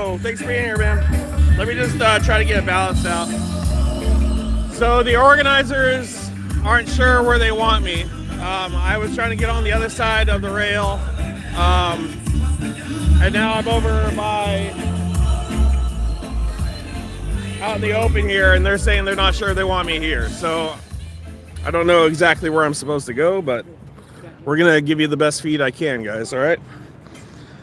Yo, thanks for being here, man. Let me just try to get it balanced out. So the organizers aren't sure where they want me. I was trying to get on the other side of the rail, and now I'm over by out in the open here, and they're saying they're not sure they want me here. So I don't know exactly where I'm supposed to go, but we're gonna give you the best feed I can, guys. All right.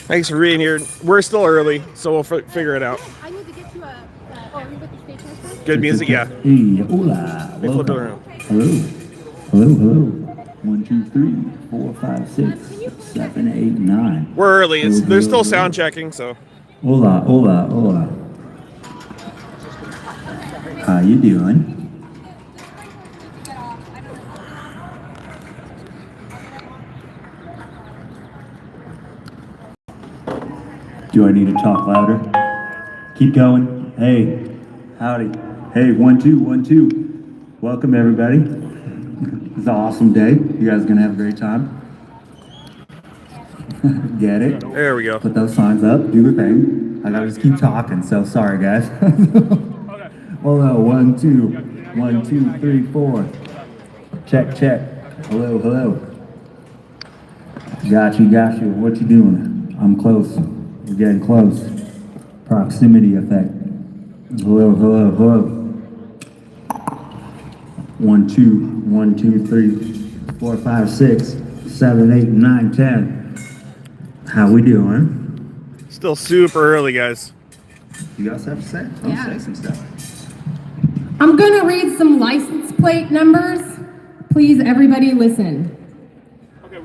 Thanks for being here. We're still early, so we'll figure it out. I need to get to a. Are you with the stage master? Good music, yeah. Hey, hola. They flip it around. Hello. Hello, hello. 1, 2, 3, 4, 5, 6, 7, 8, 9. We're early. They're still sound checking, so. Hola, hola, hola. How you doing? Do I need to talk louder? Keep going. Hey, howdy. Hey, 1, 2, 1, 2. Welcome, everybody. It's an awesome day. You guys are gonna have a great time. Get it? There we go. Put those signs up. Do the thing. I gotta just keep talking. So sorry, guys. Hello, 1, 2, 1, 2, 3, 4. Check, check. Hello, hello. Got you, got you. What you doing? I'm close. We're getting close. Proximity effect. Hello, hello, hello. 1, 2, 1, 2, 3, 4, 5, 6, 7, 8, 9, 10. How we doing? Still super early, guys. You guys have to say? I'll say some stuff. I'm gonna read some license plate numbers. Please, everybody, listen.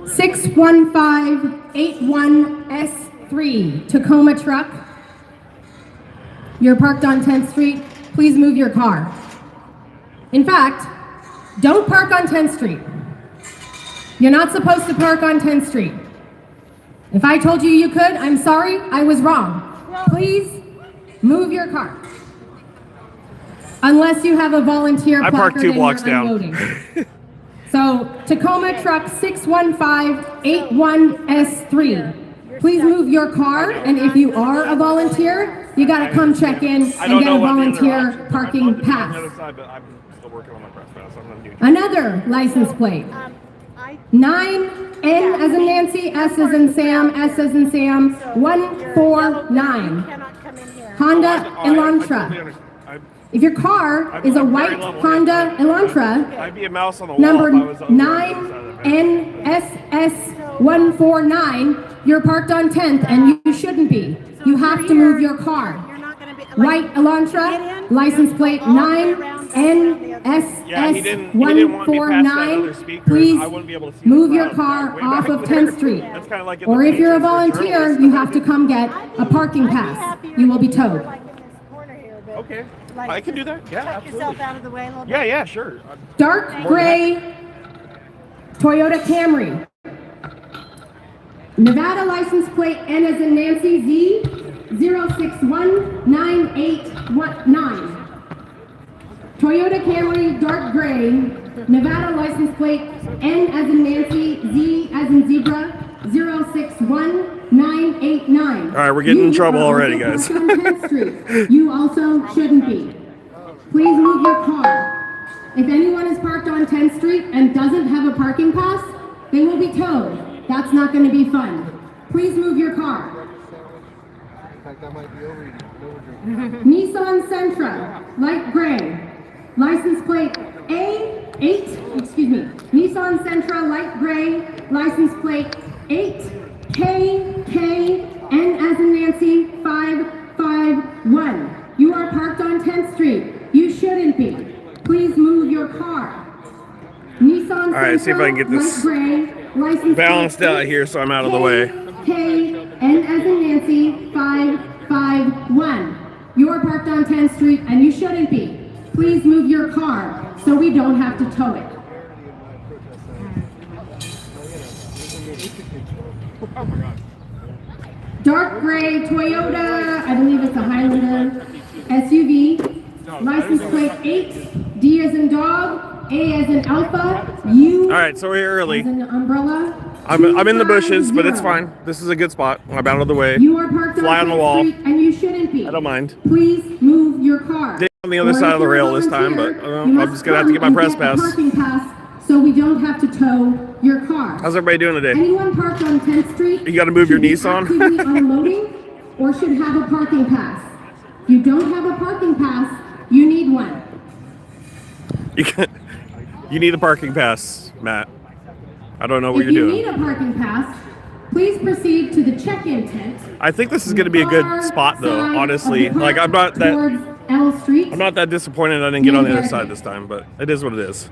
61581S3 Tacoma truck. You're parked on 10th Street. Please move your car. In fact, don't park on 10th Street. You're not supposed to park on 10th Street. If I told you you could, I'm sorry, I was wrong. Please move your car. Unless you have a volunteer I parked 2 blocks down. Unloading. So, Tacoma truck 61581S3. Please move your car, and if you are a volunteer, you gotta come check in and get a volunteer parking pass. Another license plate. 9N as in Nancy, S as in Sam, S as in Sam, 149. Honda Elantra. If your car is a white Honda Elantra, number 9NSS149, you're parked on 10th and you shouldn't be. You have to move your car. White Elantra, license plate 9NSS149. Please move your car off of 10th Street. Or if you're a volunteer, you have to come get a parking pass. You will be towed. Okay. I can do that. Yeah, absolutely. Yourself out of the way a little bit. Yeah, sure. Dark gray Toyota Camry. Nevada license plate N as in Nancy Z 0619819. Toyota Camry dark gray. Nevada license plate N as in Nancy Z as in zebra 0619889. All right, we're getting in trouble already, guys. On 10th Street. You also shouldn't be. Please move your car. If anyone is parked on 10th Street and doesn't have a parking pass, they will be towed. That's not going to be fun. Please move your car. Nissan Sentra, light gray. License plate Nissan Sentra, light gray. License plate 8KK N as in Nancy 551. You are parked on 10th Street. You shouldn't be. Please move your car. Nissan All right, see if I can get this balanced out here so I'm out of the way. K N as in Nancy 551. You are parked on 10th Street and you shouldn't be. Please move your car so we don't have to tow it. Oh my God. Dark gray Toyota, I believe it's a Highlander SUV. License plate 8, D as in dog, A as in alpha, U. All right, so we're early. As in umbrella. I'm in the bushes, but it's fine. This is a good spot. I'm out of the way. You are parked Fly on the wall. Street and you shouldn't shouldn't be. I don't mind. Please move your car. Stay on the other side of the rail this time, but I'm just gonna have to get my press pass. Parking pass so we don't have to tow your car. How's everybody doing today? Anyone parked on 10th Street? You got to move your Nissan. Actively unloading or should have a parking pass. If you don't have a parking pass, you need one. You need a parking pass, Matt. I don't know what you're doing. If you need a parking pass, please proceed to the check-in tent. I think this is going to be a good spot, though. Honestly, like I'm not that disappointed I didn't get on the other side this time, but it is what it is.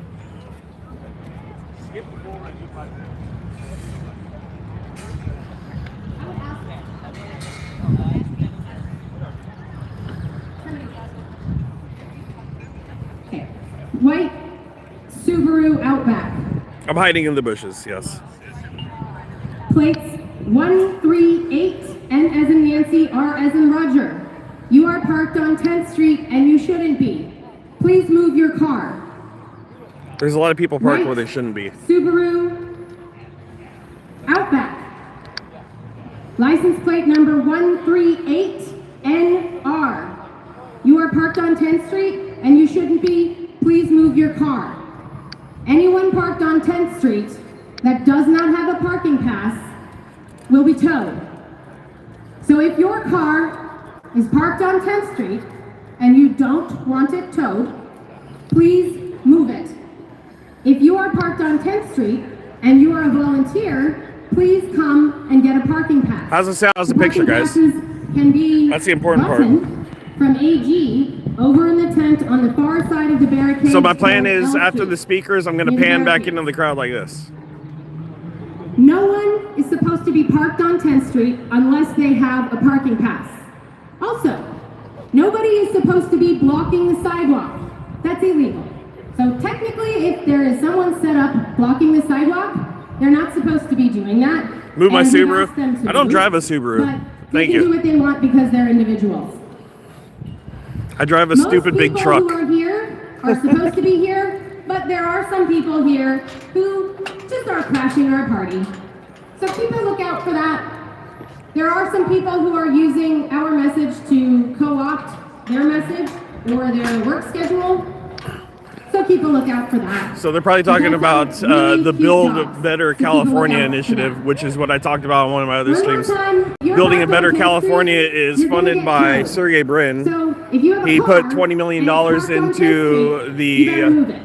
Okay. White Subaru Outback. I'm hiding in the bushes. Yes. Plates 138, N as in Nancy, R as in Roger. You are parked on 10th Street and you shouldn't be. Please move your car. There's a lot of people parked where they shouldn't be. Subaru Outback. License plate number 138NR. You are parked on 10th Street and you shouldn't be. Please move your car. Anyone parked on 10th Street that does not have a parking pass will be towed. So if your car is parked on 10th Street and you don't want it towed, please move it. If you are parked on 10th Street and you are a volunteer, please come and get a parking pass. How's the sound? How's the picture, guys? Can be That's the important part. From AG over in the tent on the far side of the barricade. So my plan is after the speakers, I'm going to pan back into the crowd like this. No one is supposed to be parked on 10th Street unless they have a parking pass. Also, nobody is supposed to be blocking the sidewalk. That's illegal. So technically, if there is someone set up blocking the sidewalk, they're not supposed to be doing that. Move my Subaru. I don't drive a Subaru. Thank you. They can do what they want because they're individuals. I drive a stupid big truck. Most people who are here are supposed to be here, but there are some people here who just are crashing our party. So keep a lookout for that. There are some people who are using our message to co-opt their message or their work schedule. So keep a lookout for that. So they're probably talking about the Build Better California initiative, which is what I talked about on one of my other streams. Building a Better California is funded by Sergey Brin. He put $20 million into the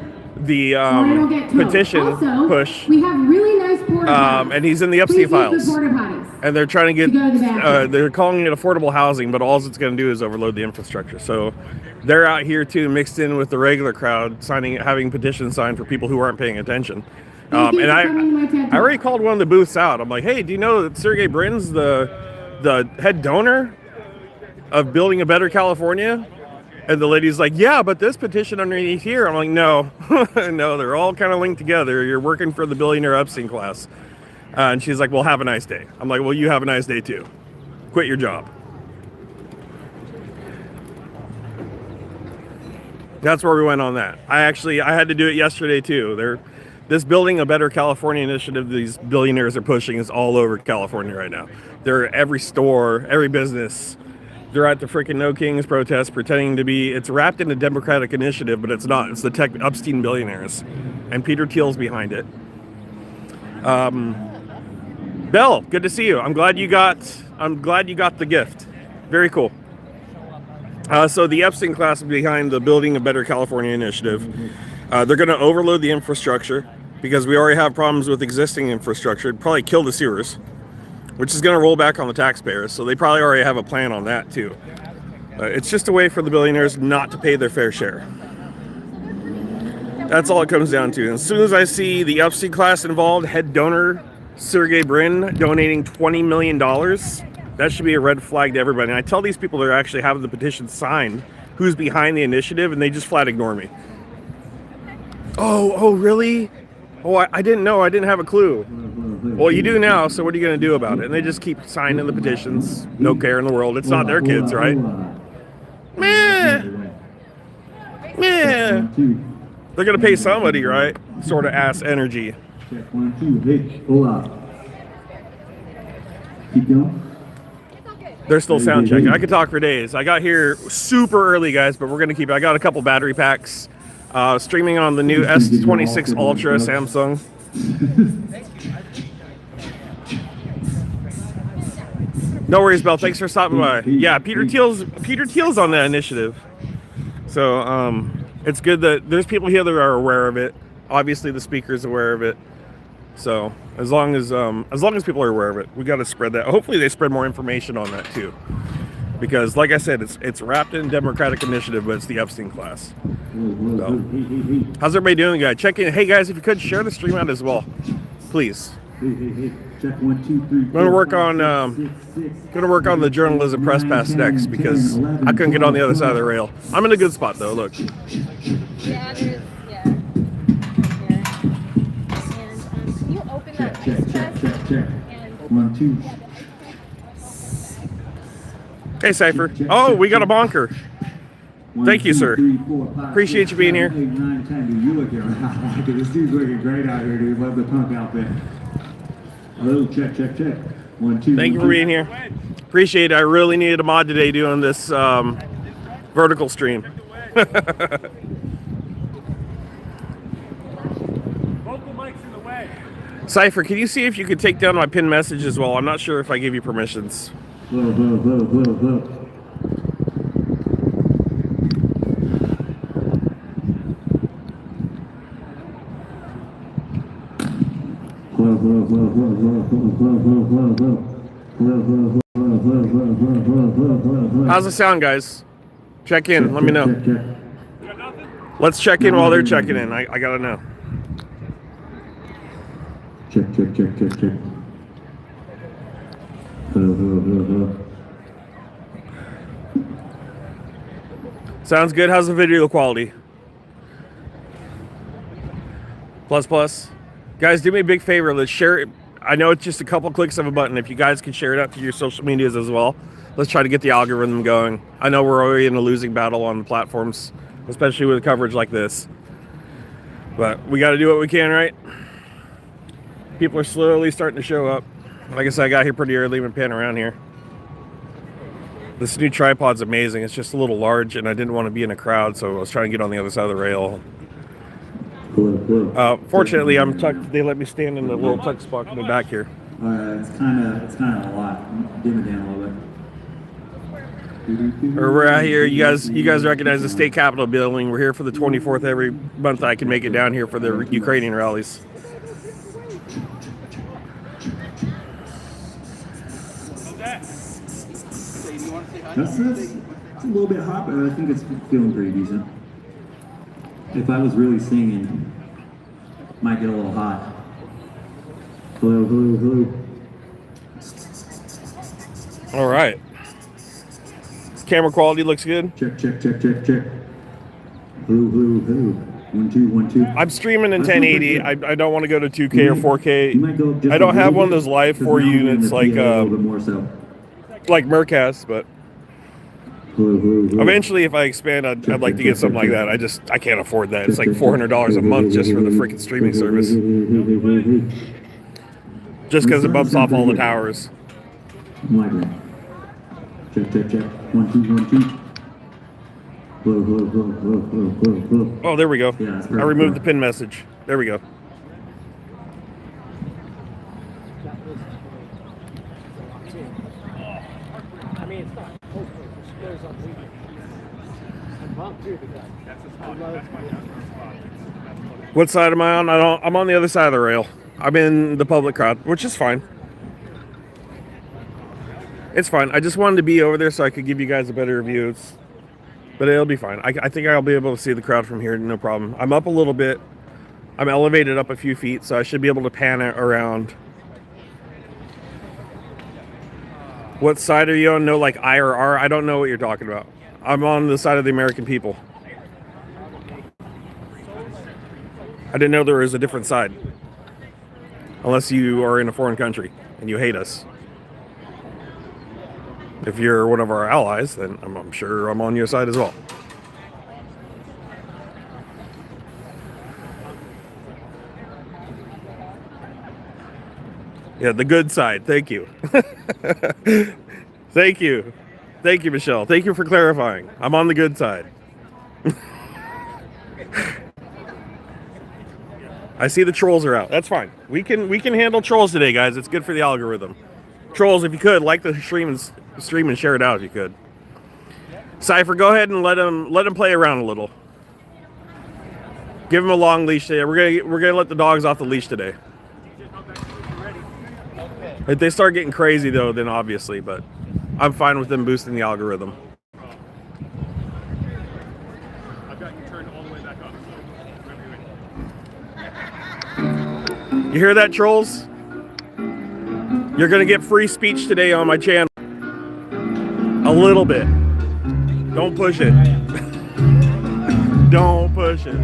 petition push. We have really nice porta potties. And he's in the Epstein files. Potties. And they're trying to get, they're calling it affordable housing, but all it's going to do is overload the infrastructure. So they're out here too, mixed in with the regular crowd, having petitions signed for people who aren't paying attention. And I already called one of the booths out. I'm like, hey, do you know that Sergey Brin's the head donor of Building a Better California? And the lady's like, yeah, but this petition underneath here. I'm like, no, no, they're all kind of linked together. You're working for the billionaire Epstein class. And she's like, well, have a nice day. I'm like, well, you have a nice day too. Quit your job. That's where we went on that. I had to do it yesterday too. This Building a Better California initiative these billionaires are pushing is all over California right now. They're every store, every business. They're at the freaking No Kings protest pretending to be, it's wrapped in a Democratic initiative, but it's not. It's the tech Epstein billionaires. And Peter Thiel's behind it. Belle, good to see you. I'm glad you got the gift. Very cool. So the Epstein class is behind the Building a Better California initiative. They're going to overload the infrastructure because we already have problems with existing infrastructure. It'd probably kill the sewers, which is going to roll back on the taxpayers. So they probably already have a plan on that too. It's just a way for the billionaires not to pay their fair share. That's all it comes down to. And as soon as I see the Epstein class involved, head donor Sergey Brin donating $20 million, that should be a red flag to everybody. And I tell these people that actually have the petition signed who's behind the initiative, and they just flat ignore me. Oh, really? Oh, I didn't know. I didn't have a clue. Well, you do now, so what are you going to do about it? And they just keep signing the petitions. No care in the world. It's not their kids, right? Meh. They're going to pay somebody, right? Sort of ass energy. Check 1, 2. Hey, hola. Keep going. They're still sound checking. I could talk for days. I got here super early, guys, but we're going to keep it. I got a couple battery packs. Streaming on the new S26 Ultra Samsung. No worries, Bell. Thanks for stopping by. Yeah, Peter Thiel's on that initiative. So it's good that there's people here that are aware of it. Obviously, the speaker's aware of it. So as long as people are aware of it, we got to spread that. Hopefully, they spread more information on that too, because like I said, it's wrapped in Democratic initiative, but it's the Epstein class. So, how's everybody doing, guys? Check in. Hey guys, if you could share the stream out as well, please. Check 1, 2, 3. Gonna work on the journalism press pass next because I couldn't get on the other side of the rail. I'm in a good spot though. Look. Yeah, there's yeah. And can you open that Check. 1, 2. Hey Cypher. Oh, we got a bonker. Thank you, sir. 3, 4, 5, Appreciate you being here. 8, 9, 10. Dude, you looking around. This dude's looking great out here, dude. Love the punk outfit. Hello, check. 1, 2. Thank you for being here. Appreciate it. I really needed a mod today doing this vertical stream. Vocal mic's in the way. Cypher, can you see if you could take down my pinned message as well? I'm not sure if I gave you permissions. Whoa. How's the sound, guys? Check in. Let me know. Let's check in while they're checking in. I gotta know. Check. Sounds good. How's the video quality? Plus. Guys, do me a big favor. Let's share it. I know it's just a couple clicks of a button. If you guys can share it out to your social medias as well, let's try to get the algorithm going. I know we're already in a losing battle on the platforms, especially with coverage like this. But we got to do what we can, right? People are slowly starting to show up. Like I said, I got here pretty early. Been panning around here. This new tripod's amazing. It's just a little large, and I didn't want to be in a crowd, so I was trying to get on the other side of the rail. Fortunately, I'm tucked. They let me stand in the little tuck spot in the back here. It's kind of a lot. Dim it down a little bit. Or we're out here. You guys recognize the state capitol building. We're here for the 24th every month. I can make it down here for the Ukrainian rallies. It's a little bit hot, but I think it's feeling pretty decent. If I was really singing, might get a little hot. Hello. All right. Camera quality looks good. Check. Hello. 1, 2. I'm streaming in 1080. I don't want to go to 2K or 4K. I don't have one of those live 4 units like Mercast, but eventually, if I expand, I'd like to get something like that. I can't afford that. It's like $400 a month just for the freaking streaming service. Just because it bumps off all the towers. Check. 1, 2. Hello. Oh, there we go. Yeah, that's I removed the pin message. There we go. What side am I on? I'm on the other side of the rail. I'm in the public crowd, which is fine. It's fine. I just wanted to be over there so I could give you guys a better view. But it'll be fine. I think I'll be able to see the crowd from here, no problem. I'm up a little bit. I'm elevated up a few feet, so I should be able to pan it around. What side are you on? No, like I or R? I don't know what you're talking about. I'm on the side of the American people. I didn't know there was a different side. Unless you are in a foreign country and you hate us. If you're one of our allies, then I'm sure I'm on your side as well. Yeah, the good side. Thank you. Thank you. Thank you, Michelle. Thank you for clarifying. I'm on the good side. I see the trolls are out. That's fine. We can handle trolls today, guys. It's good for the algorithm. Trolls, if you could, like the stream and share it out if you could. Cypher, go ahead and let him play around a little. Give him a long leash today. We're gonna let the dogs off the leash today. If they start getting crazy though, then obviously, but I'm fine with them boosting the algorithm. I've got you turned all the way back up. You hear that, trolls? You're gonna get free speech today on my channel. A little bit. Don't push it. Don't push it.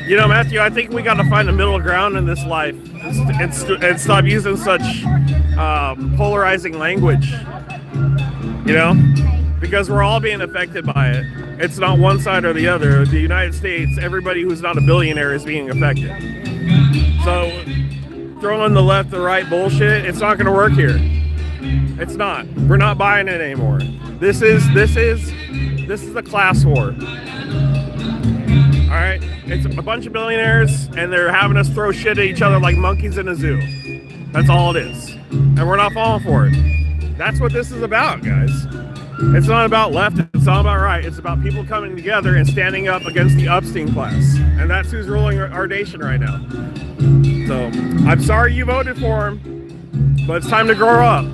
You know, Matthew, I think we got to find a middle ground in this life and stop using such polarizing language, you know, because we're all being affected by it. It's not one side or the other. The United States, everybody who's not a billionaire is being affected. So throwing the left, the right bullshit, it's not going to work here. It's not. We're not buying it anymore. This is a class war. All right, it's a bunch of billionaires, and they're having us throw shit at each other like monkeys in a zoo. That's all it is, and we're not falling for it. That's what this is about, guys. It's not about left, it's not about right. It's about people coming together and standing up against the Epstein class, and that's who's ruling our nation right now. So, I'm sorry you voted for him, but it's time to grow up.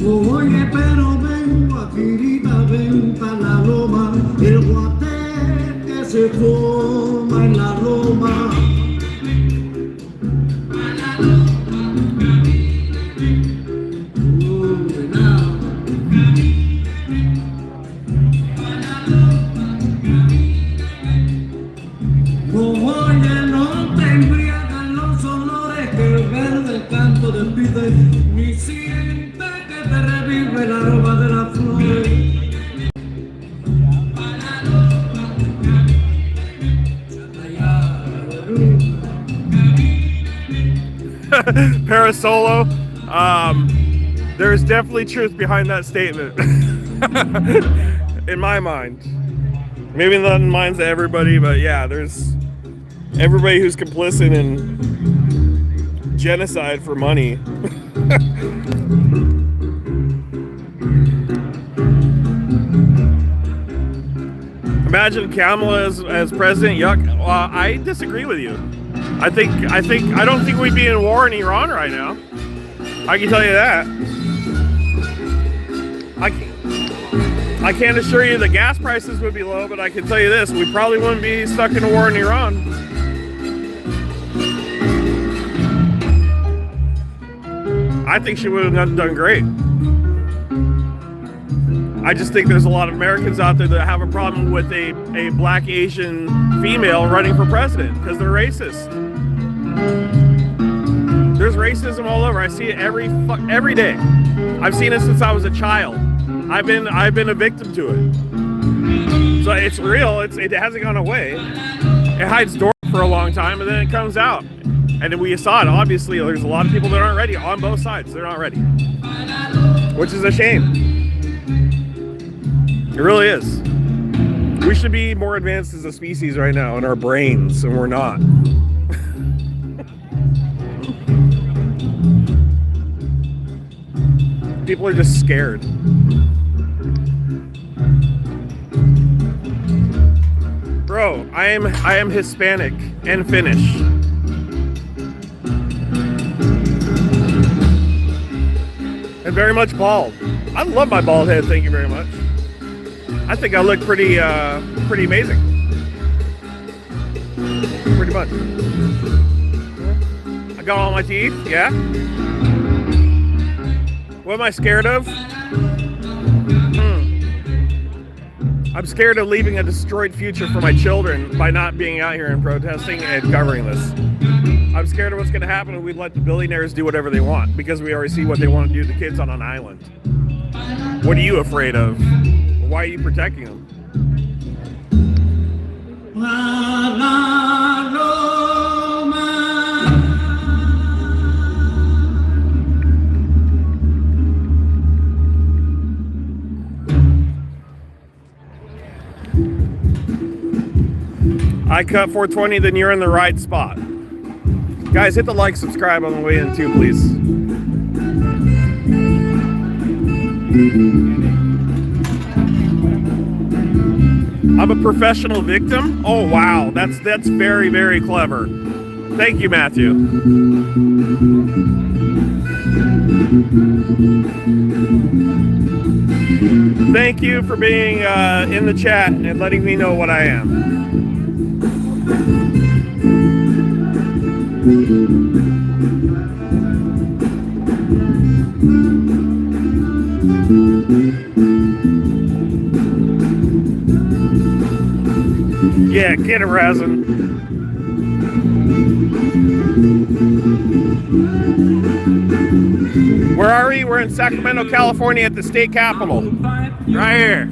Oye, pero vengo a Quirita, venta la loma, el guate que se forma en la loma. Oye, no te embriagan los olores que el verde canto despide, ni siente que te revive el aroma de las flores. Parasolo, there's definitely truth behind that statement. In my mind. Maybe not in the minds of everybody, but yeah, there's everybody who's complicit in genocide for money. Imagine Kamala as president. Yuck. I disagree with you. I don't think we'd be in war in Iran right now. I can tell you that. I can't assure you the gas prices would be low, but I can tell you this: we probably wouldn't be stuck in a war in Iran. I think she would have done great. I just think there's a lot of Americans out there that have a problem with a black Asian female running for president because they're racist. There's racism all over. I see it every day. I've seen it since I was a child. I've been a victim to it. So it's real. It hasn't gone away. It hides dormant for a long time, and then it comes out. And we saw it. Obviously, there's a lot of people that aren't ready on both sides. They're not ready, which is a shame. It really is. We should be more advanced as a species right now in our brains, and we're not. People are just scared. Bro, I am Hispanic and Finnish. And very much bald. I love my bald head, thank you very much. I think I look pretty amazing. Pretty much. I got all my teeth, yeah. What am I scared of? I'm scared of leaving a destroyed future for my children by not being out here and protesting and covering this. I'm scared of what's going to happen when we let the billionaires do whatever they want, because we already see what they want to do to the kids on an island. What are you afraid of? Why are you protecting them? I cut 420, then you're in the right spot. Guys, hit the like, subscribe on the way in too, please. I'm a professional victim? Oh wow, that's very, very clever. Thank you, Matthew. Thank you for being in the chat and letting me know what I am. Yeah, get a resin. Where are we? We're in Sacramento, California at the state capitol. Right here.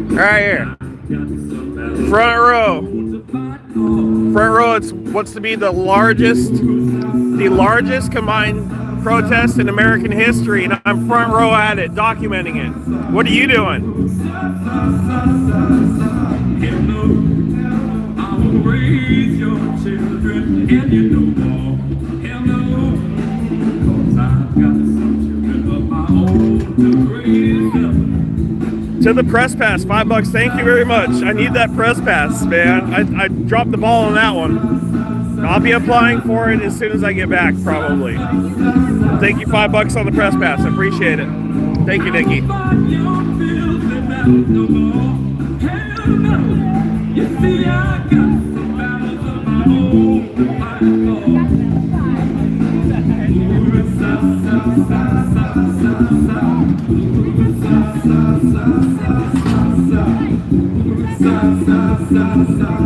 Right here. Front row. Front row, it's what's to be the largest combined protest in American history, and I'm front row at it, documenting it. What are you doing? To the press pass, $5. Thank you very much. I need that press pass, man. I dropped the ball on that one. I'll be applying for it as soon as I get back, probably. Thank you, $5 on the press pass. I appreciate it. Thank you, Nikki.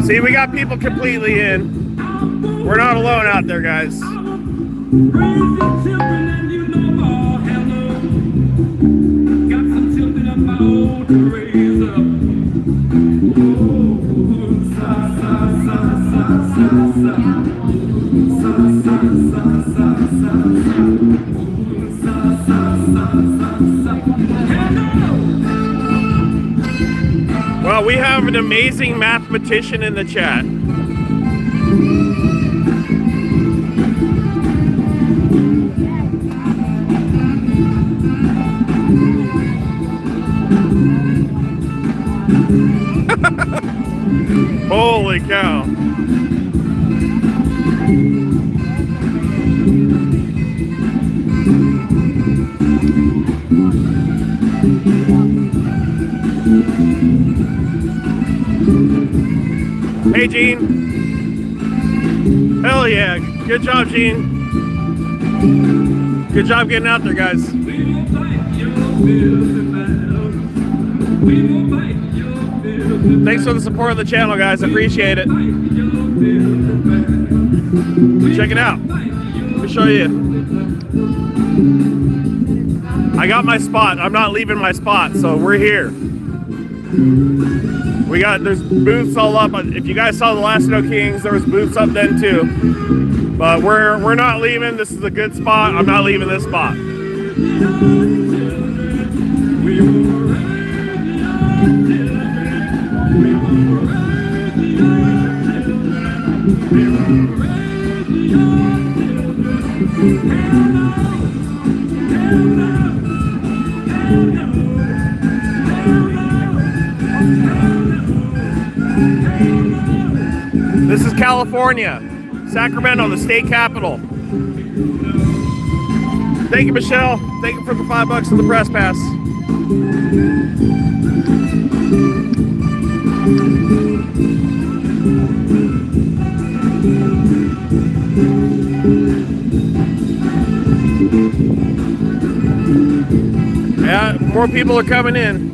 See, we got people completely in. We're not alone out there, guys. Well, we have an amazing mathematician in the chat. Holy cow. Hey, Gene. Hell yeah. Good job, Gene. Good job getting out there, guys. Thanks for the support of the channel, guys. I appreciate it. Check it out. Let me show you. I got my spot. I'm not leaving my spot, so we're here. There's booths all up. If you guys saw the last No Kings, there was booths up then too. But we're not leaving. This is a good spot. I'm not leaving this spot. This is California, Sacramento, the state capital. Thank you, Michelle. Thank you for the $5 on the press pass. Yeah, More people are coming in.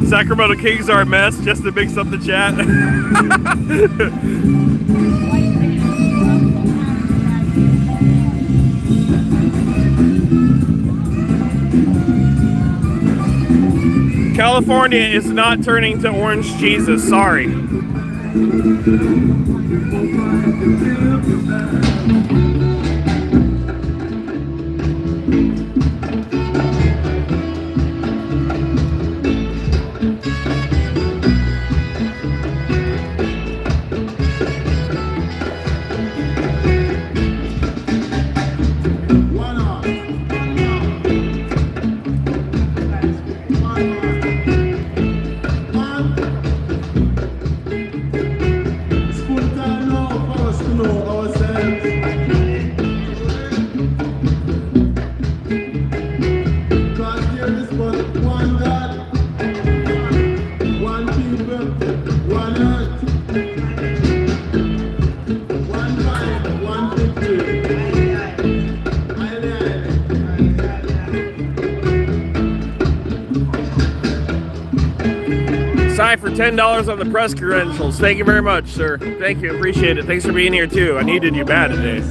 Sacramento Kings are a mess, just to mix up the chat. California is not turning to orange Jesus, sorry. For $10 on the press credentials. Thank you very much, sir. Thank you. Appreciate it. Thanks for being here, too. I needed you bad today.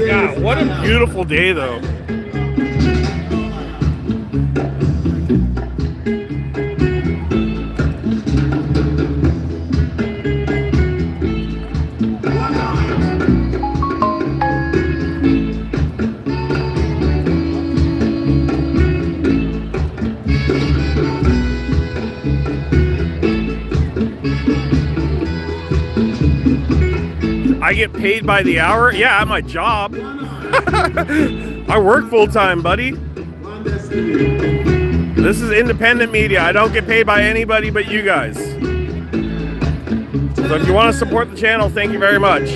Yeah, what a beautiful day, though. I get paid by the hour? Yeah, at my job. I work full time, buddy. This is independent media. I don't get paid by anybody but you guys. So if you want to support the channel, thank you very much.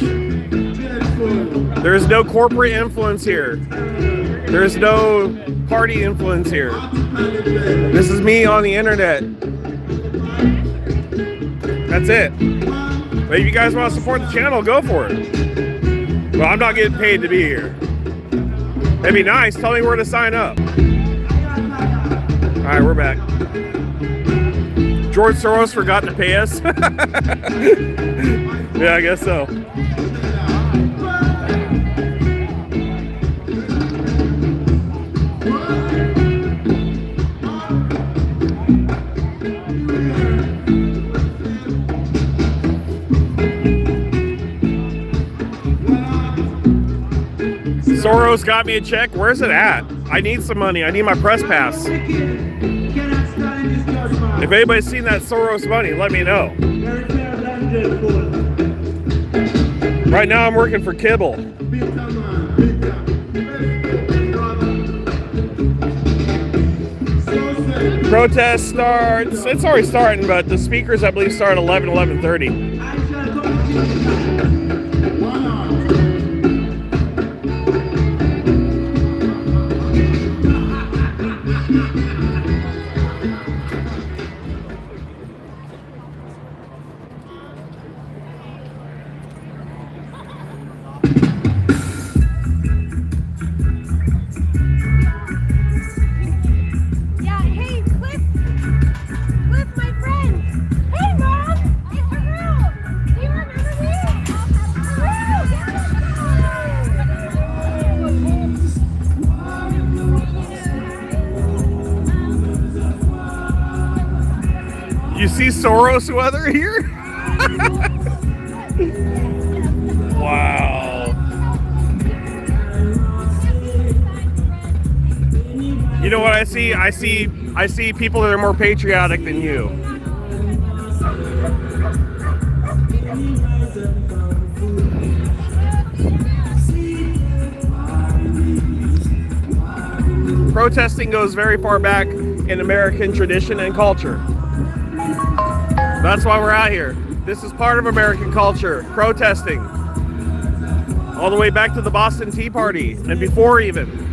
There is no corporate influence here. There is no party influence here. This is me on the internet. That's it. But if you guys want to support the channel, go for it. Well, I'm not getting paid to be here. That'd be nice. Tell me where to sign up. All right, we're back. George Soros forgot to pay us. Yeah, I guess so. Soros got me a check. Where's it at? I need some money. I need my press pass. If anybody's seen that Soros money, let me know. Right now I'm working for Kibble. Protest starts. It's already starting, but the speakers, I believe, start at 11:30. You see Soros weather here? Wow. You know what I see? I see people that are more patriotic than you. Protesting goes very far back in American tradition and culture. That's why we're out here. This is part of American culture, protesting. All the way back to the Boston Tea Party and before even.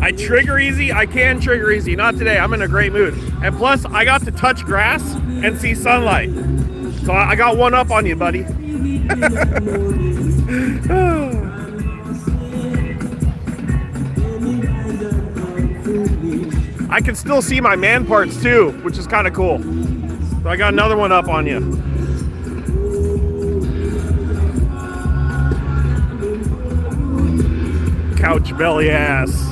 I trigger easy. I can trigger easy. Not today. I'm in a great mood. And plus, I got to touch grass and see sunlight. So I got one up on you, buddy. I can still see my man parts too, which is kind of cool. So I got another one up on you. Couch belly ass.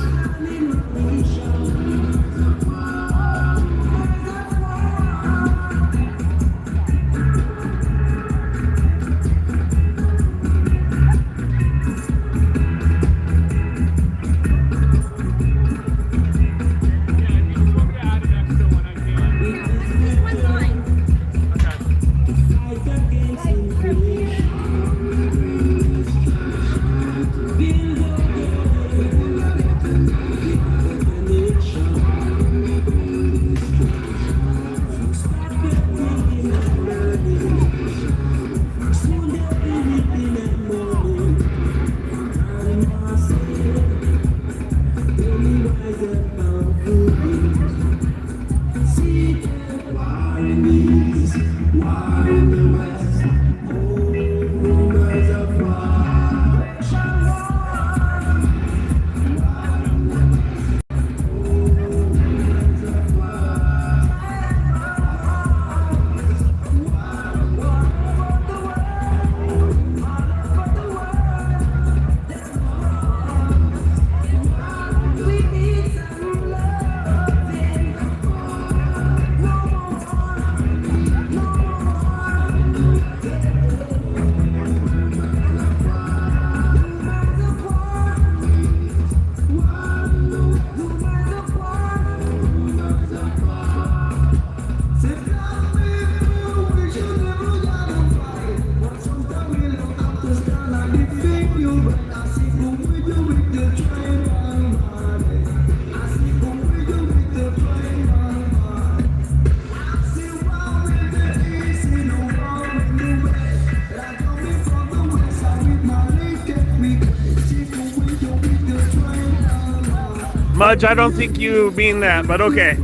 Mudge, I don't think you mean that, but okay.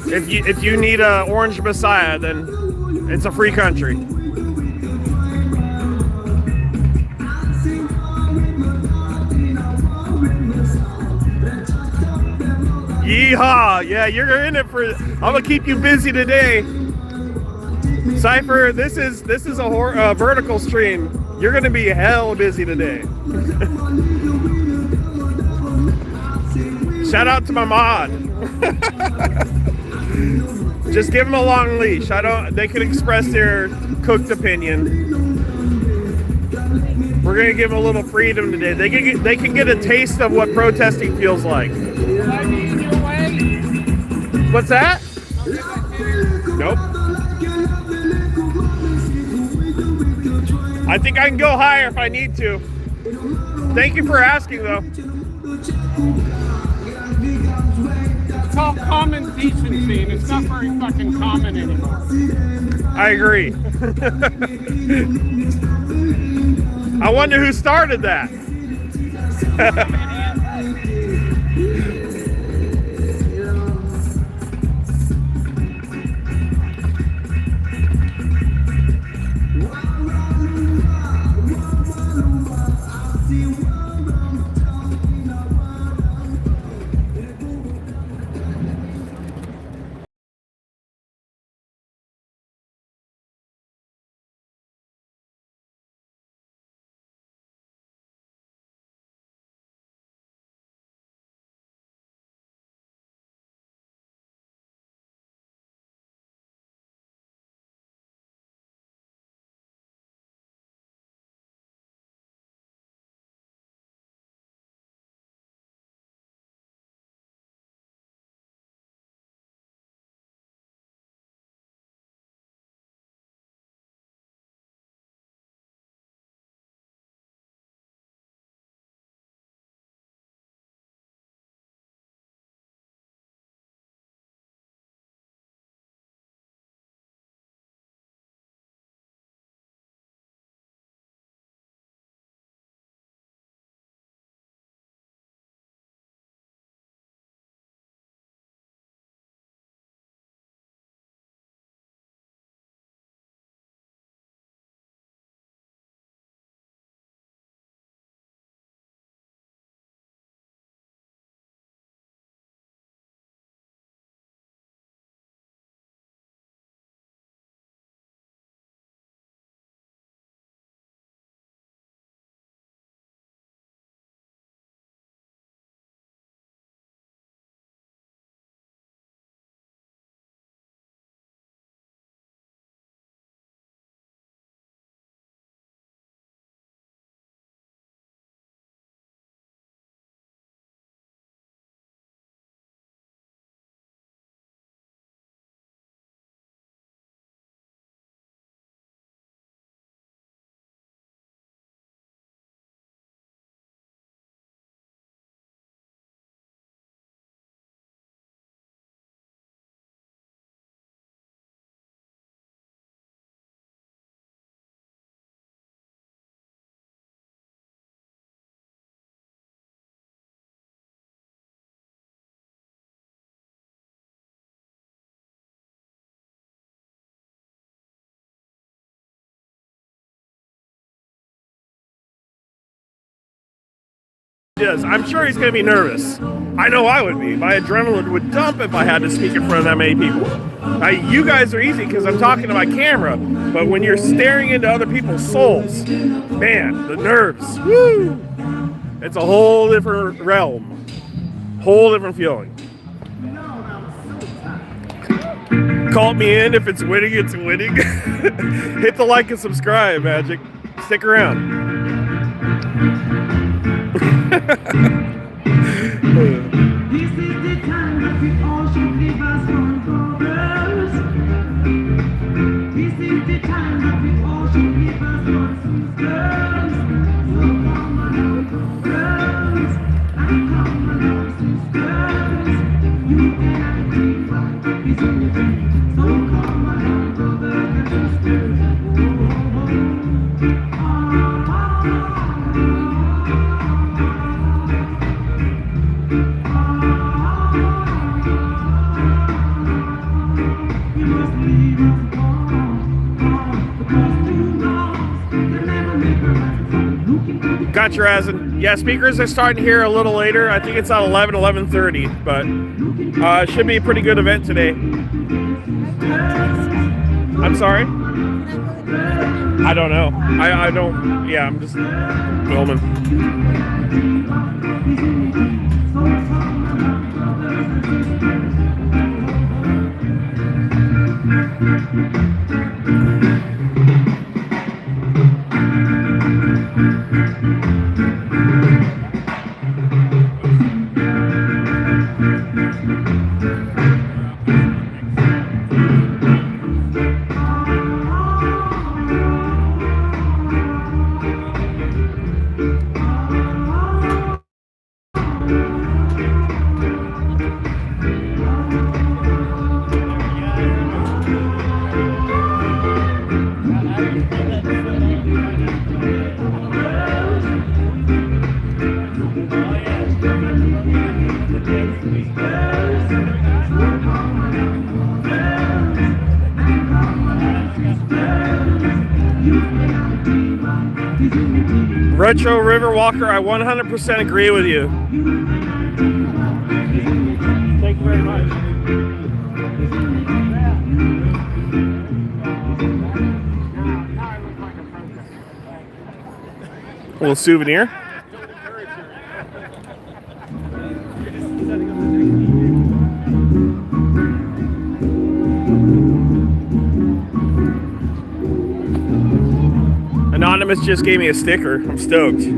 If you need a orange messiah, then it's a free country. Yeehaw! Yeah, you're in it for. I'm gonna keep you busy today, Cypher. This is a vertical stream. You're gonna be hell busy today. Shout out to my mod. Just give them a long leash. They can express their cooked opinion. We're gonna give them a little freedom today. They can get a taste of what protesting feels like. What's that? Nope. I think I can go higher if I need to. Thank you for asking, though. It's called common decency, and it's not very fucking common anymore. I agree. I wonder who started that. does. I'm sure he's going to be nervous. I know I would be. My adrenaline would dump if I had to speak in front of that many people. You guys are easy because I'm talking to my camera, but when you're staring into other people's souls, man, the nerves, woo! It's a whole different realm, whole different feeling. Call me in if it's winning, it's winning. Hit the like and subscribe, Magic. Stick around. This is the time that we all should live as one brothers. This is the time that we all should live as one sisters. So come along, brothers, and come along, sisters. You and I dream of is unity. So come along, brothers and sisters. Got your ass in. Yeah, speakers are starting here a little later. I think it's at 11:30, but it should be a pretty good event today. I'm sorry? I don't know. I don't. Yeah, I'm just filming. Retro River Walker, I 100% agree with you. Thank you very much. A little souvenir. Anonymous just gave me a sticker. I'm stoked. You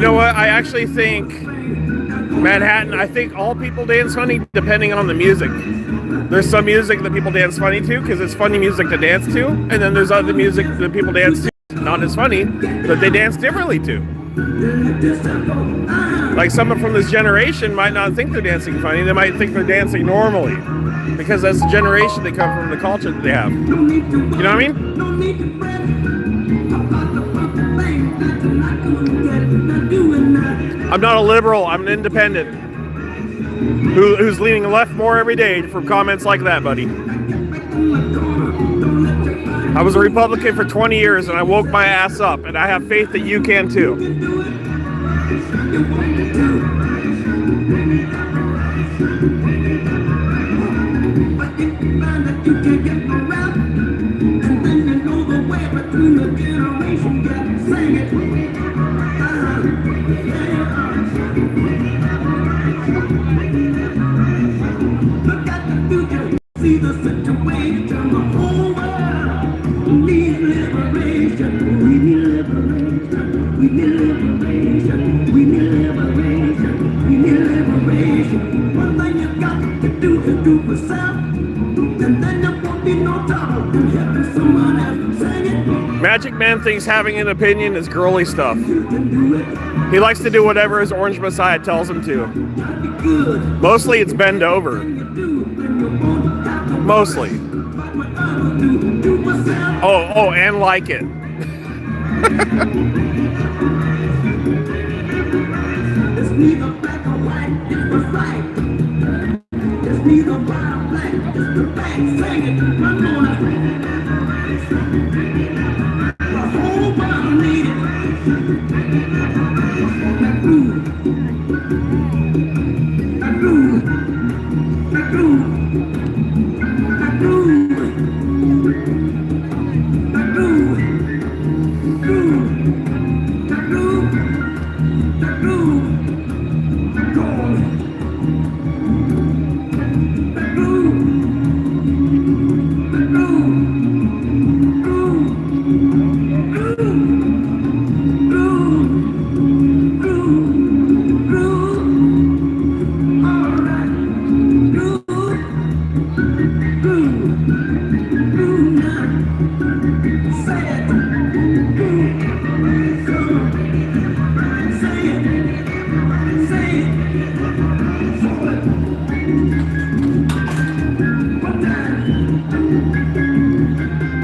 know what? I actually think Manhattan, I think all people dance funny depending on the music. There's some music that people dance funny to because it's funny music to dance to, and then there's other music that people dance to not as funny, but they dance differently to. Like someone from this generation might not think they're dancing funny, they might think they're dancing normally because that's the generation they come from, the culture that they have. You know what I mean? I'm not a liberal, I'm an independent who's leaning left more every day from comments like that, buddy. I was a Republican for 20 years and I woke my ass up, and I have faith that you can too. See the situation, the whole world needs liberation. We need liberation. We need liberation. We need liberation. We need liberation. One thing you got to do is do for self, and then there won't be no trouble in helping someone else sing it. Magic Man thinks having an opinion is girly stuff. He likes to do whatever his orange messiah tells him to. Mostly it's bend over. Mostly. Oh, and like it. It's neither black or white, it's right. It's neither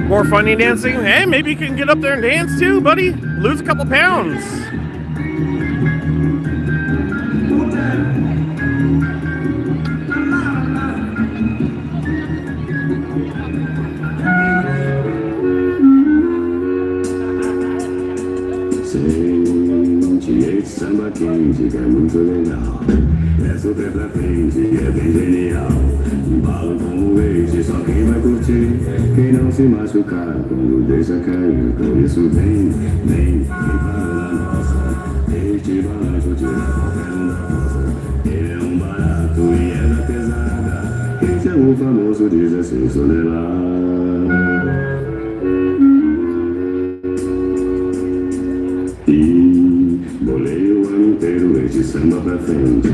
More funny dancing? Hey, maybe you can get up there and dance too, buddy. Lose a couple pounds. Sente esse samba quente que é muito legal. É super pra frente, é bem genial. Embalo como esse, só quem vai curtir. Quem não se machucar quando deixa cair. Por isso vem, vem para a nossa. Este balanço tira qualquer um da força. Ele é um barato e é da pesada. Esse é o famoso 16 toneladas. E bolei o ano inteiro este samba pra frente.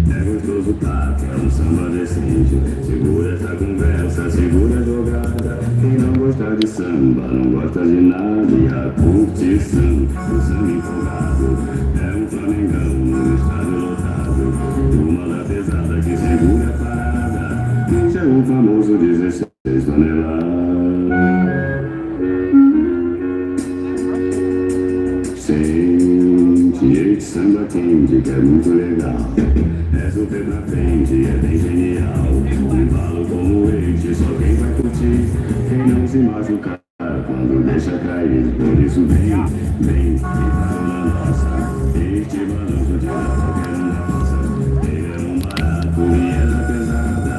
É gostoso, tá? É um samba decente. Segura essa conversa, segura a jogada. Quem não gosta de samba, não gosta de nada. E a curtição, o samba empolgado. É um flamengão no estádio lotado. Turma da pesada que segura a parada. Este é o famoso 16 toneladas. Sente samba quente que é muito legal. É super pra frente, é bem genial. Embalo como este, só quem vai curtir. Quem não se machucar quando deixa cair. Por isso vem, vem para na nossa. Este balanço tira qualquer um da força. Ele é um barato e é da pesada.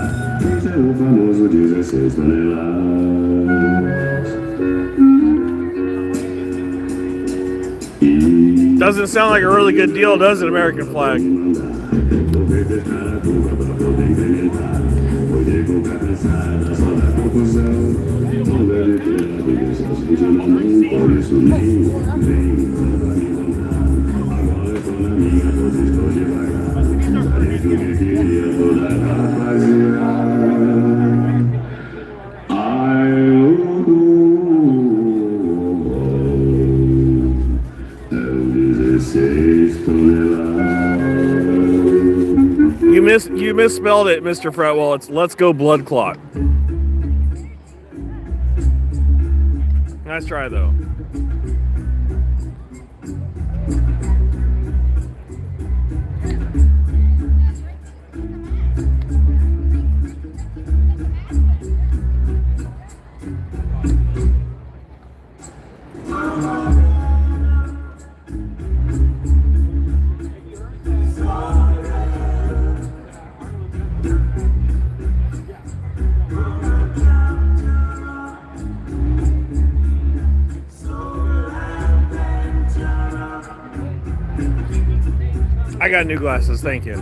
Este é o famoso 16 toneladas. Doesn't sound like a really good deal, does it, American flag? You misspelled it, Mr. Fretwell. It's Let's Go Blood Clot. Nice try, though. I got new glasses, thank you.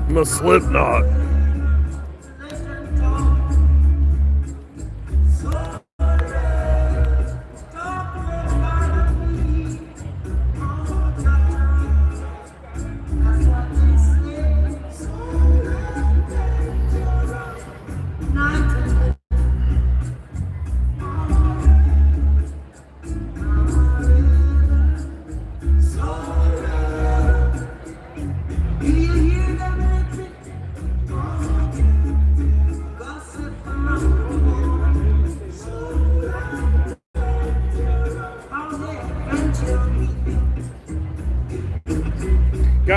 I'm a Slipknot.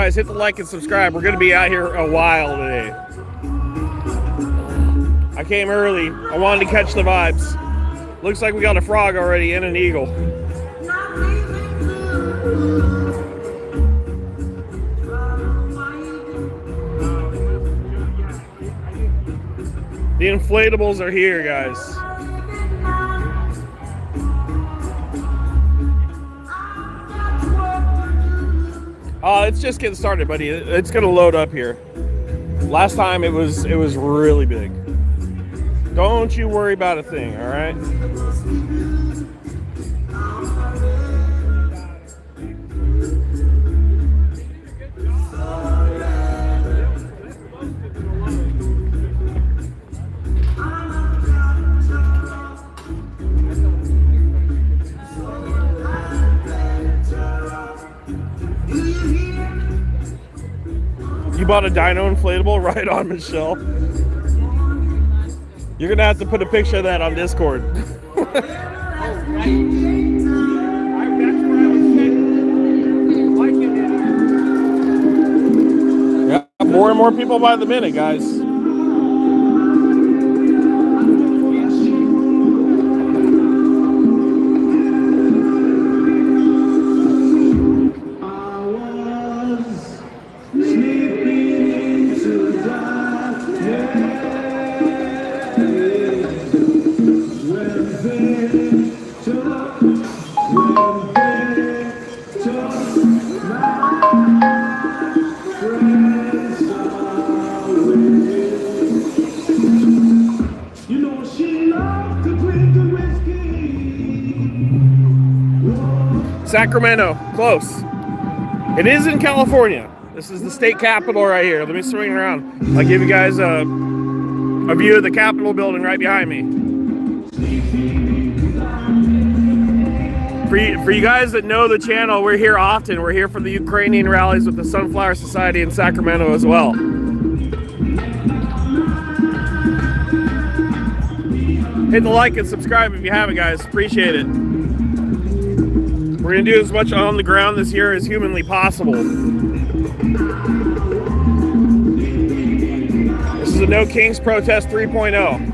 Guys, hit the like and subscribe. We're going to be out here a while today. I came early. I wanted to catch the vibes. Looks like we got a frog already and an eagle. The inflatables are here, guys. It's just getting started, buddy. It's gonna load up here. Last time it was really big. Don't you worry about a thing, all right? You bought a dino inflatable? Right on, Michelle. You're gonna have to put a picture of that on Discord. Yeah, more and more people by the minute, guys. Sacramento, close. It is in California. This is the state capitol right here. Let me swing around. I'll give you guys a view of the Capitol building right behind me. For you guys that know the channel, we're here often. We're here for the Ukrainian rallies with the Sunflower Society in Sacramento as well. Hit the like and subscribe if you haven't, guys. Appreciate it. We're going to do as much on the ground this year as humanly possible. This is a No Kings protest 3.0.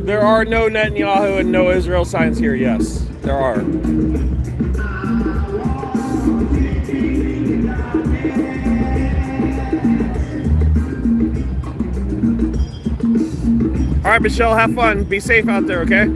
There are no Netanyahu and no Israel signs here. Yes, there are. All right, Michelle, have fun. Be safe out there, okay?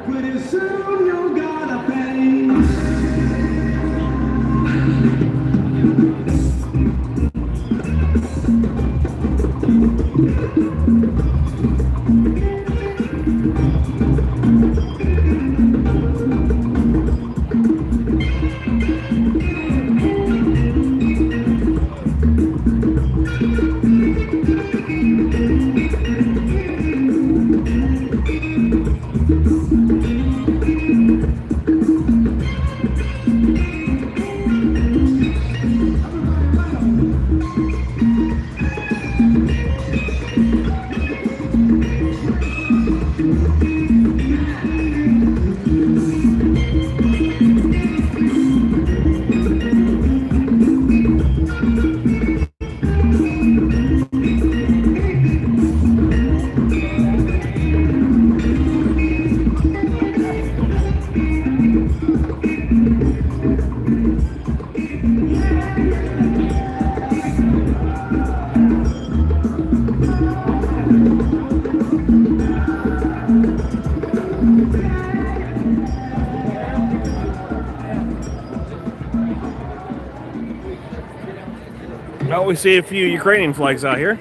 Pretty soon you gotta pay. we see a few Ukrainian flags out here.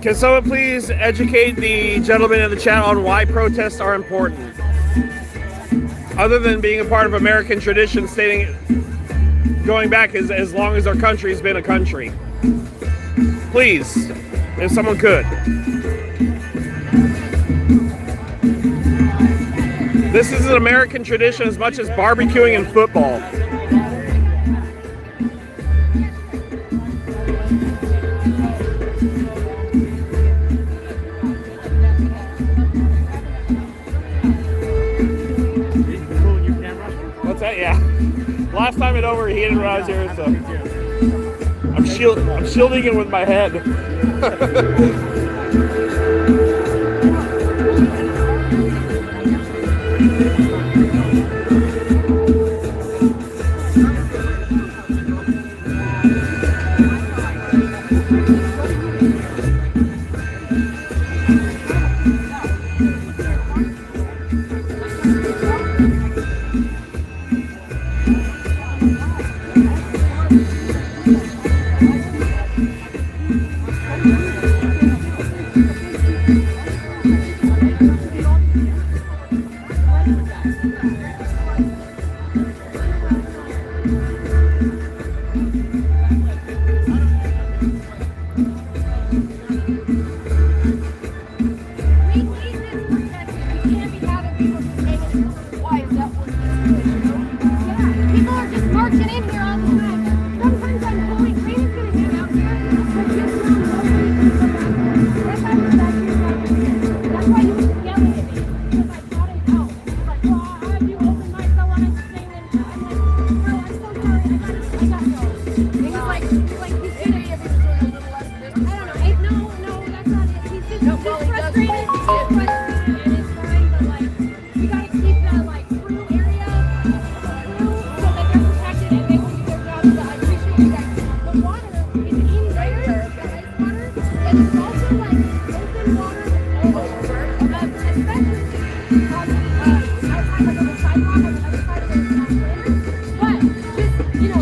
Can someone please educate the gentleman in the chat on why protests are important? Other than being a part of American tradition, stating going back as long as our country's been a country. Please, if someone could. This is an American tradition as much as barbecuing and football. What's that? Yeah. Last time it overheated when I was here, so I'm shielding it with my head.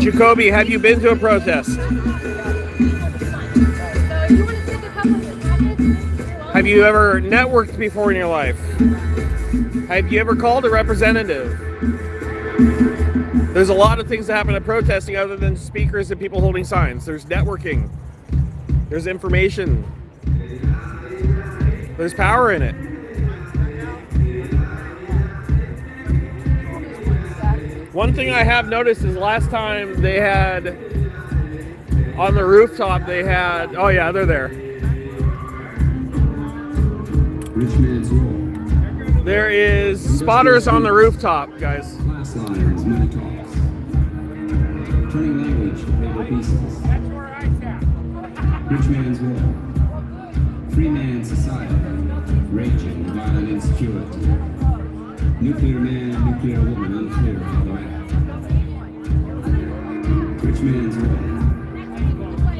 Jacoby, have you been to a protest? Have you ever networked before in your life? Have you ever called a representative? There's a lot of things that happen at protesting other than speakers and people holding signs. There's networking. There's information. There's power in it. One thing I have noticed is last time they had on the rooftop, they had, oh yeah, they're there. Rich man's role. There is spotters on the rooftop, guys. Class lines, money talks. Turning language to paper pieces. Rich man's role. Free man society. Raging, violent insecurity. Nuclear man, nuclear woman, unclear how to act. Rich man's role.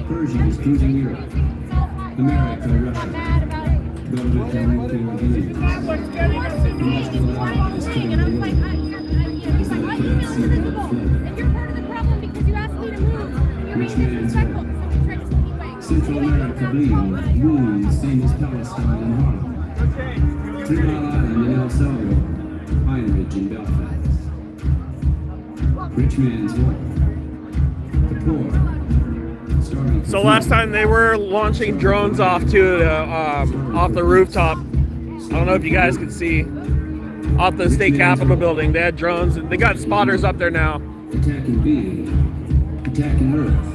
Persians cruising Europe. America, Russia. Government and nuclear agreements. Industrial allies killing the world. As they can't see the flood. You're part of the problem because you asked me to move. You're Rich being man's disrespectful role. because you tried to keep me away. Central America bleeding, wounds, same as Palestine and Harlem. 3 Mile Island in El Salvador. Heinrich in Belfast. Rich man's role. The poor. Starving for So food. last time they were launching drones off the rooftop. I don't know if you guys can see off the state capitol building. They had drones. They got spotters up there now. Attacking being. Attacking Earth.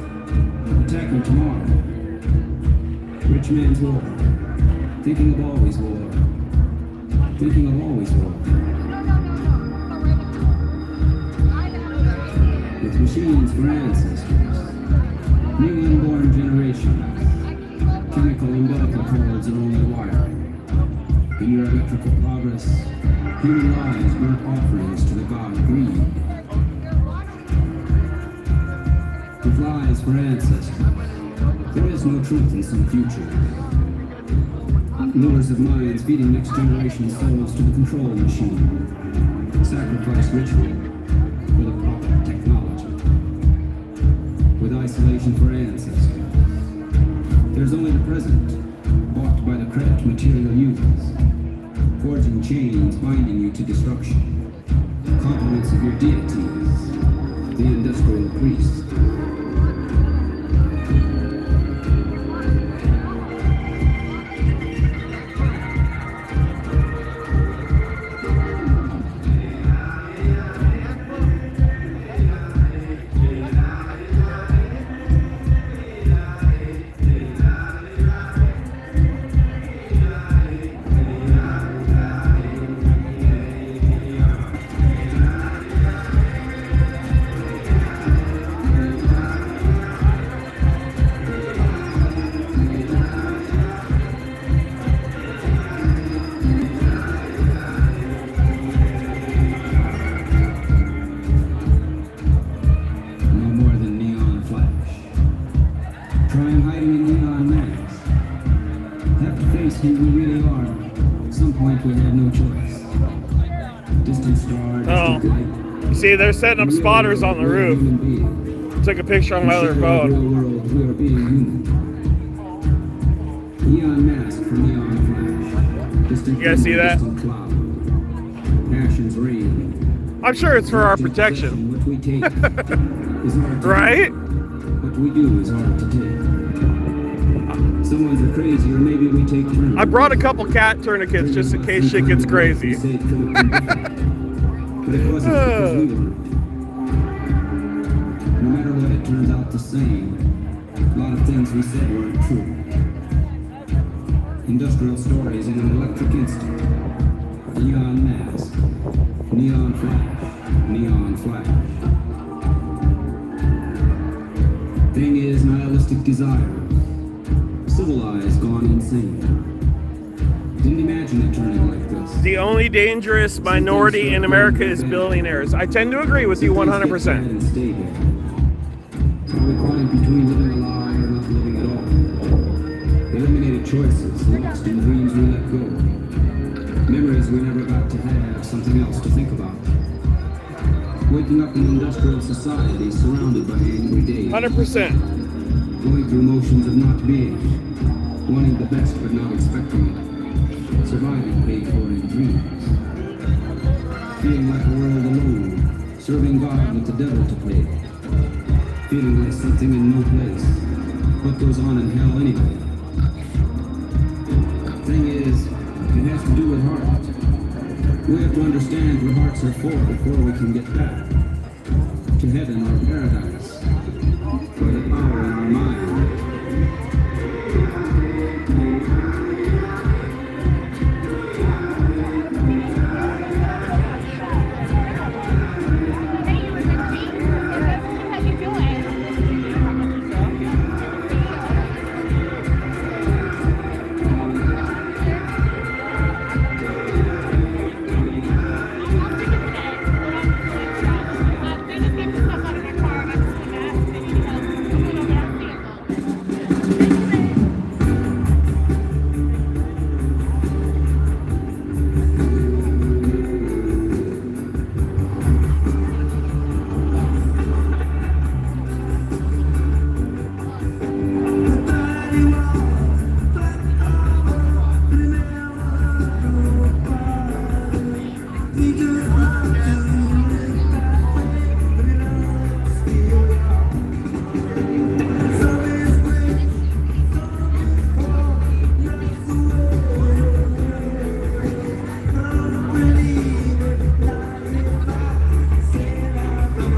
Attacking tomorrow. Rich man's war. Thinking of always war. Thinking of always war. With machines for ancestors. New unborn generations. Chemical umbilical cords are only wiring. In your electrical progress, human lives burnt offerings to the god greed. With lies for ancestors, there is no truth in some future. Lures of minds feeding next generation souls to the control machine. Sacrifice ritual for the proper technology. With isolation for ancestors. There's only the present, bought by the cracked material users. Forging chains binding you to destruction. Compliments of your deities. The industrial priest. some point we had no choice. Distant star, distant light. You see, they're setting up spotters on the roof. Took a picture on my other phone. Real world, we are being human. Neon mask for neon flash. Distant You guys see that? distant cloud. Passions reign. I'm sure it's for our protection. What we take is hard to Right? take. What we do is hard to take. Someone's a crazy, or maybe we take turns. I brought a couple cat tourniquets just in case shit gets crazy. But it wasn't because we weren't. No matter what, it turns out the same. A lot of things we said weren't true. Industrial stories in an electric instant. Neon mask. Neon flash. Neon flash. Thing is nihilistic desire. Civilized, gone insane. Didn't imagine it turning like this. The only dangerous minority in America is billionaires. I tend to agree with you 100%. And stay there. Are we caught in between living a lie or not living at all? Eliminated choices, lost in dreams we let go. Memories we never got to have, something else to think about. Waking up in industrial society, surrounded by angry days. 100%. Going through motions of not being, wanting the best but not expecting it. Surviving paid for in dreams. Feeling like a world alone, serving God with the devil to pay. Feeling like something in no place. What goes on in hell anyway? Thing is, it has to do with heart. We have to understand what hearts are for before we can get back to heaven or paradise, for the power in our mind. How you doing?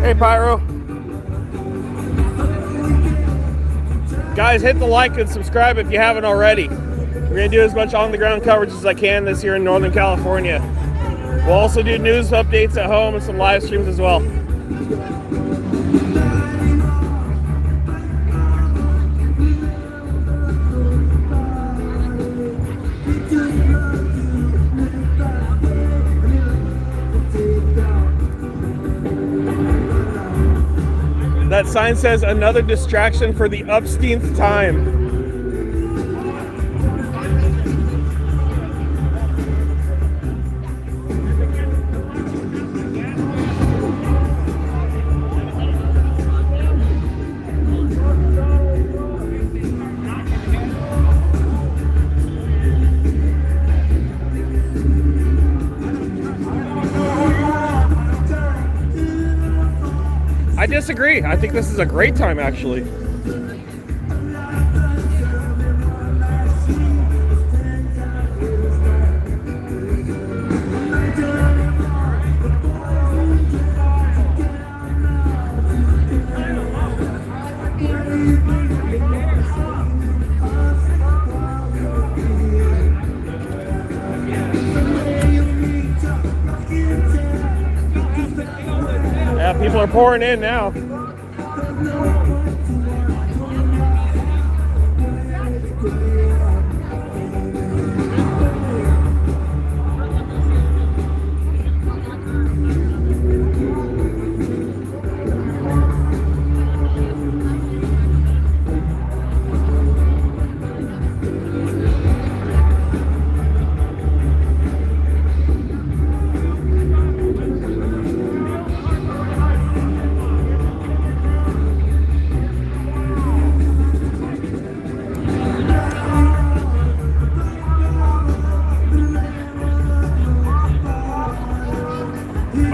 Hey, Pyro. Guys, hit the like and subscribe if you haven't already. We're going to do as much on-the-ground coverage as I can this year in Northern California. We'll also do news updates at home and some live streams as well. That sign says another distraction for the upsteenth time. I disagree. I think this is a great time, actually. Yeah, people are pouring in now.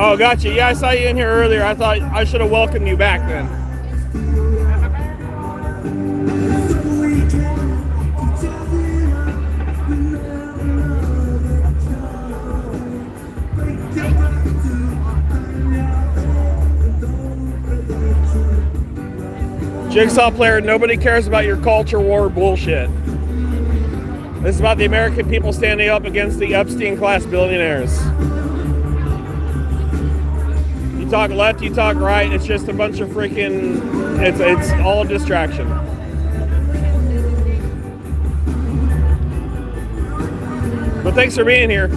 Oh, gotcha. Yeah, I saw you in here earlier. I thought I should have welcomed you back then. Jigsaw player, nobody cares about your culture war bullshit. This is about the American people standing up against the Epstein class billionaires. You talk left, you talk right, it's just a bunch of freaking, it's all a distraction. But thanks for being here.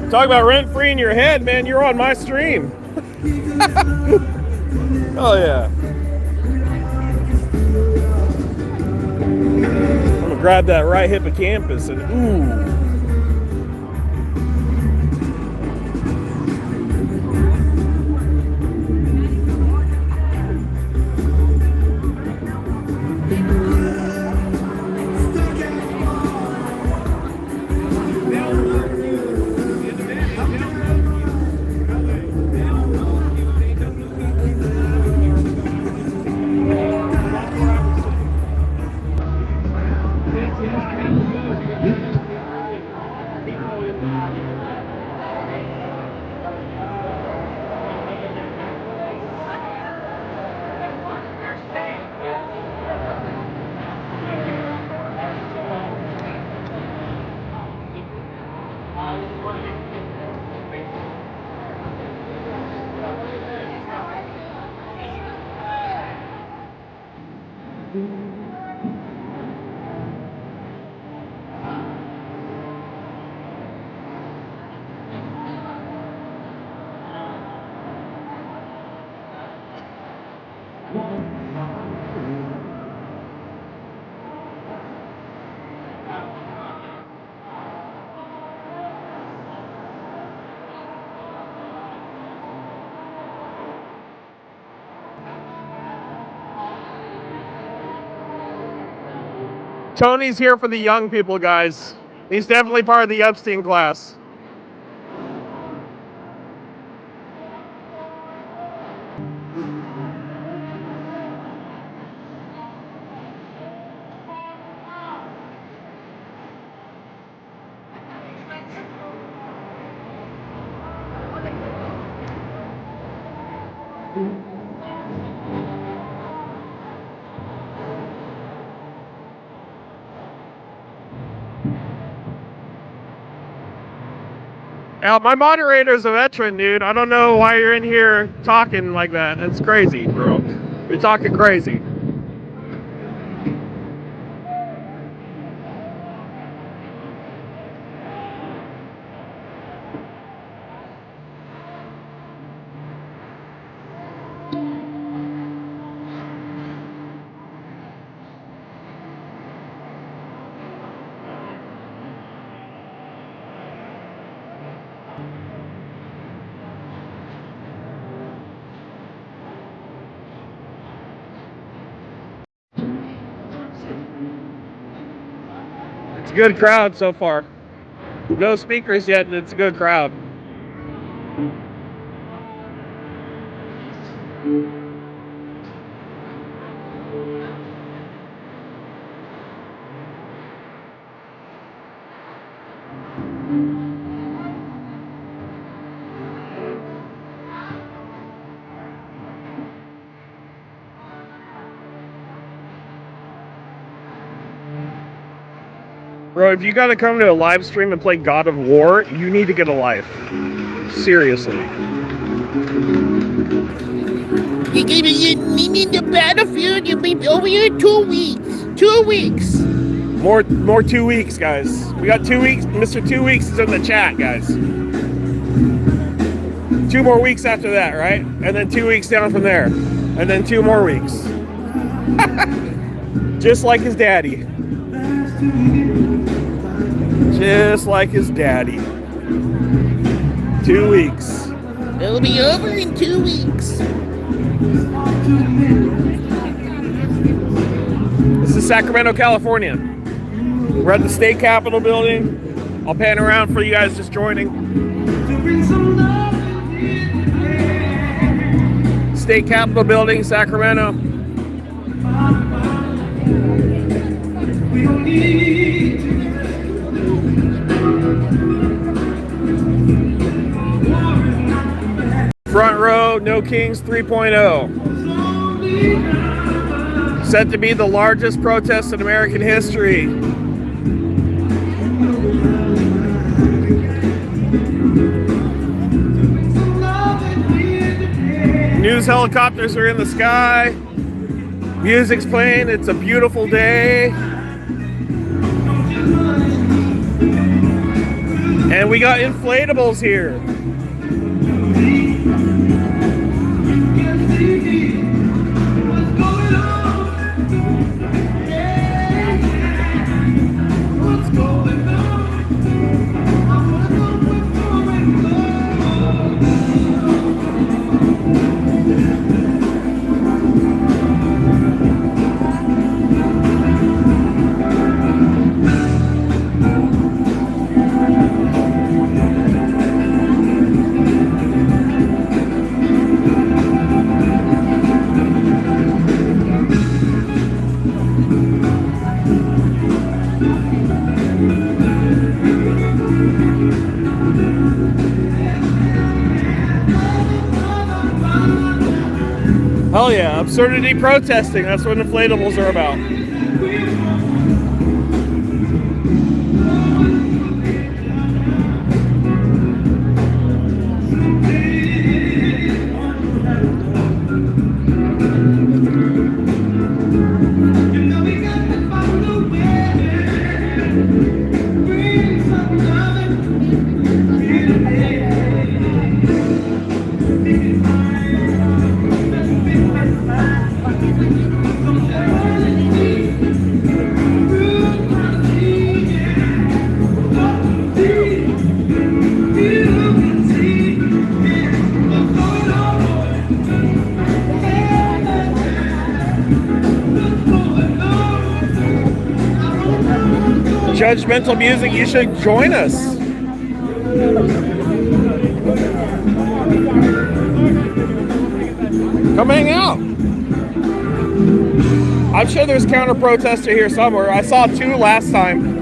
Talk about rent-free in your head, man. You're on my stream. Oh, yeah. I'm going to grab that right hippocampus and ooh. Tony's here for the young people, guys. He's definitely part of the Epstein class. Al, my moderator's a veteran, dude. I don't know why you're in here talking like that. That's crazy, bro. You're talking crazy. It's a good crowd so far. No speakers yet, and it's a good crowd. Bro, if you gotta come to a live stream and play God of War, you need to get a life. Seriously. You're gonna meet me in the battlefield. You'll be over here in 2 weeks. 2 weeks. More 2 weeks, guys. We got 2 weeks. Mr. 2 weeks is in the chat, guys. 2 more weeks after that, right? And then 2 weeks down from there. And then 2 more weeks. Just like his daddy. Just like his daddy. 2 weeks. It'll be over in 2 weeks. This Sacramento, California. We're at the state capitol building. I'll pan around for you guys just joining. State Capitol building, Sacramento. Front row, No Kings 3.0. Set to be the largest protest in American history. News helicopters are in the sky. Music's playing. It's a beautiful day. And we got inflatables here. Hell yeah, absurdity protesting. That's what inflatables are about. Judgmental music, you should join us. Come hang out. I'm sure there's counter protester here somewhere. I saw two last time.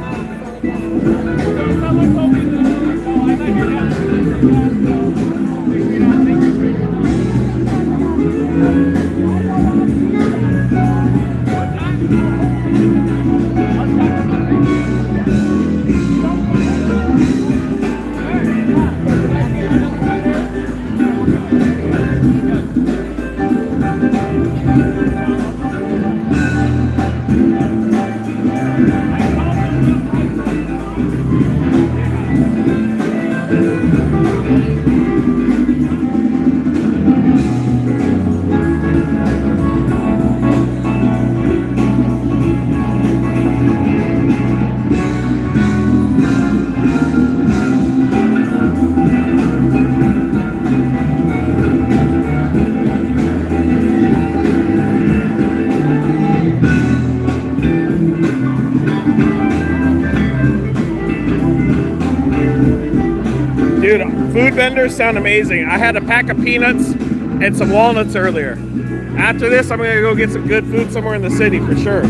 Dude, food vendors sound amazing. I had a pack of peanuts and some walnuts earlier. After this, I'm gonna go get some good food somewhere in the city for sure.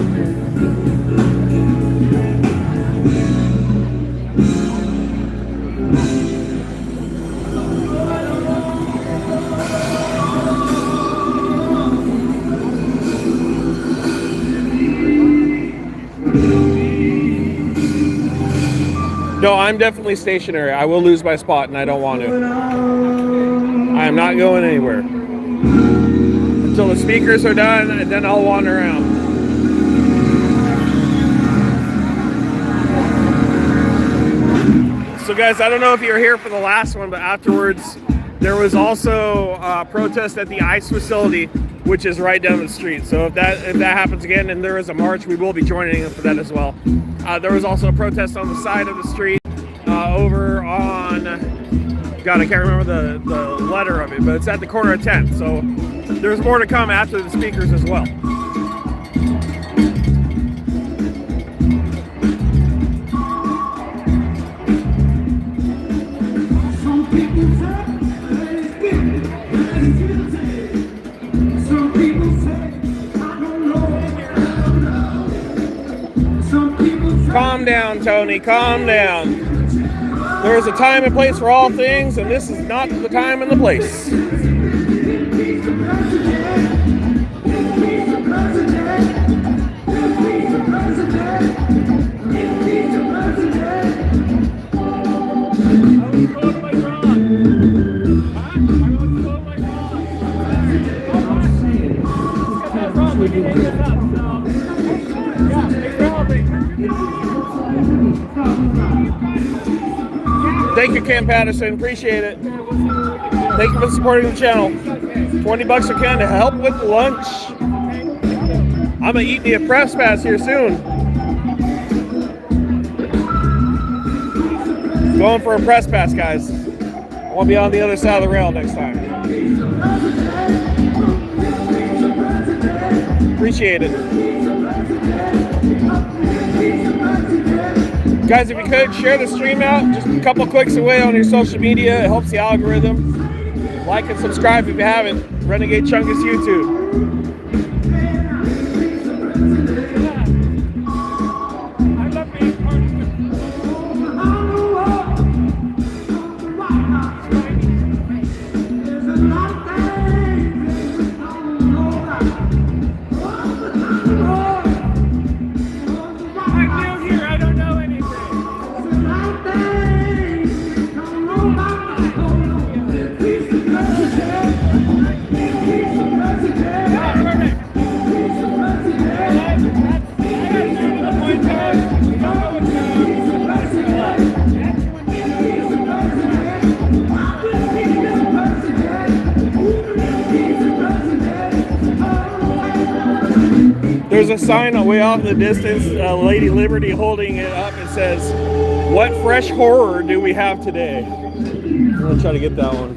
No, I'm definitely stationary. I will lose my spot, and I don't want to. I am not going anywhere. Until the speakers are done, and then I'll wander around. So guys, I don't know if you were here for the last one, but afterwards, there was also a protest at the ICE facility, which is right down the street. So if that happens again, and there is a march, we will be joining them for that as well. There was also a protest on the side of the street over on, God, I can't remember the letter of it, but it's at the corner of 10th. So there's more to come after the speakers as well. Calm down, Tony. Calm down. There's a time and place for all things, and this is not the time and the place. Thank you, Ken Patterson. Appreciate it. Thank you for supporting the channel. $20 a can to help with lunch. I'm gonna eat me a press pass here soon. Going for a press pass, guys. I want to be on the other side of the rail next time. Appreciate it. Guys, if you could, share the stream out. Just a couple clicks away on your social media. It helps the algorithm. Like and subscribe if you haven't. Renegade Chungus YouTube. There's a sign way off in the distance, Lady Liberty holding it up. It says, "What fresh horror do we have today?" I'm gonna try to get that one.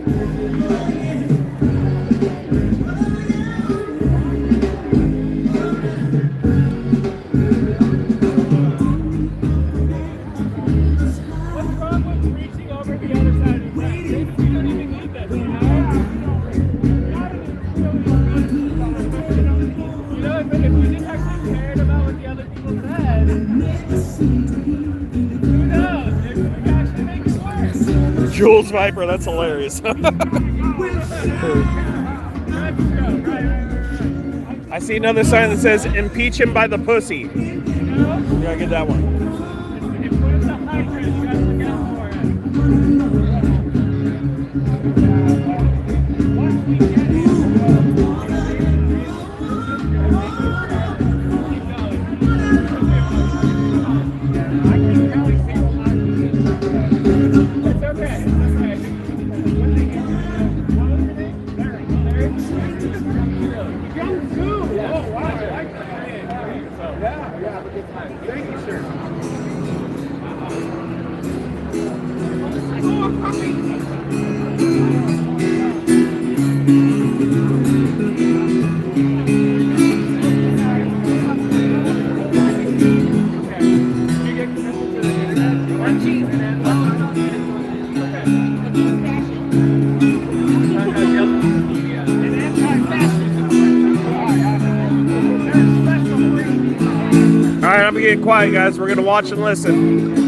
What's wrong with reaching over the other side of the track? We don't even need this, you know? If we just actually cared about what the other people said, who knows? We could actually make it work. Jules Viper, that's hilarious. I see another sign that says, "Impeach him by the pussy." You gotta get that one. If it's a hydrant, you gotta look out for it. Once we get it, All right, I'm gonna get quiet, guys. We're gonna watch and listen.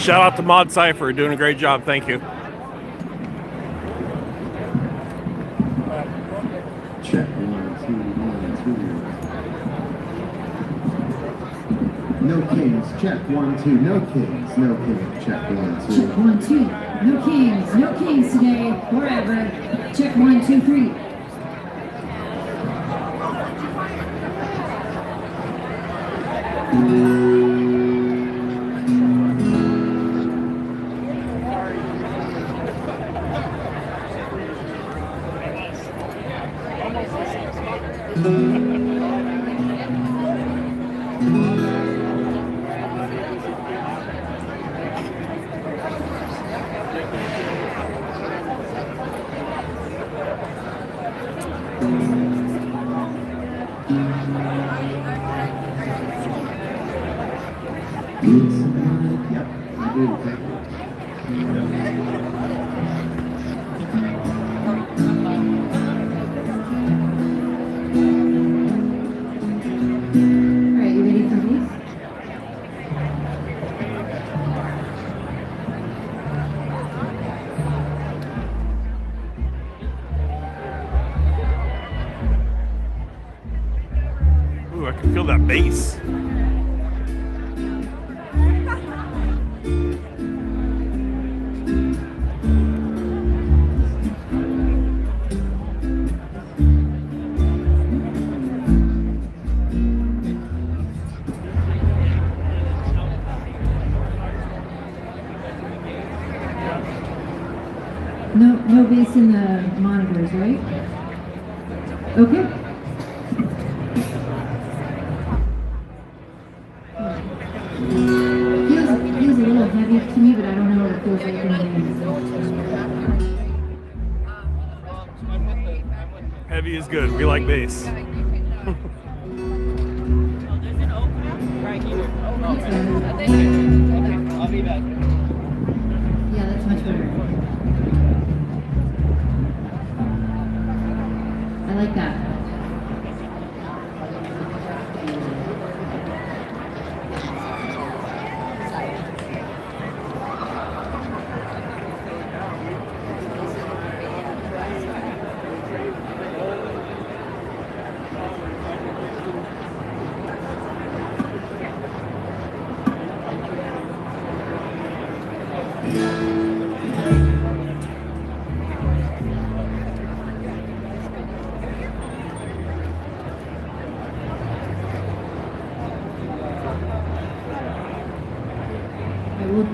Shout out to Mod Cypher, doing a great job. Thank you. Check 1, 2, 1, 2. No kings. Check 1, 2. No kings. No kings. Check 1, 2. Check 1, 2. No kings. No kings today. Wherever. Check 1, 2, 3. Yep, I do. Alright, you ready for these? Ooh, I can feel that bass. No bass in the monitors, right? Okay. Feels a little heavy to me, but I don't know what it feels like in the end. Heavy is good. We like bass. I'll be back. Yeah, that's much better. I like that.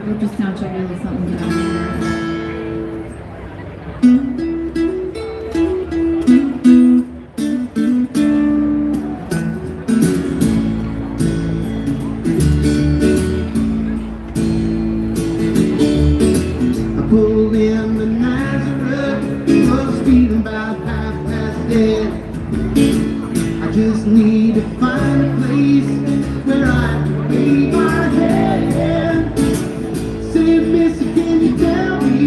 We'll just sound check a little something down. I pulled in the Nazhat, was feeling about 10:30. I just need to find a place where I can lay my head. Say, Missy, can you tell me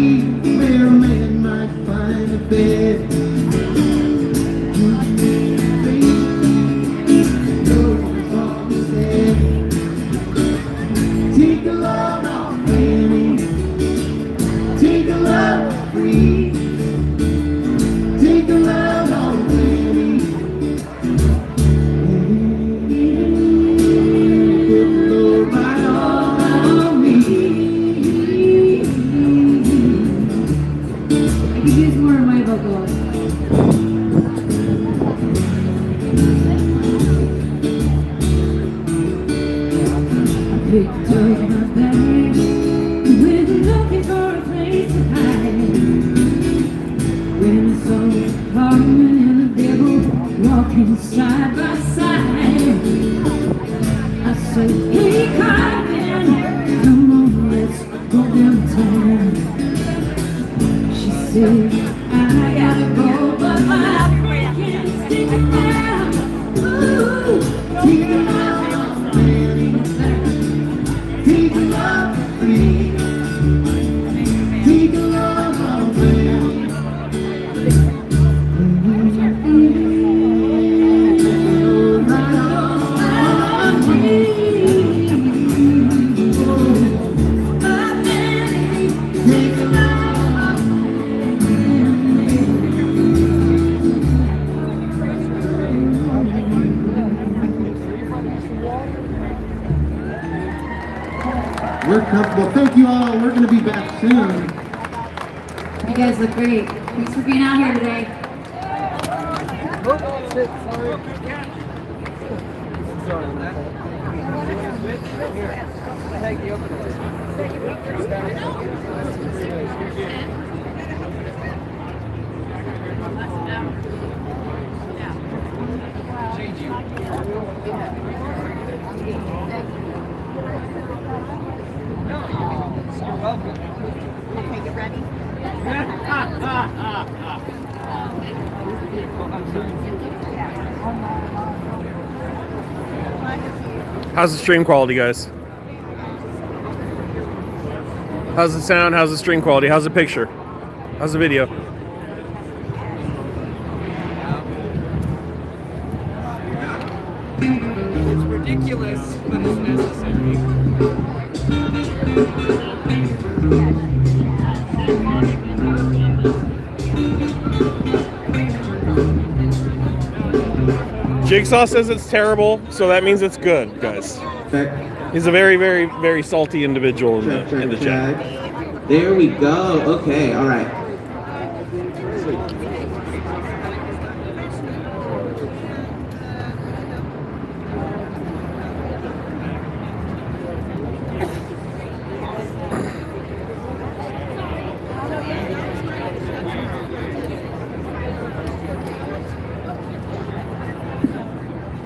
where a man might find a bed? Take a load off Fanny, take a load free, take a load off Fanny. Put the load right on me. I could use more of my vocals. Picked up my bag, went looking for a place to hide. When I saw Carmen and the devil walking side by side, I said, hey Carmen, come on, let's go downtown. She said, I gotta go, but my friend can't stick around. Ooh, take it out. Take a load free, take a load off Fanny. Right on me. We're comfortable. Thank you all. We're going to be back soon. You guys look great. Thanks for being out here today. Okay, get ready. How's the stream quality, guys? How's the sound? How's the stream quality? How's the picture? How's the video? It's ridiculous, but it's necessary. Jigsaw says it's terrible, so that means it's good, guys. He's a very, very, very salty individual in the chat. There we go. Okay, all right.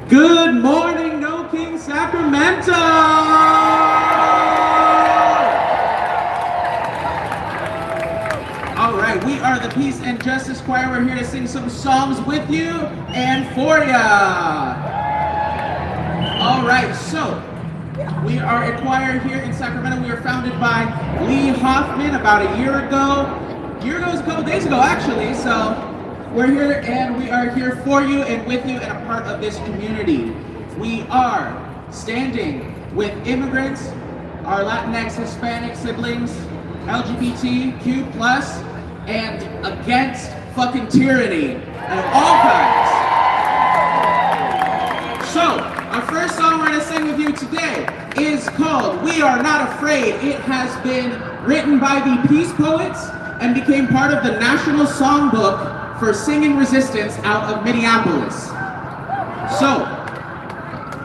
Good morning, No King Sacramento! All right, we are the Peace and Justice Choir. We're here to sing some songs with you and for ya. All right, so we are a choir here in Sacramento. We were founded by Lee Hoffman about a year ago. A year ago was a couple days ago, actually, so we're here and we are here for you and with you and a part of this community. We are standing with immigrants, our Latinx, Hispanic siblings, LGBTQ+, and against fucking tyranny of all kinds. So, our first song we're gonna sing with you today is called We Are Not Afraid. It has been written by the Peace Poets and became part of the National Songbook for Singing Resistance out of Minneapolis. So,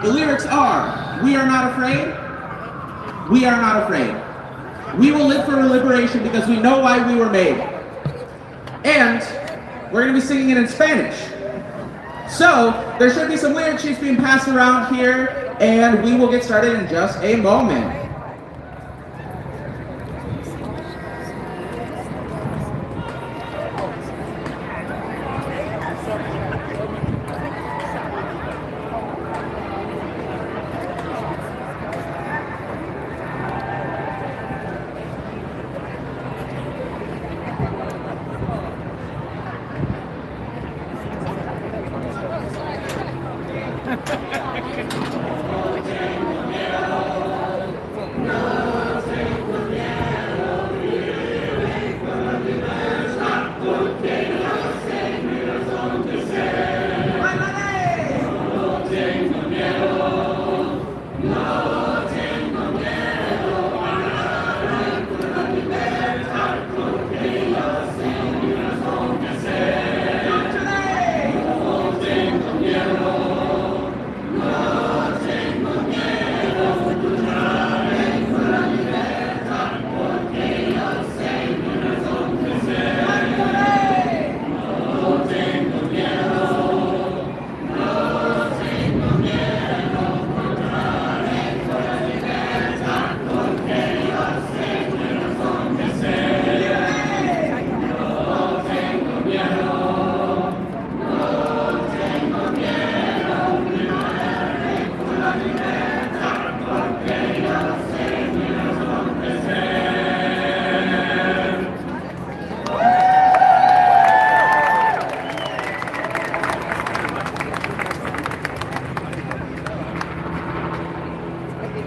the lyrics are, we are not afraid, we are not afraid. We will live for liberation because we know why we were made. And we're gonna be singing it in Spanish. So, there should be some lyric sheets being passed around here, and we will get started in just a moment.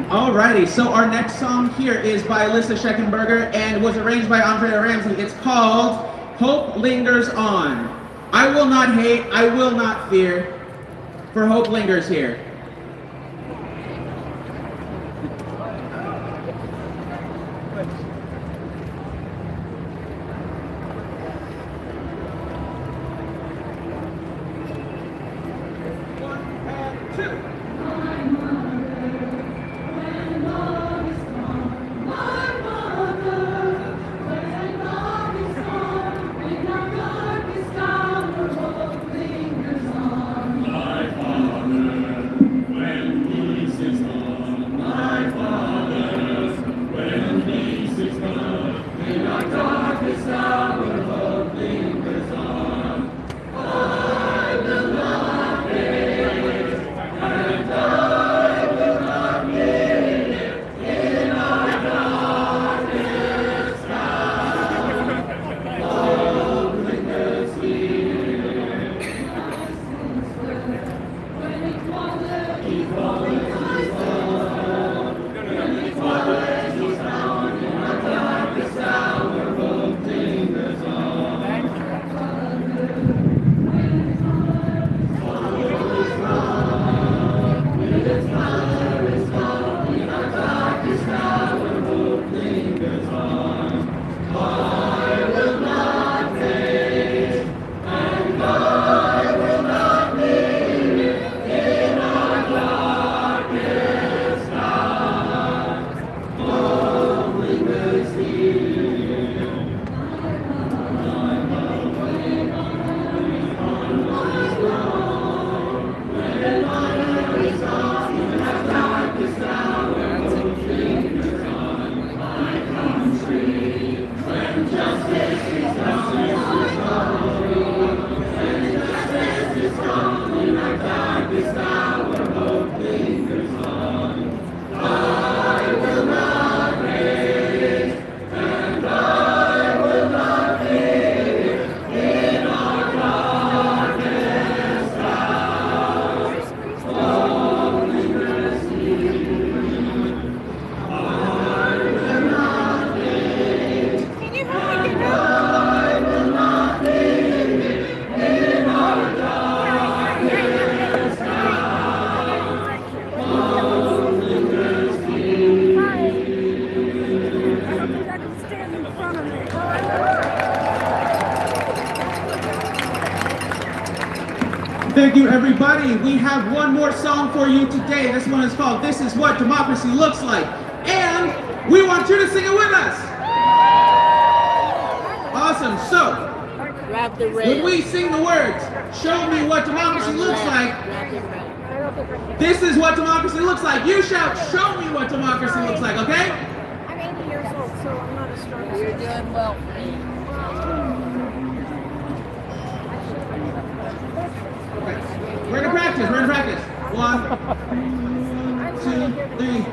Alrighty, so our next song here is by Alyssa Scheckenberger and was arranged by Andrea Ramsey. It's called Hope Lingers On. I will not hate, I will not fear, for hope lingers here. Thank you, everybody. We have one more song for you today. This one is called This Is What Democracy Looks Like. And we want you to sing it with us. Awesome. So, when we sing the words, show me what democracy looks like, this is what democracy looks like. You shout, show me what democracy looks like, okay? I'm 80 years old, so I'm not a strong. You're doing well. We're gonna practice. 1, 2, 3.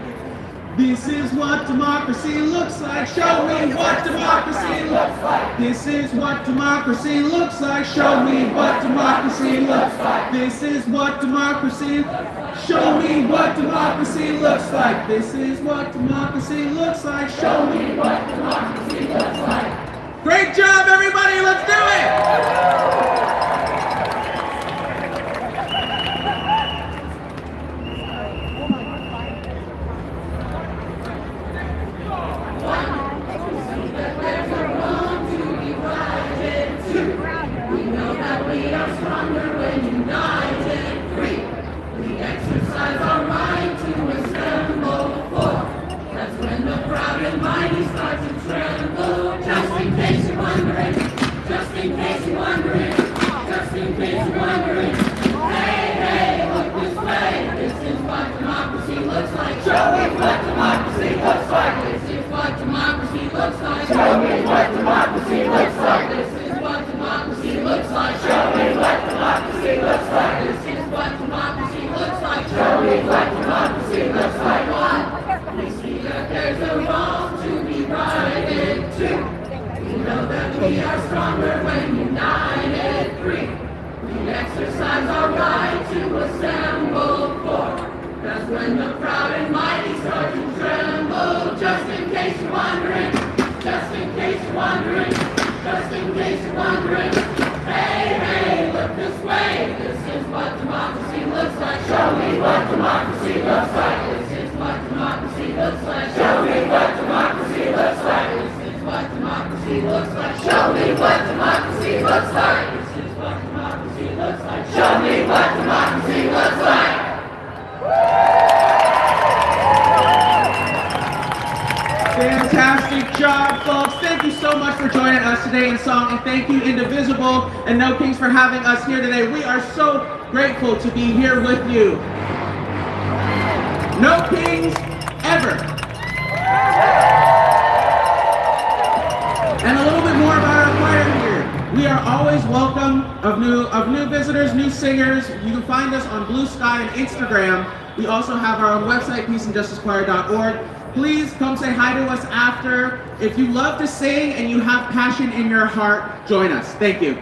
This is what democracy looks like. Show me what democracy looks like. This is what democracy looks like. Show me what democracy looks like. This is what democracy. Show me what democracy looks like. This is what democracy looks like. Show me what democracy looks like. Great job, everybody. Let's do it. Show me what democracy looks like. Fantastic job, folks. Thank you so much for joining us today in song, and thank you, Indivisible and No Kings, for having us here today. We are so grateful to be here with you. No Kings ever. And a little bit more about our choir here. We are always welcome of new visitors, new singers. You can find us on Blue Sky and Instagram. We also have our own website, peaceandjusticechoir.org. Please come say hi to us after. If you love to sing and you have passion in your heart, join us. Thank you.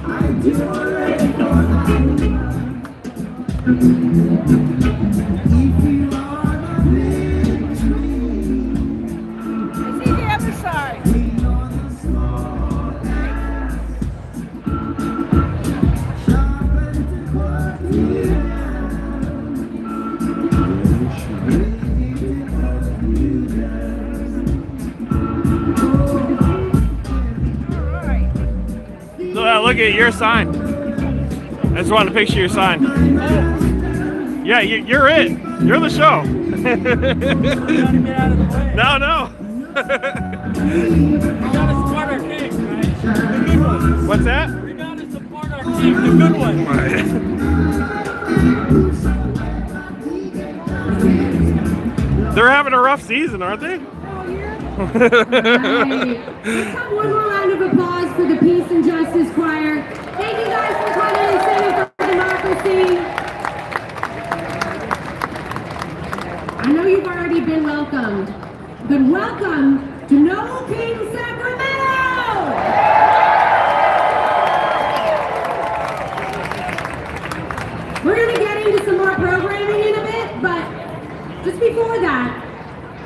I do look at your sign. I just wanted to picture your sign. Yeah, you're it. You're the show. No, no. We gotta support our king, right? The good ones. What's that? We gotta support our king, the good ones. They're having a rough season, aren't they? Right. Let's have one more round of applause for the Peace and Justice Choir. Thank you guys for coming and singing for democracy. I know you've already been welcomed, but welcome to No King Sacramento! We're going to get into some more programming in a bit, but just before that,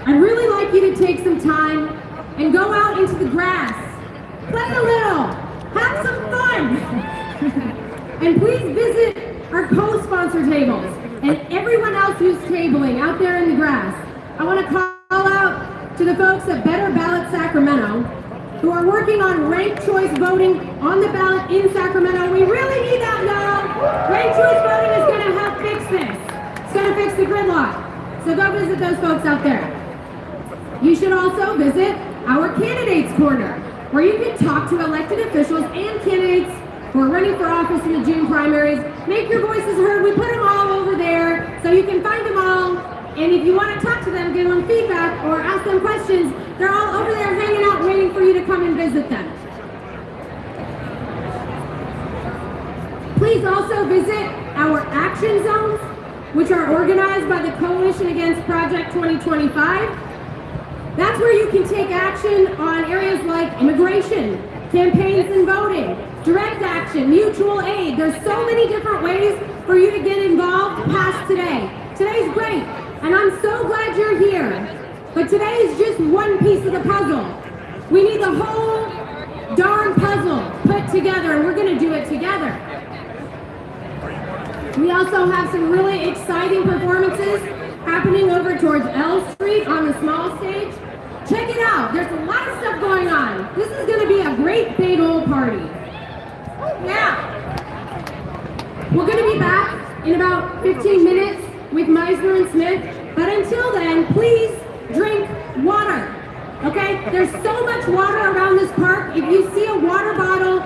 I'd really like you to take some time and go out into the grass, play a little, have some fun, and please visit our co-sponsor tables and everyone else who's tabling out there in the grass. I want to call out to the folks at Better Ballot Sacramento who are working on ranked choice voting on the ballot in Sacramento. We really need that, y'all. Ranked choice voting is going to help fix this. It's going to fix the gridlock. So go visit those folks out there. You should also visit our Candidates Corner, where you can talk to elected officials and candidates who are running for office in the June primaries. Make your voices heard. We put them all over there, so you can find them all. And if you want to talk to them, give them feedback, or ask them questions, they're all over there hanging out, waiting for you to come and visit them. Please also visit our action zones, which are organized by the Coalition Against Project 2025. That's where you can take action on areas like immigration, campaigns and voting, direct action, mutual aid. There's so many different ways for you to get involved past today. Today's great, and I'm so glad you're here. But today is just one piece of the puzzle. We need the whole darn puzzle put together, and we're gonna do it together. We also have some really exciting performances happening over towards L Street on the small stage. Check it out, there's a lot of stuff going on. This is gonna be a great big old party. Yeah. We're gonna be back in about 15 minutes with Meisner and Smith, but until then, please drink water, okay? There's so much water around this park. If you see a water bottle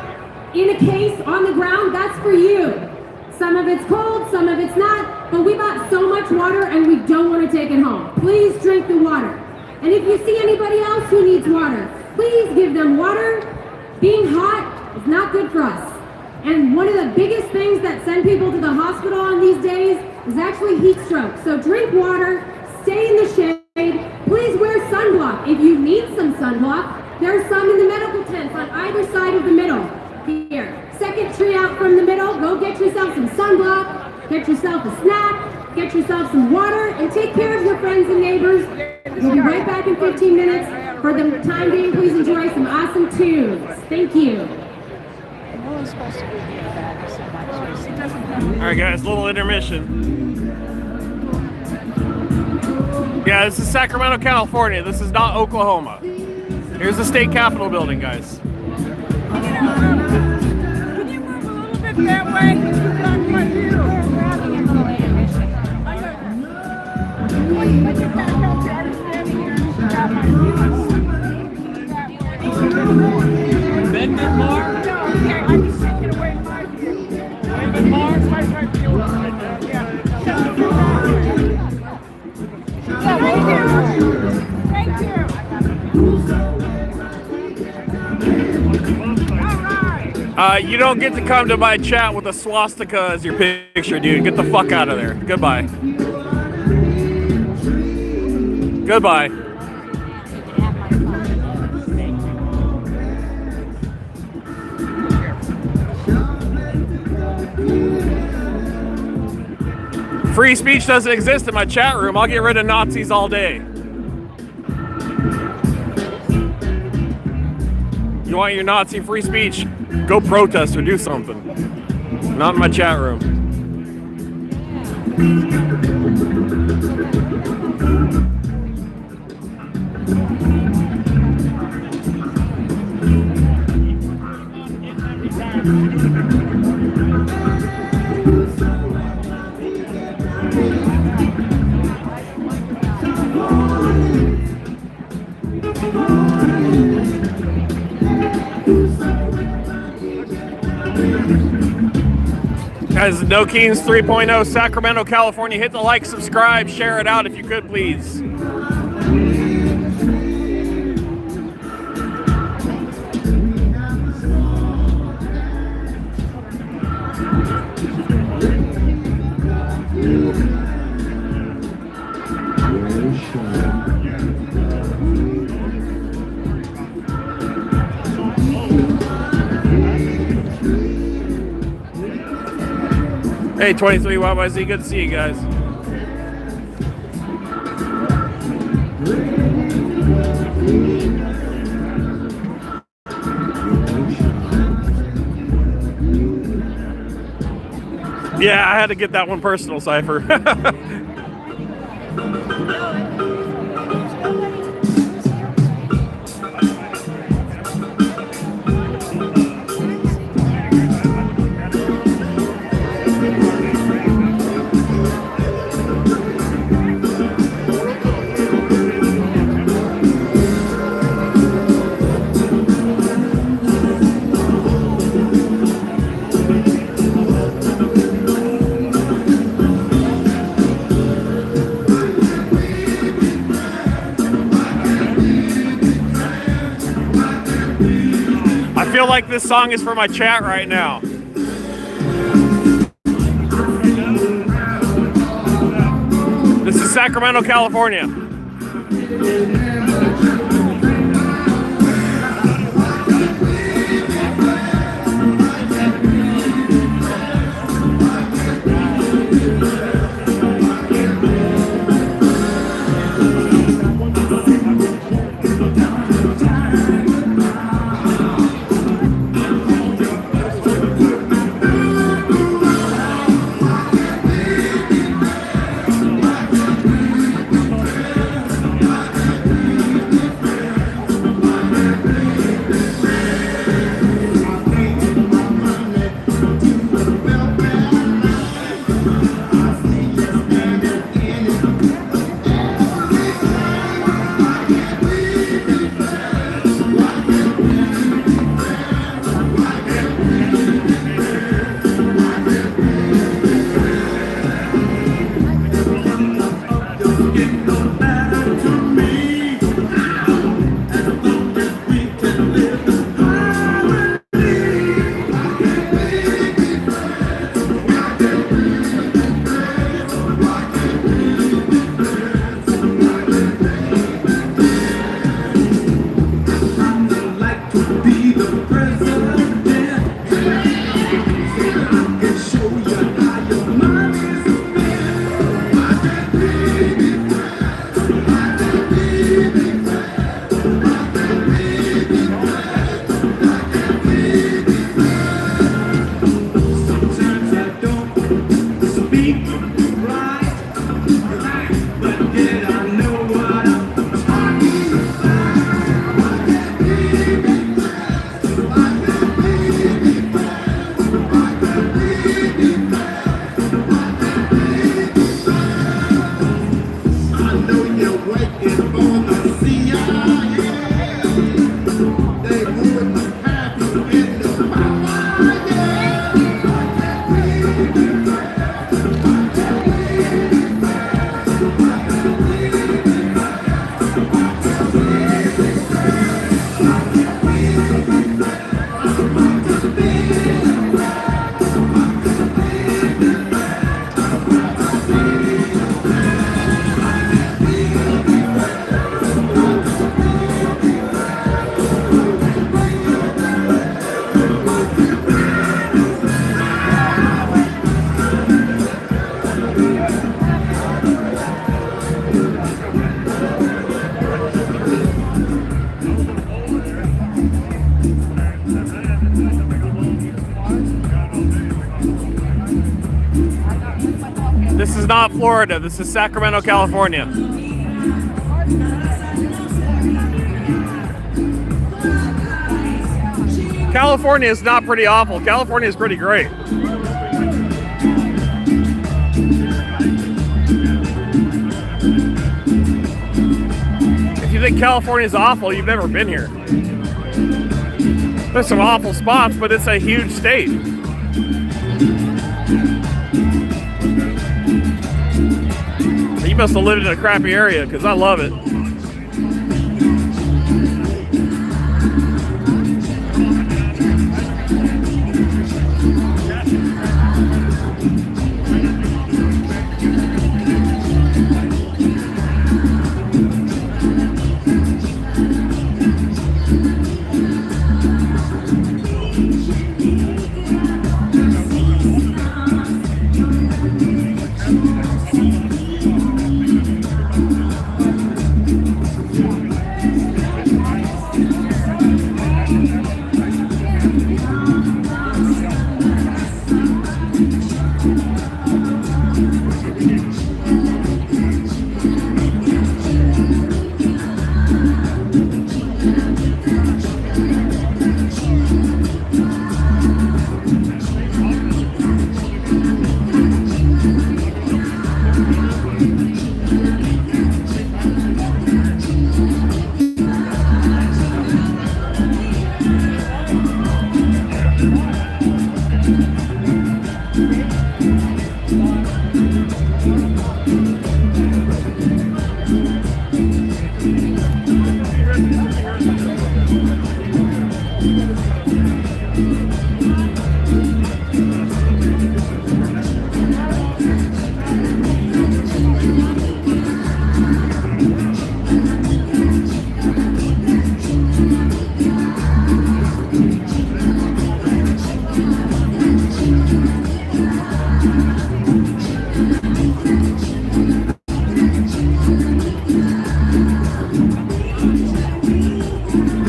in a case on the ground, that's for you. Some of it's cold, some of it's not, but we bought so much water and we don't want to take it home. Please drink the water. And if you see anybody else who needs water, please give them water. Being hot is not good for us. And one of the biggest things that send people to the hospital on these days is actually heat stroke. So drink water, stay in the shade, please wear sunblock. If you need some sunblock, there's some in the medical tents on either side of the middle. Here, second tree out from the middle, go get yourself some sunblock, get yourself a snack, get yourself some water, and take care of your friends and neighbors. We'll be right back in 15 minutes. For the time being, please enjoy some awesome tunes. Thank you. All right, guys, little intermission. Yeah, this is Sacramento, California. This is not Oklahoma. Here's the state capitol building, guys. Can you move a little bit that way? Not quite you. We're having a little intermission. Bend it more? No, yeah, I'm just taking away my view. Bend it more? My view right there. Yeah. Thank you. Thank you. All right. You don't get to come to my chat with a swastika as your picture, dude. Get the fuck out of there. Goodbye. Goodbye. Free speech doesn't exist in my chat room. I'll get rid of Nazis all day. You want your Nazi free speech? Go protest or do something. Not in my chat room. Guys, No Keens 3.0, Sacramento, California. Hit the like, subscribe, share it out if you could, please. Hey, 23 YYZ, good to see you guys. Yeah, I had to get that one personal, Cypher. I feel like this song is for my chat right now. This is Sacramento, California. This is not Florida. This is Sacramento, California. California is not pretty awful. California is pretty great. If you think California is awful, you've never been here. There's some awful spots, but it's a huge state. You must have lived in a crappy area, because I love it.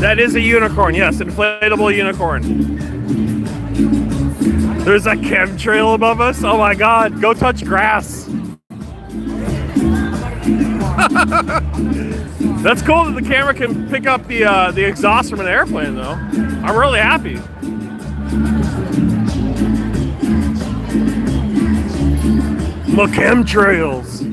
That is a unicorn, yes, inflatable unicorn. There's a chemtrail above us. Oh my God, go touch grass. That's cool that the camera can pick up the exhaust from an airplane, though. I'm really happy. The chemtrails.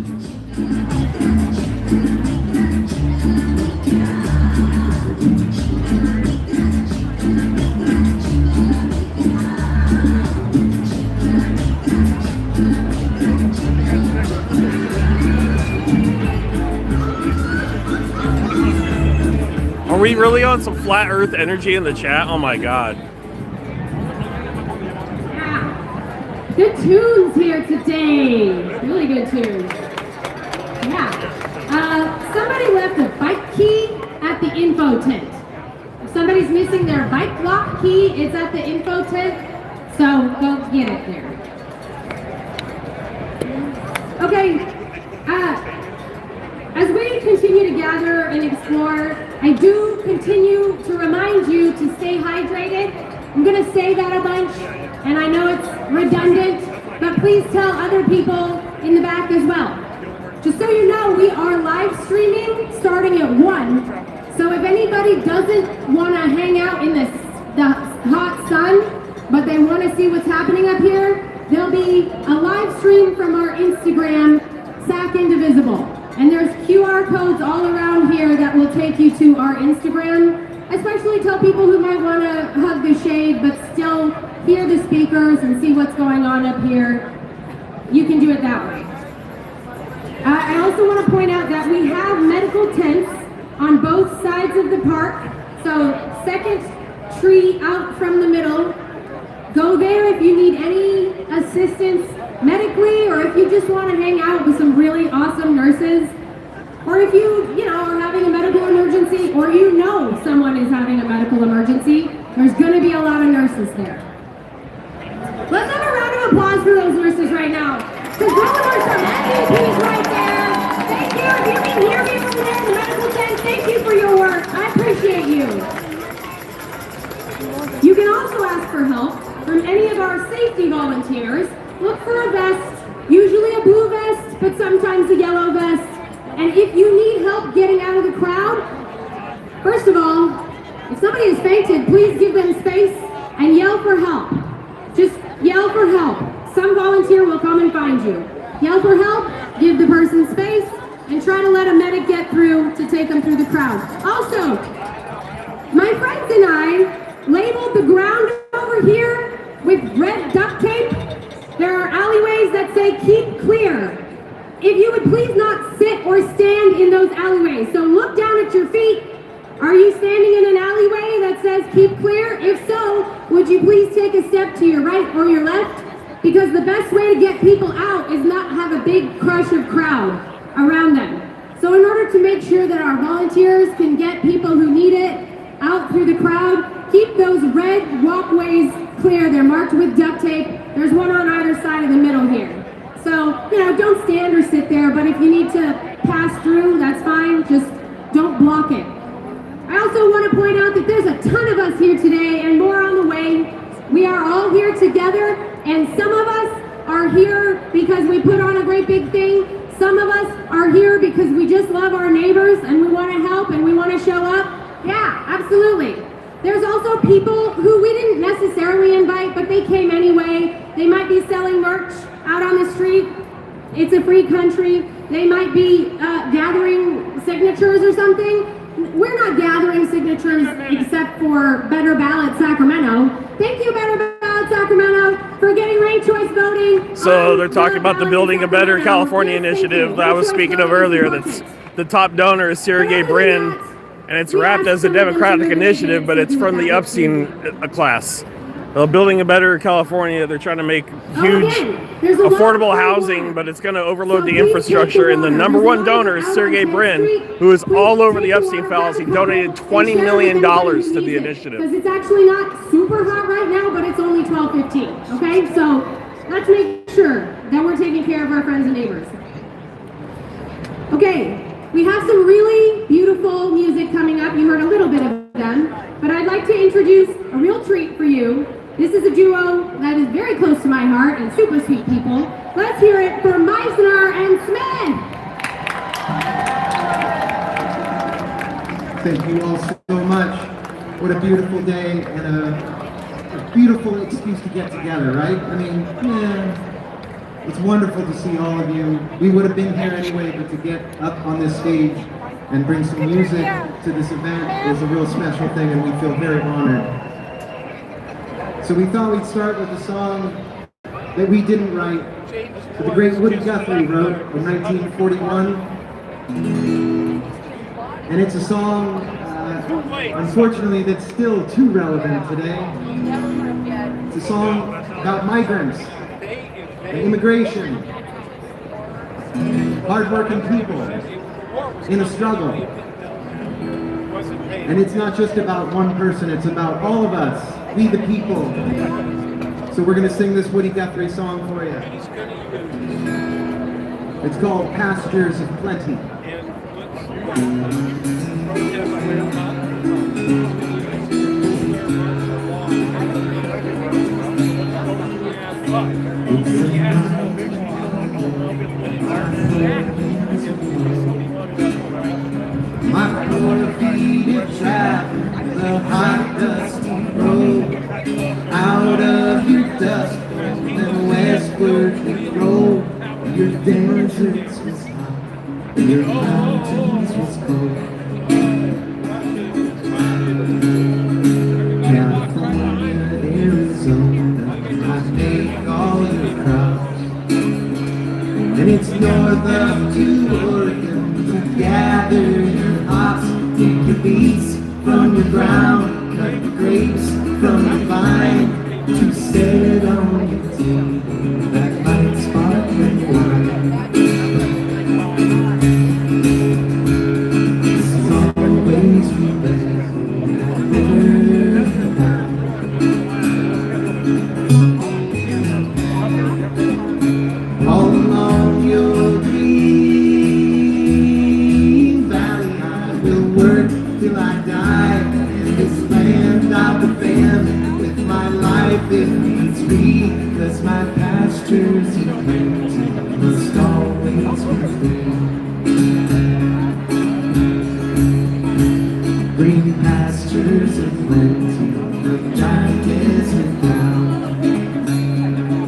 Are we really on some flat earth energy in the chat? Oh my God. Yeah. Good tunes here today. Really good tunes. Yeah. Somebody left a bike key at the info tent. If somebody's missing their bike lock key, it's at the info tent. So go get it there. Okay. As we continue to gather and explore, I do continue to remind you to stay hydrated. I'm going to say that a bunch, and I know it's redundant, but please tell other people in the back as well. Just so you know, we are live streaming starting at 1. So if anybody doesn't want to hang out in the hot sun, but they want to see what's happening up here, there'll be a live stream from our Instagram, SAC Indivisible. And there's QR codes all around here that will take you to our Instagram. Especially tell people who might want to hug the shade but still hear the speakers and see what's going on up here. You can do it that way. I also want to point out that we have medical tents on both sides of the park. So second tree out from the middle. Go there if you need any assistance medically, or if you just want to hang out with some really awesome nurses, or if you are having a medical emergency, or someone is having a medical emergency, there's going to be a lot of nurses there. Let's have a round of applause for those nurses right now, because those are some MVPs right there. Thank you. If you can hear me from there in the medical tent, thank you for your work. I appreciate you. You can also ask for help from any of our safety volunteers. Look for a vest, usually a blue vest, but sometimes a yellow vest. And if you need help getting out of the crowd, first of all, If somebody has fainted, please give them space and yell for help. Just yell for help. Some volunteer will come and find you. Yell for help, give the person space, and try to let a medic get through to take them through the crowd. Also, my friends and I labeled the ground over here with red duct tape. There are alleyways that say keep clear. If you would please not sit or stand in those alleyways. So look down at your feet. Are you standing in an alleyway that says keep clear? If so, would you please take a step to your right or your left? Because the best way to get people out is not have a big crush of crowd around them. So in order to make sure that our volunteers can get people who need it out through the crowd, keep those red walkways clear. They're marked with duct tape. There's one on either side of the middle here. So, don't stand or sit there, but if you need to pass through, that's fine. Just don't block it. I also want to point out that there's a ton of us here today and more on the way. We are all here together, and some of us are here because we put on a great big thing. Some of us are here because we just love our neighbors and we want to help and we want to show up. Yeah, absolutely. There's also people who we didn't necessarily invite, but they came anyway. They might be selling merch out on the street. It's a free country. They might be gathering signatures or something. We're not gathering signatures except for Better Ballot Sacramento. Thank you, Better Ballot Sacramento, for getting ranked choice voting. So they're talking about the Building a Better California initiative that I was speaking of earlier. That's the top donor is Sergey Brin, and it's wrapped as a Democratic initiative, but it's from the Epstein class. Building a Better California, they're trying to make huge affordable housing, but it's going to overload the infrastructure. And the number one donor is Sergey Brin, who is all over the Epstein files. He donated $20 million to the initiative. Because it's actually not super hot right now, but it's only 12:15. Okay, so let's make sure that we're taking care of our friends and neighbors. Okay, we have some really beautiful music coming up. You heard a little bit of them, but I'd like to introduce a real treat for you. This is a duo that is very close to my heart and super sweet people. Let's hear it for Meisner and Smith. Thank you all so much. What a beautiful day and a beautiful excuse to get together, right? I mean, it's wonderful to see all of you. We would have been here anyway, but to get up on this stage and bring some music to this event is a real special thing, and we feel very honored. So we thought we'd start with a song that we didn't write, but the great Woody Guthrie wrote in 1941. And it's a song, unfortunately, that's still too relevant today. It's a song about migrants and immigration, hardworking people in a struggle. And it's not just about one person, it's about all of us, we the people. So we're going to sing this Woody Guthrie song for you. It's called Pastures of Plenty. My poor feet have traveled the hot, dusty road. Out of your dust and westward we roll. Your deserts was hot, your mountains was cold. California, Arizona, I make all your crops. And it's north up to Oregon to gather your hops. Take your beets from your ground, cut the grapes from the vine, to set on your table that light sparkling wine. This is always all along your green valley, I will work till I die. In this land I'll defend with my life if needs be, 'cause my pastures of plenty must always be clean. Green pastures of plenty of darkness and down.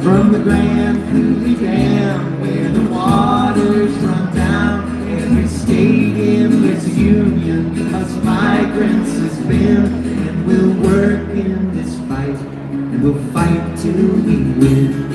From the Grand Coulee Dam, where the waters run down, every stadium is a union of migrants has been, and we'll work in this fight, and we'll fight till we win.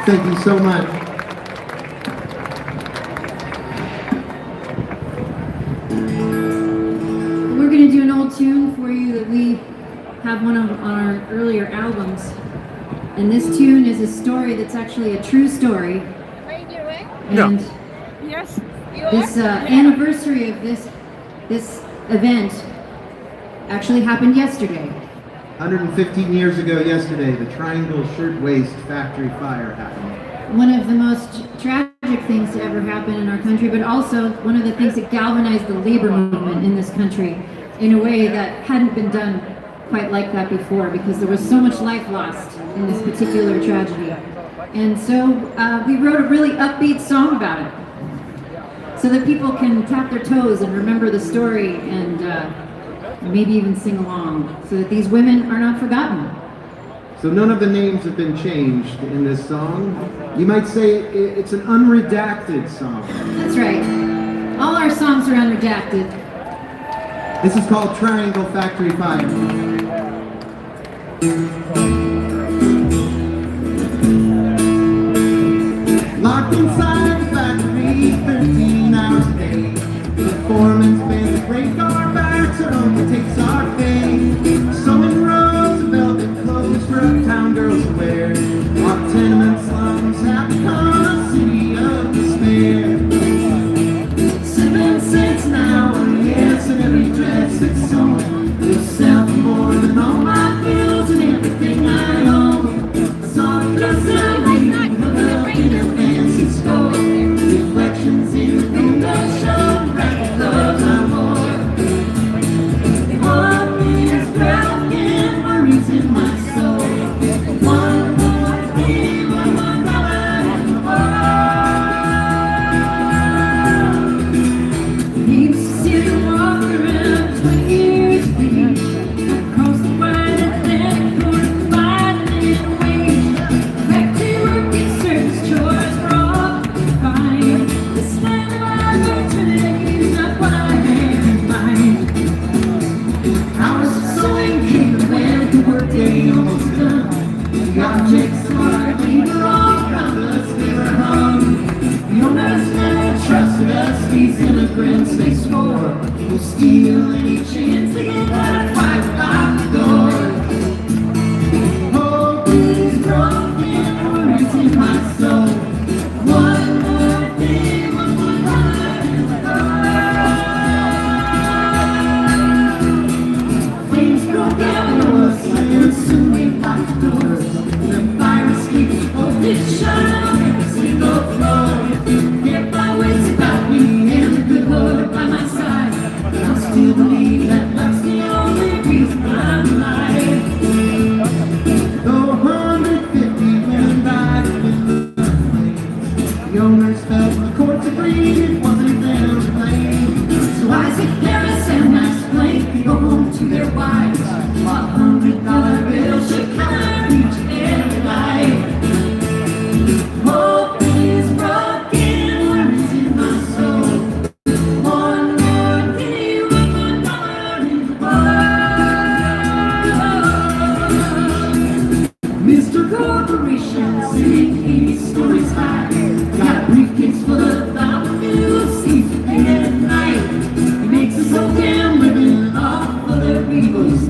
Thank you so much. We're going to do an old tune for you that we have one on our earlier albums. And this tune is a story that's actually a true story. Are you doing? And Yes. this anniversary of this event actually happened yesterday. 115 years ago yesterday, the Triangle Shirtwaist Factory Fire happened. One of the most tragic things to ever happen in our country, but also one of the things that galvanized the labor movement in this country in a way that hadn't been done quite like that before, because there was so much life lost in this particular tragedy. And so we wrote a really upbeat song about it, so that people can tap their toes and remember the story and maybe even sing along, so that these women are not forgotten. So none of the names have been changed in this song. You might say it's an unredacted song. That's right. All our songs are unredacted. This is called Triangle Factory Fire. Locked inside the factory, 13 hours a day. The foreman's been to break our backs, it only takes our pay. Sewing rows of velvet clothes for uptown girls to wear. Our tenement slums have become a city of despair. 7 cents an hour, yes, and every dress that's sewn will sell for more than all my bills and everything I own. I saw the dress I made up in a fancy store. Reflections in the window show ragged clothes I wore. One is broken, worries in my soul. One more thing, one more dollar in the world. Used to sit and walk around 20 years ago, across the wide Atlantic, for fighting in a wage. Back to work in service chores for all fine. This land of opportunity is not what I had in mind. Hours of sewing came and went, the workday almost done. The objects of our labor all around us, they were hung. The owners never trusted us, these immigrants they swore will steal any chance they get out of fight out the door. Hope is broken, worries in my soul. One more thing, one more life in the world. Flames broke out and was and soon we locked the doors. The fire escaped, both did shut on every single floor. Yet my wits about me and the good Lord by my side, I still believe that love's the only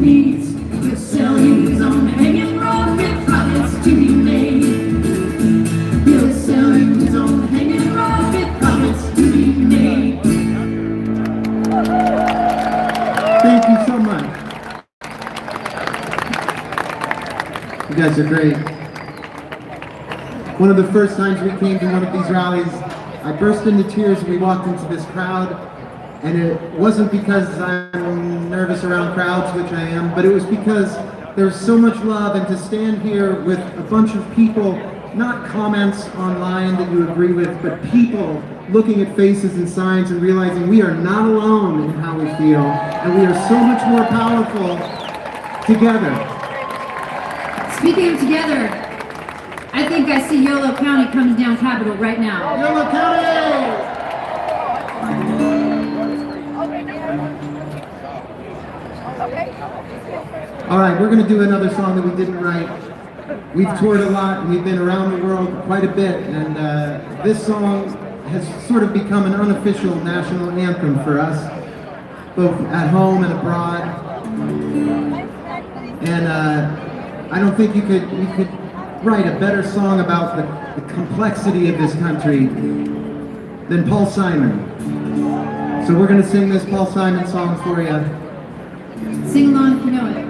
needs. We'll sell you his own hanging rope with profits to be made. He'll sell you his own hanging rope with profits to be made. Thank you so much. You guys are great. One of the first times we came to one of these rallies, I burst into tears when we walked into this crowd, and it wasn't because I'm nervous around crowds, which I am, but it was because there's so much love, and to stand here with a bunch of people, not comments online that you agree with, but people looking at faces and signs and realizing we are not alone in how we feel, and we are so much more powerful together. Speaking of together, I think I see Yolo County coming down Capitol right now. Yolo County! All right, we're going to do another song that we didn't write. We've toured a lot, and we've been around the world quite a bit, and this song has sort of become an unofficial national anthem for us, both at home and abroad. And I don't think you could write a better song about the complexity of this country than Paul Simon. So we're going to sing this Paul Simon song for you. Sing along if you know it.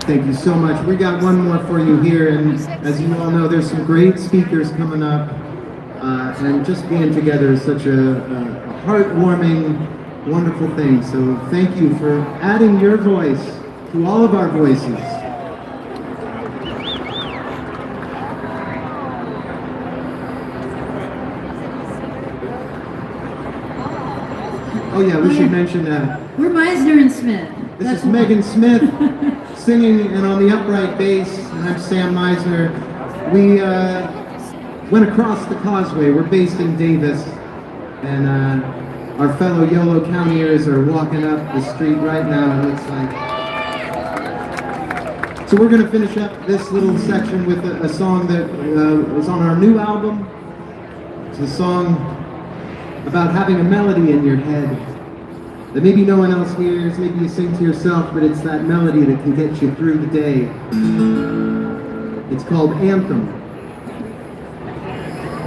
Thank you so much. We got one more for you here, and as you all know, there's some great speakers coming up, and just being together is such a heartwarming, wonderful thing. So thank you for adding your voice to all of our voices. Oh yeah, we should mention that. We're Meisner and Smith. This is Megan Smith singing and on the upright bass, and I'm Sam Meisner. We went across the causeway. We're based in Davis, and our fellow YOLO Countyers are walking up the street right now, it looks like. So we're going to finish up this little section with a song that is on our new album. It's a song about having a melody in your head that maybe no one else hears, maybe you sing to yourself, but it's that melody that can get you through the day. It's called Anthem.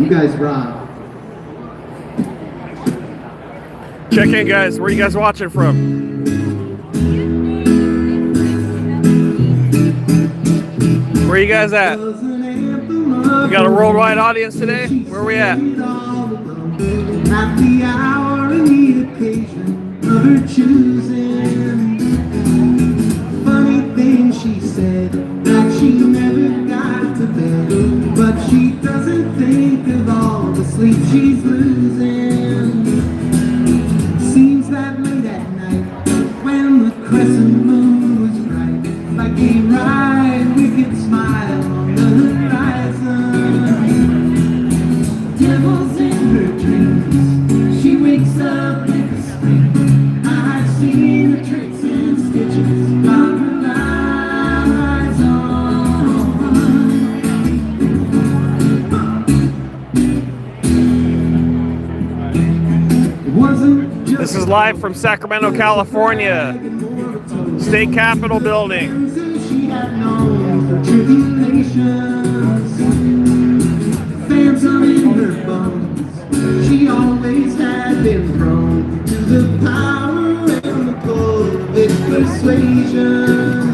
You guys rock. Check in, guys. Where are you guys watching from? Where are you guys at? We got a worldwide audience today. Where are we at? At the hour and the occasion of her choosing. Funny thing she said, that she never got to bed, but she doesn't think of all the sleep she's losing. Seems that late at night, when the crescent moon was bright, like a wry, wicked smile on the horizon. Devils in her dreams, she wakes up with a scream. I've seen the tricks and stitches about her eyes on. It wasn't just This is live from Sacramento, California. State Capitol building. she had known for tribulations. Phantom in her bones, she always had been prone to the power and the pull of its persuasion.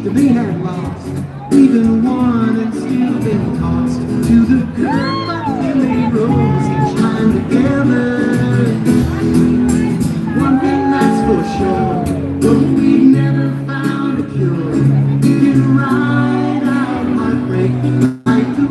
They had lost, even won and still been tossed to the curb, but then they rose each time together. One thing that's for sure, but we never found a cure. You can ride out heartbreak like the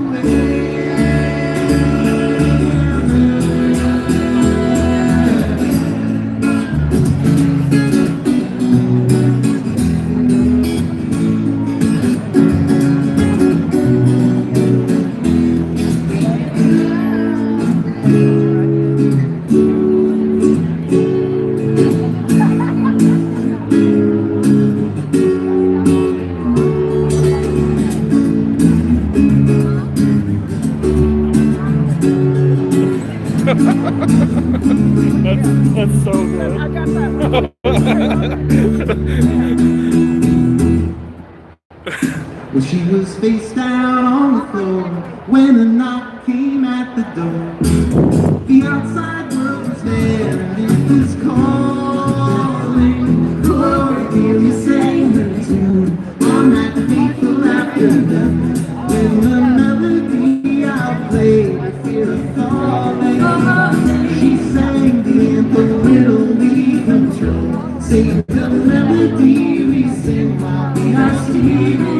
That's so good. I got that. Well, she was face down on the floor when a knock came at the door. The outside world was there and it was calling. Cordelia sang her tune on that fateful afternoon. When the melody outplayed the fear of falling, she sang the anthem, little we control. Sing the melody we sing while we are sleeping.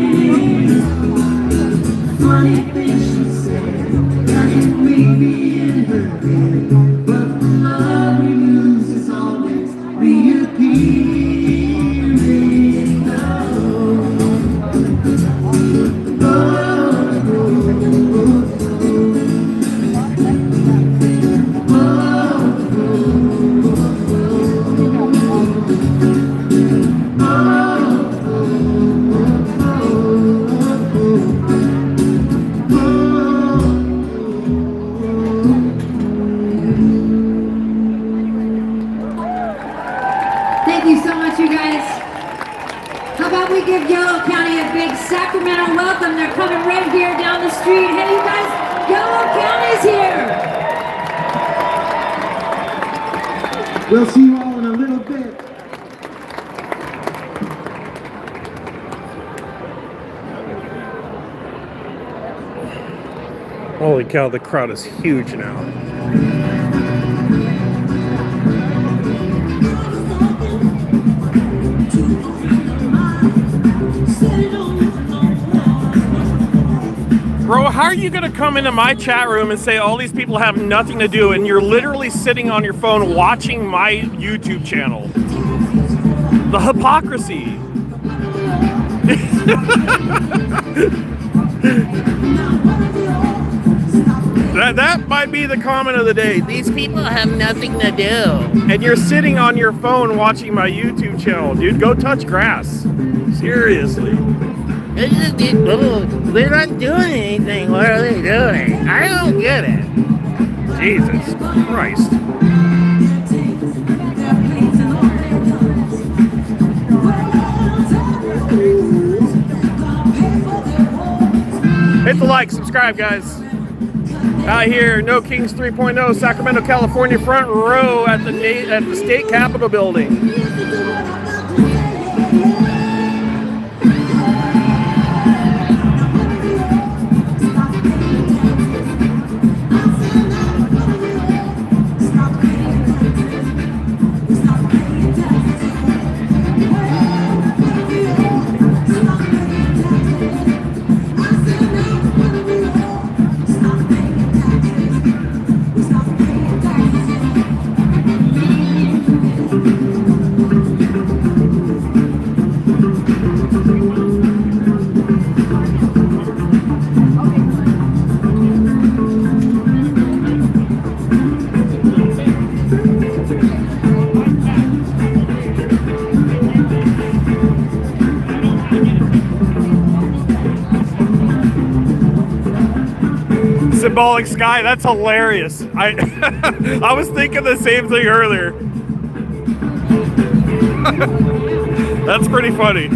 Funny thing she said, that it may be in her head, but the love we lose is always reappearing. Oh, oh, welcome. They're coming right here down the street. Hey, you guys, Yellow County's here. We'll see you all in a little bit. Holy cow, the crowd is huge now. Bro, how are you gonna come into my chat room and say all these people have nothing to do and you're literally sitting on your phone watching my YouTube channel? The hypocrisy. That might be the comment of the day. These people have nothing to do. And you're sitting on your phone watching my YouTube channel. Dude, go touch grass. Seriously. They're not doing anything. What are they doing? I don't get it. Jesus Christ. Hit the like, subscribe, guys. Out here, No Kings 3.0, Sacramento, California, front row at the state capitol building. Symbolic sky, that's hilarious. I was thinking the same thing earlier. That's pretty funny.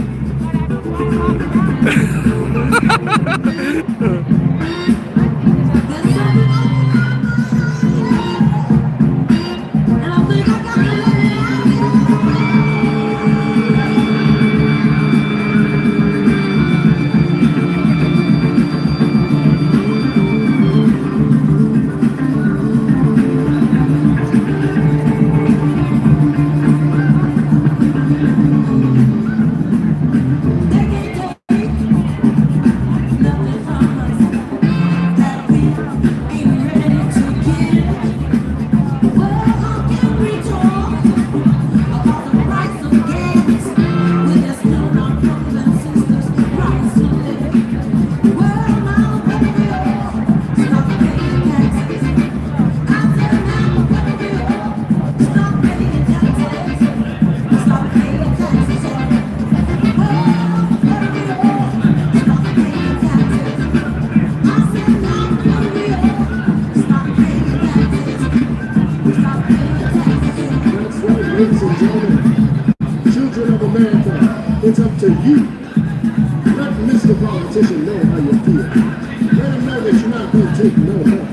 Ladies and gentlemen, children of America, it's up to you. Let Mr. Politician know how you feel. Let him know that you're not going to take no more.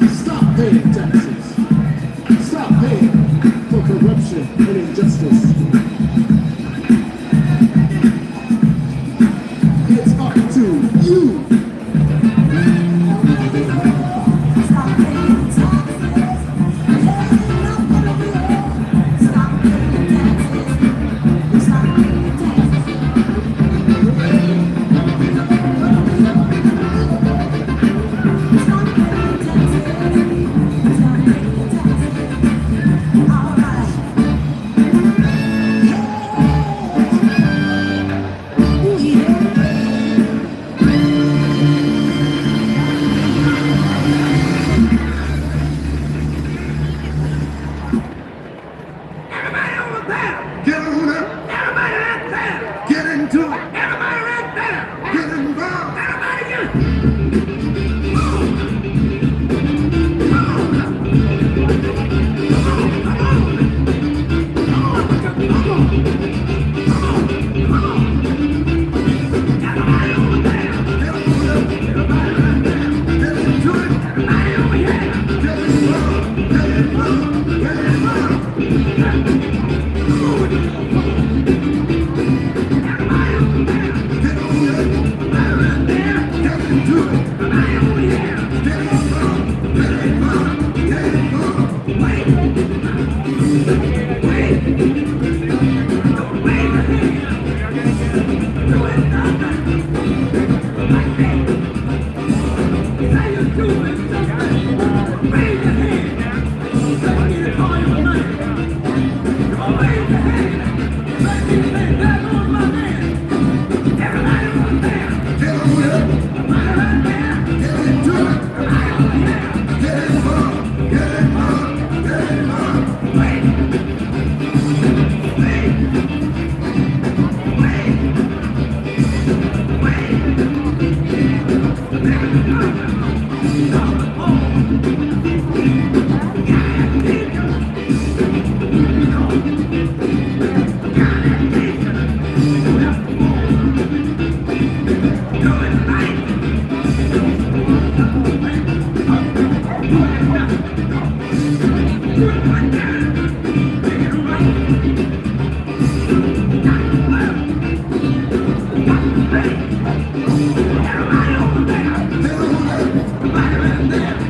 Stop paying taxes. Stop paying for corruption and injustice. It's up to you.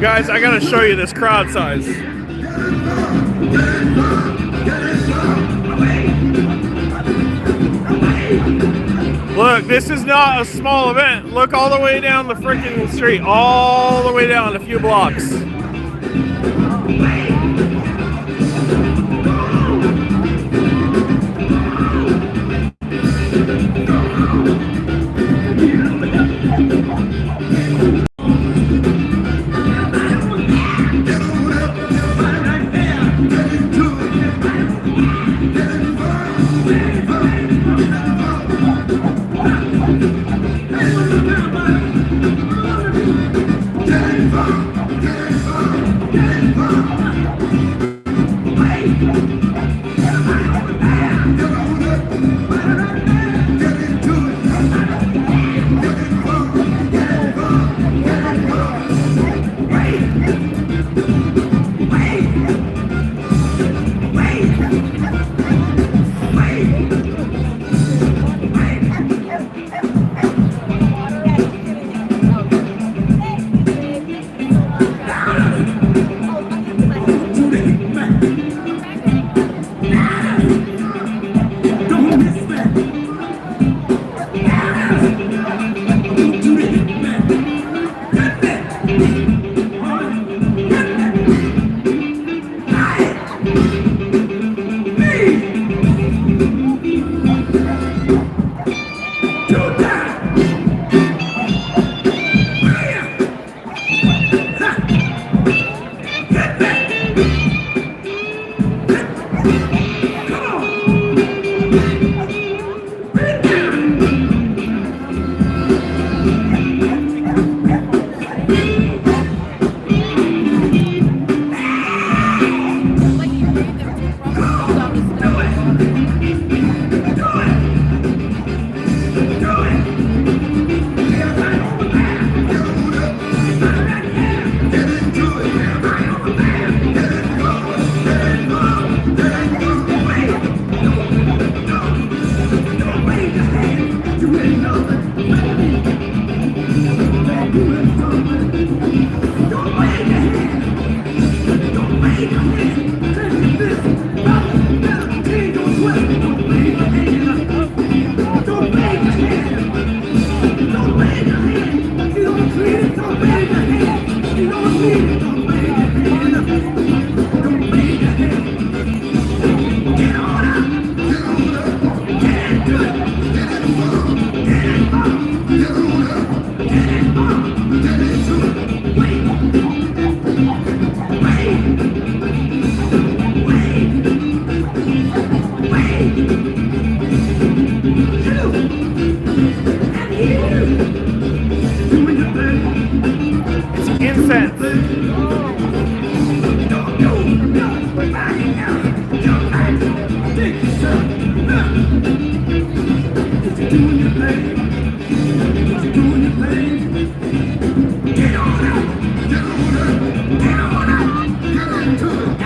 Guys, I gotta show you this crowd size. Look, this is not a small event. Look all the way down the freaking street, all the way down a few blocks. Get on up, get on up, get into it.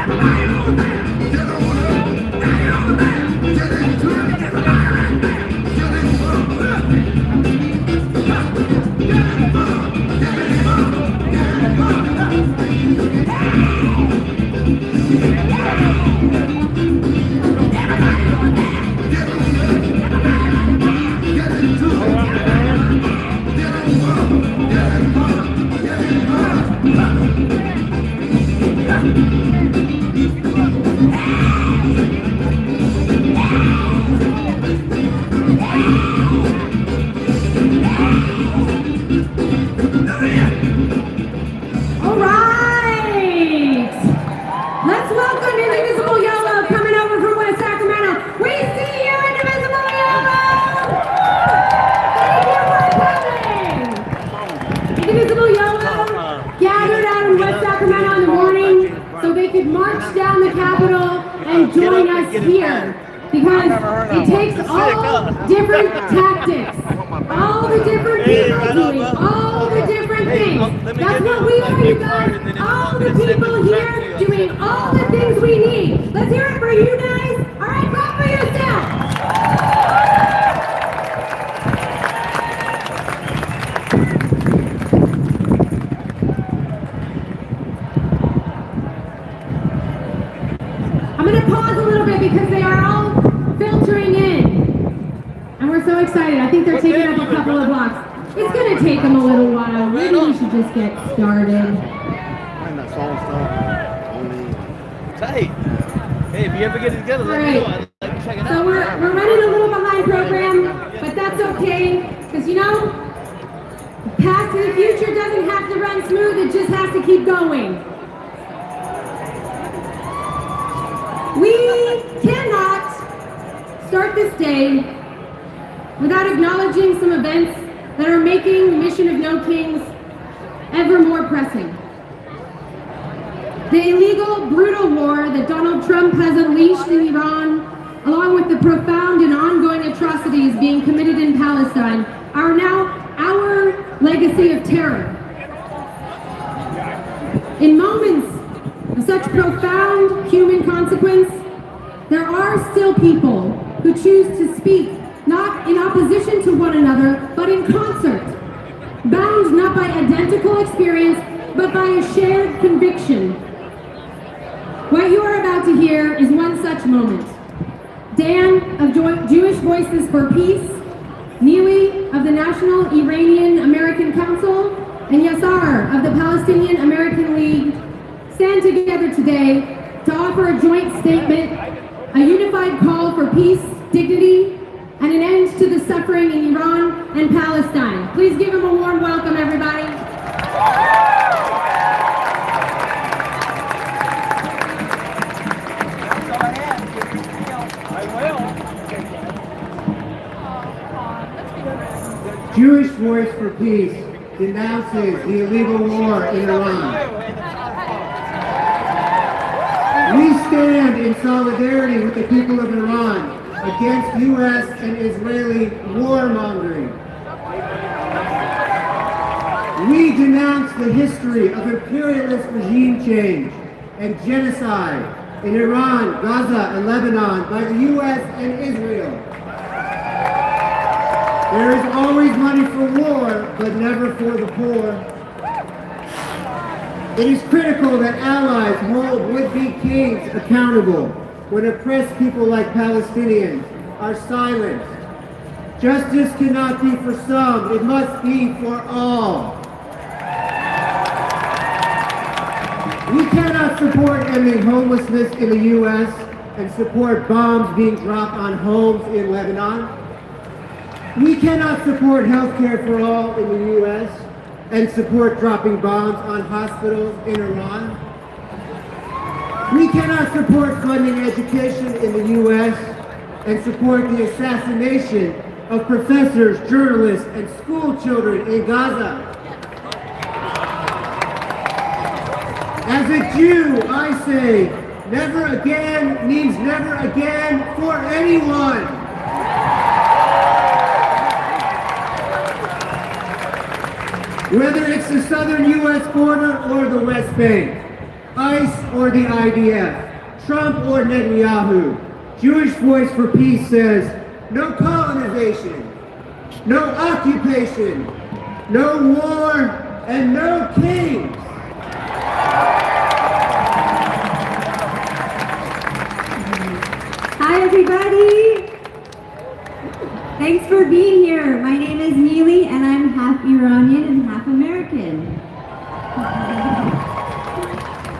Jewish Voice for Peace denounces the illegal war in Iran. We stand in solidarity with the people of Iran against U.S. and Israeli warmongering. We denounce the history of imperialist regime change and genocide in Iran, Gaza, and Lebanon by the U.S. and Israel. There is always money for war, but never for the poor. It is critical that allies hold would-be kings accountable when oppressed people like Palestinians are silenced. Justice cannot be for some, it must be for all. We cannot support ending homelessness in the U.S. and support bombs being dropped on homes in Lebanon. We cannot support health care for all in the U.S. and support dropping bombs on hospitals in Iran. We cannot support funding education in the U.S. and support the assassination of professors, journalists, and school children in Gaza. As a Jew, I say, never again means never again for anyone. Whether it's the southern U.S. border or the West Bank, ICE or the IDF, Trump or Netanyahu. Jewish Voice for Peace says, no colonization, no occupation, no war, and no kings. Hi, everybody. Thanks for being here. My name is Neely, and I'm half Iranian and half American.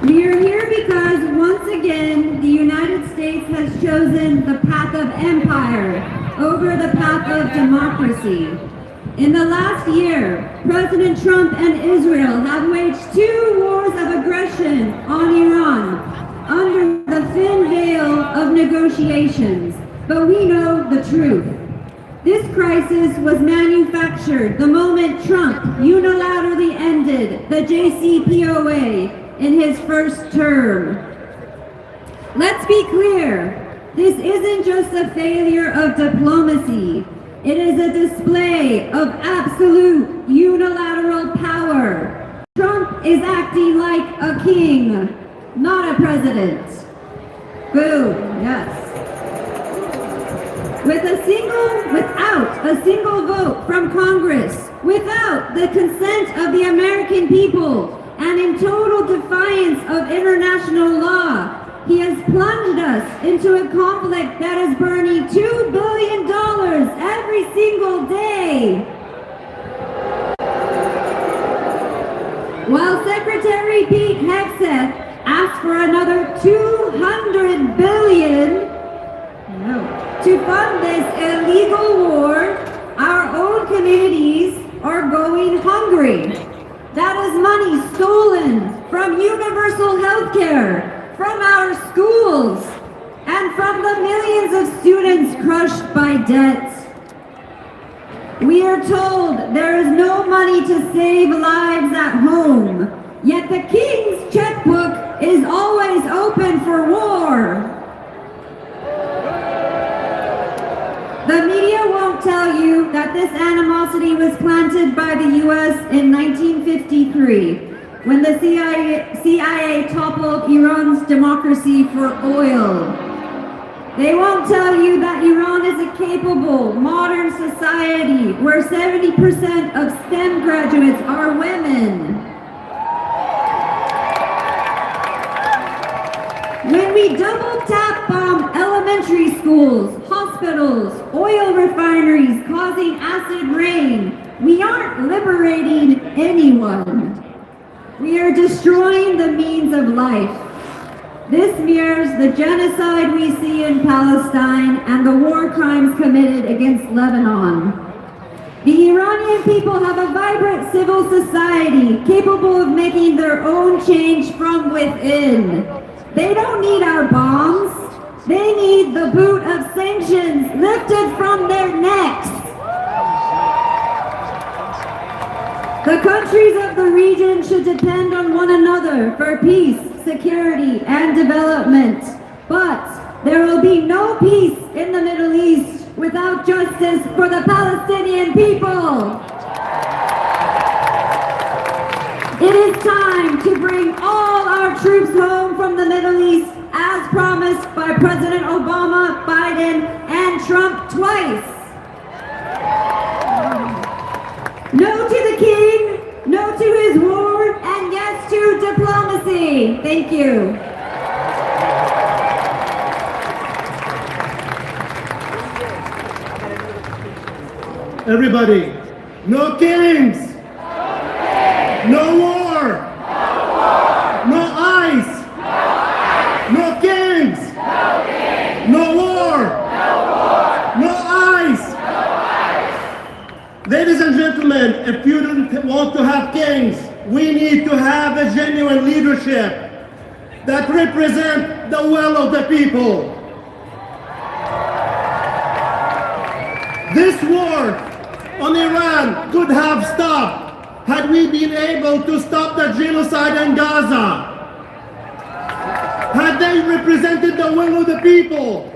We are here because, once again, the United States has chosen the path of empire over the path of democracy. In the last year, President Trump and Israel have waged 2 wars of aggression on Iran under the thin veil of negotiations. But we know the truth. This crisis was manufactured the moment Trump unilaterally ended the JCPOA in his first term. Let's be clear, this isn't just a failure of diplomacy. It is a display of absolute unilateral power. Trump is acting like a king, not a president. Boom, yes. Without a single vote from Congress, without the consent of the American people, and in total defiance of international law, he has plunged us into a conflict that is burning $2 billion every single day. While Secretary Pete Hegseth asked for another $200 billion to fund this illegal war, our own communities are going hungry. That is money stolen from universal health care, from our schools, and from the millions of students crushed by debt. We are told there is no money to save lives at home, yet the king's checkbook is always open for war. The media won't tell you that this animosity was planted by the U.S. in 1953, when the CIA toppled Iran's democracy for oil. They won't tell you that Iran is a capable, modern society where 70% of STEM graduates are women. When we double tap bomb elementary schools, hospitals, oil refineries causing acid rain, we aren't liberating anyone. We are destroying the means of life. This mirrors the genocide we see in Palestine and the war crimes committed against Lebanon. The Iranian people have a vibrant civil society capable of making their own change from within. They don't need our bombs. They need the boot of sanctions lifted from their necks. The countries of the region should depend on one another for peace, security, and development. But there will be no peace in the Middle East without justice for the Palestinian people. It is time to bring all our troops home from the Middle East as promised by President Obama, Biden, and Trump twice. No to the king, no to his war, and yes to diplomacy. Thank you. Everybody, no kings, no war, no ICE, no kings, no war, no ICE. Ladies and gentlemen, if you don't want to have kings, we need to have a genuine leadership that represents the will of the people. This war on Iran could have stopped had we been able to stop the genocide in Gaza. Had they represented the will of the people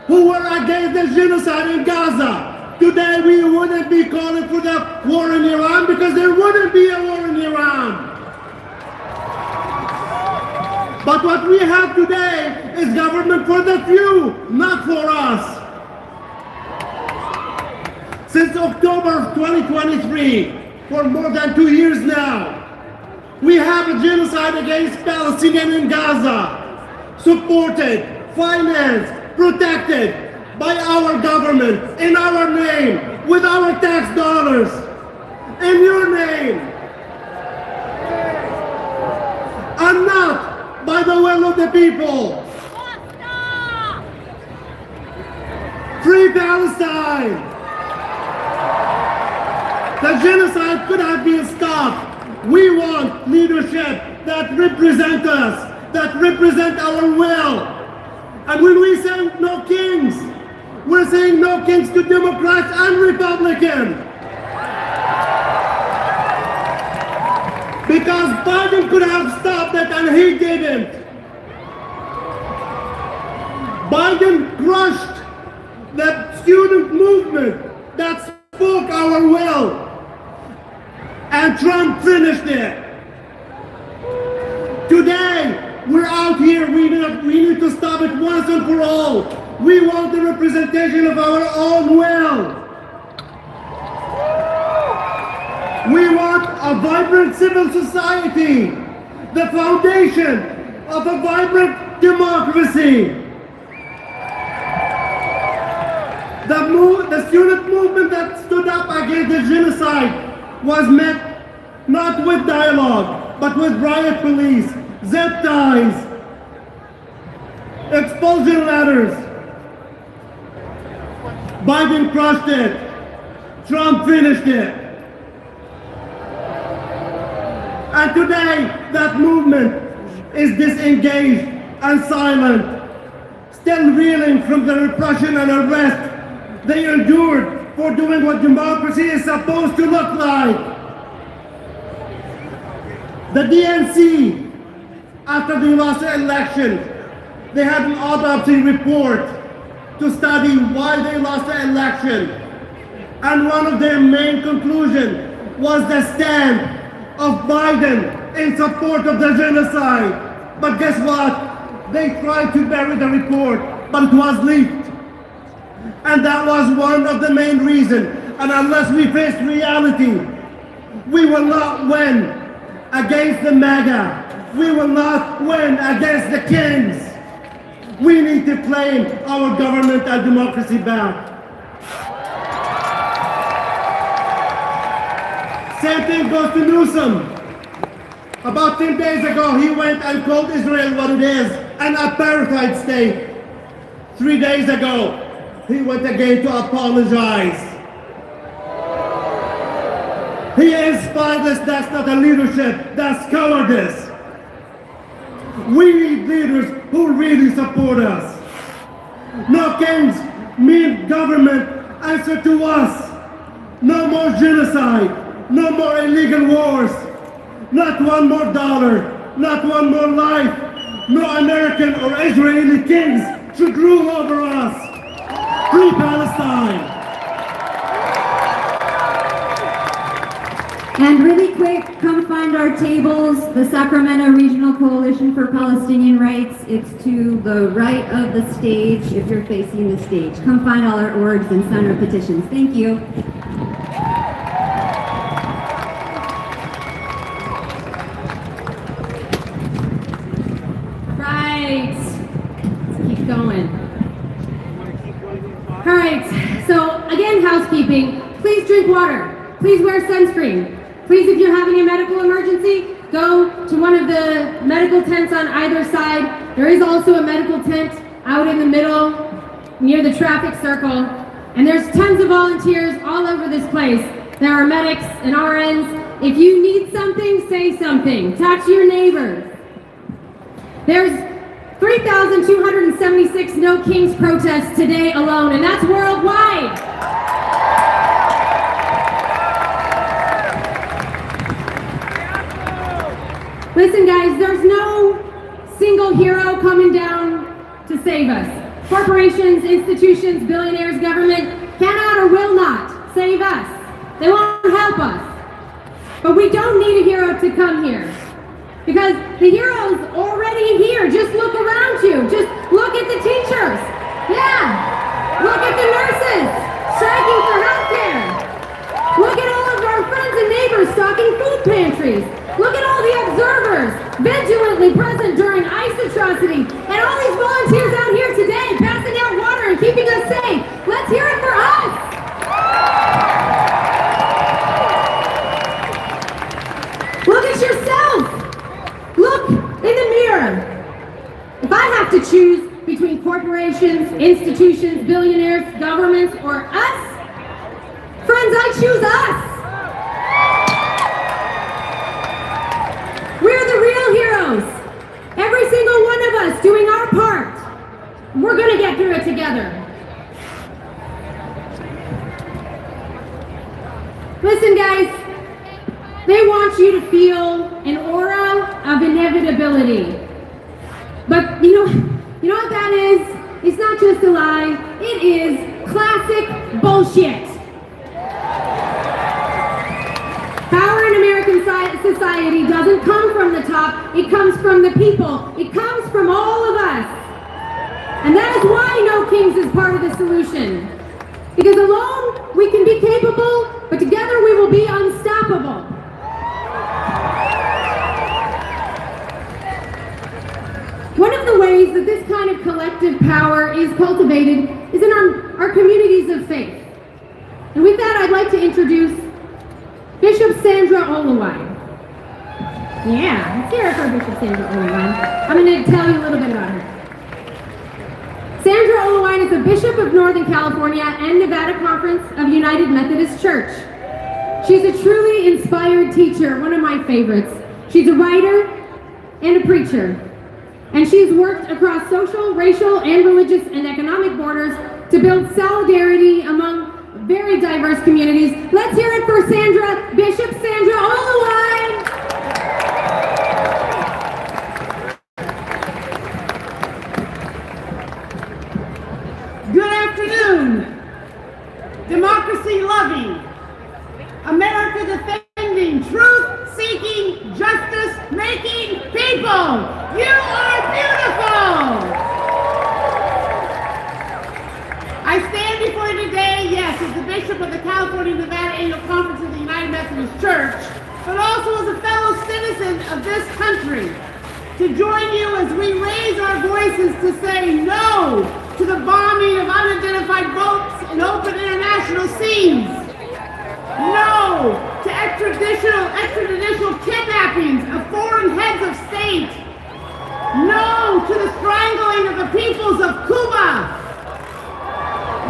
who were against the genocide in Gaza, today we wouldn't be calling for the war in Iran because there wouldn't be a war in Iran. But what we have today is government for the few, not for us. Since October of 2023, for more than 2 years now, we have a genocide against Palestinians in Gaza, supported, financed, protected by our government, in our name, with our tax dollars, in your name, and not by the will of the people. Free Palestine! The genocide could have been stopped. We want leadership that represent us, that represent our will. And when we say no kings, we're saying no kings to Democrats and Republicans. Because Biden could have stopped it and he didn't. Biden crushed the student movement that spoke our will. And Trump finished it. Today, we're out here. We need to stop it once and for all. We want the representation of our own will. We want a vibrant civil society, the foundation of a vibrant democracy. The student movement that stood up against the genocide was met not with dialogue, but with riot police, zip ties, expulsion letters. Biden crushed it. Trump finished it. And today, that movement is disengaged and silent, still reeling from the repression and arrest they endured for doing what democracy is supposed to look like. The DNC, after they lost the election, they had an autopsy report to study why they lost the election. And one of their main conclusions was the stand of Biden in support of the genocide. But guess what? They tried to bury the report, but it was leaked. And that was one of the main reasons. And unless we face reality, we will not win against the MAGA. We will not win against the kings. We need to claim our government and democracy back. Same thing goes to Newsom. About 10 days ago, he went and called Israel what it is, an apartheid state. 3 days ago, he went again to apologize. He is spineless. That's not a leadership. That's cowardice. We need leaders who really support us. No kings mean government answer to us. No more genocide. No more illegal wars. Not one more dollar. Not one more life. No American or Israeli kings should rule over us. Free Palestine! And really quick, come find our tables, the Sacramento Regional Coalition for Palestinian Rights. It's to the right of the stage if you're facing the stage. Come find all our orgs and sign our petitions. Thank you. Right. Let's keep going. All right, so again, housekeeping. Please drink water. Please wear sunscreen. Please, if you're having a medical emergency, go to one of the medical tents on either side. There is also a medical tent out in the middle near the traffic circle. And there's tons of volunteers all over this place. There are medics and RNs. If you need something, say something. Talk to your neighbors. There's 3,276 No Kings protests today alone, and that's worldwide. Listen, guys, there's no single hero coming down to save us. Corporations, institutions, billionaires, government cannot or will not save us. They won't help us. But we don't need a hero to come here, because the hero's already here. diligently present during ICE atrocity, and all these volunteers out here today passing out water and keeping us safe. Let's hear it for us. Look at yourself. Look in the mirror. If I have to choose between corporations, institutions, billionaires, governments, or us, friends, I choose us. We're the real heroes. Every single one of us doing our part. We're gonna get through it together. Listen, guys, they want you to feel an aura of inevitability. But you know what that is? It's not just a lie, it is classic bullshit. Power in American society doesn't come from the top, it comes from the people. It comes from all of us. And that is why No Kings is part of the solution. Because alone we can be capable, but together we will be unstoppable. One of the ways that this kind of collective power is cultivated is in our communities of faith. And with that, I'd like to introduce Bishop Sandra Olawine. Yeah, let's hear it for Bishop Sandra Olawine. I'm going to tell you a little bit about her. Sandra Olawine is a bishop of Northern California and Nevada Conference of United Methodist Church. She's a truly inspired teacher, one of my favorites. She's a writer and a preacher. And she's worked across social, racial, and religious and economic borders to build solidarity among very diverse communities. Let's hear it for Sandra, Bishop Sandra Olawine. Good afternoon. Democracy loving, America defending, truth seeking, justice making people. You are beautiful! I stand before you today, yes, as the Bishop of the California Nevada Annual Conference of the United Methodist Church, but also as a fellow citizen of this country, to join you as we raise our voices to say no to the bombing of unidentified boats in open international seas. No to extrajudicial kidnappings of foreign heads of state. No to the strangling of the peoples of Cuba.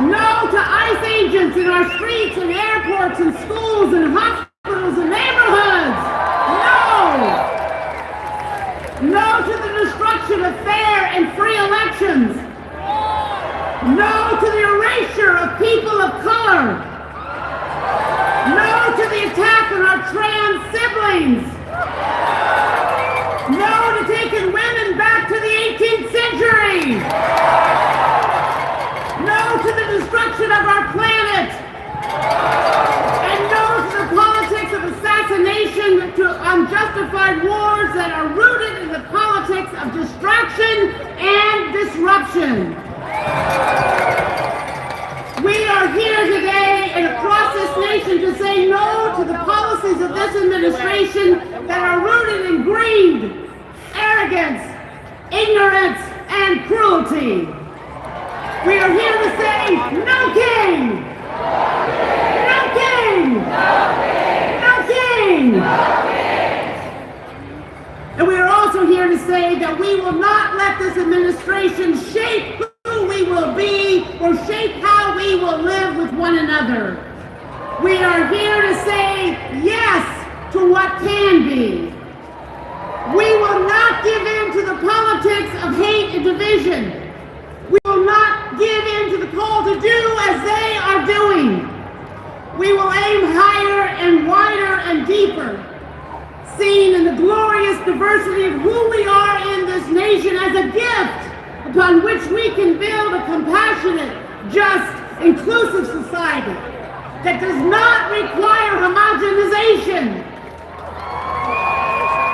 No to ICE agents in our streets and airports and schools and hospitals and neighborhoods. No. No to the destruction of fair and free elections. No to the erasure of people of color. No to the attack on our trans siblings. No to taking women back to the 18th century. No to the destruction of our planet. And no to the politics of assassination, to unjustified wars that are rooted in the politics of distraction and disruption. We are here today and across this nation to say no to the policies of this administration that are rooted in greed, arrogance, ignorance, and cruelty. We are here to say no king! No king! No king! And we are also here to say that we will not let this administration shape who we will be or shape how we will live with one another. We are here to say yes to what can be. We will not give in to the politics of hate and division. We will not give in to the call to do as they are doing. We will aim higher and wider and deeper, seen in the glorious diversity of who we are in this nation as a gift upon which we can build a compassionate, just, inclusive society that does not require homogenization,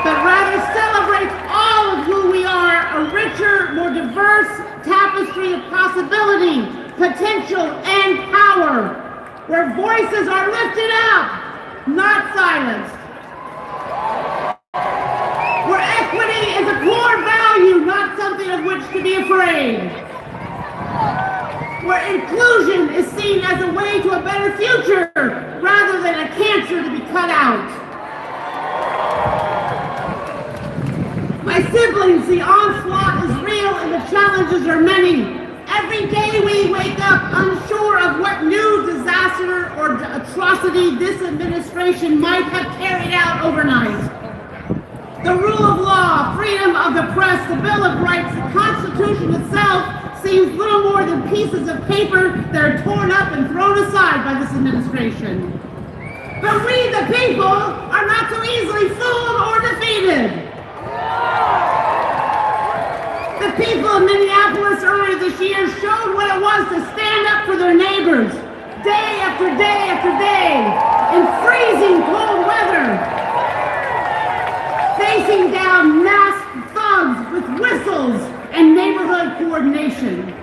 but rather celebrates all of who we are, a richer, more diverse tapestry of possibility, potential, and power, where voices are lifted up, not silenced, where equity is a core to be afraid. Where inclusion is seen as a way to a better future rather than a cancer to be cut out. My siblings, the onslaught is real and the challenges are many. Every day we wake up unsure of what new disaster or atrocity this administration might have carried out overnight. The rule of law, freedom of the press, the Bill of Rights, the Constitution itself seems little more than pieces of paper that are torn up and thrown aside by this administration. But we, the people, are not so easily fooled or defeated. The people of Minneapolis earlier this year showed what it was to stand up for their neighbors, day after day after day, in freezing cold weather, facing down masked thugs with whistles and neighborhood coordination.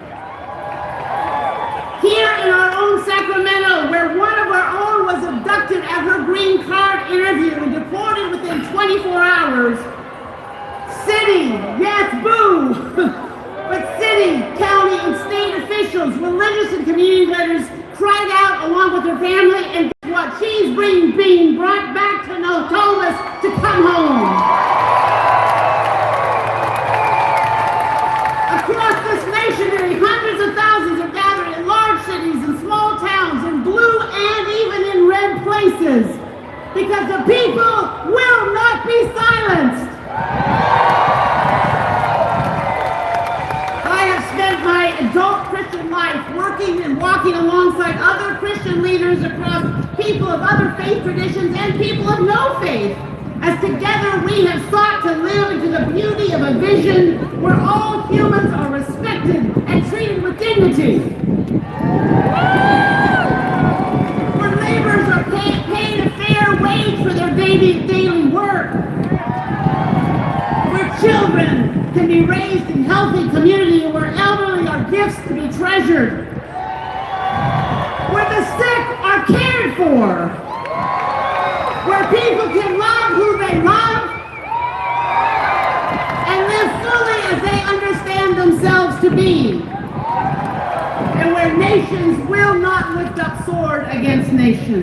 Here in our own Sacramento, where one of our own was abducted at her green card interview and deported within 24 hours, city, yes, boo, but city, county, and state officials, religious and community leaders cried out along with her family, and what, she's being brought back to Nokomis to come home. Across this nation, hundreds of thousands are gathered in large cities and small towns, in blue and even in red places, because the people will not be silenced. I have spent my adult Christian life working and walking alongside other Christian leaders across people of other faith traditions and people of no faith, as together we have sought to live into the beauty of a vision where all humans are respected and treated with dignity. Where laborers are paid a fair wage for their daily work. Where children can be raised in healthy community, where elderly are gifts to be treasured. Where the sick are cared for. Where people can love who they love and live fully as they understand themselves to be. And where nations will not lift up sword against nation.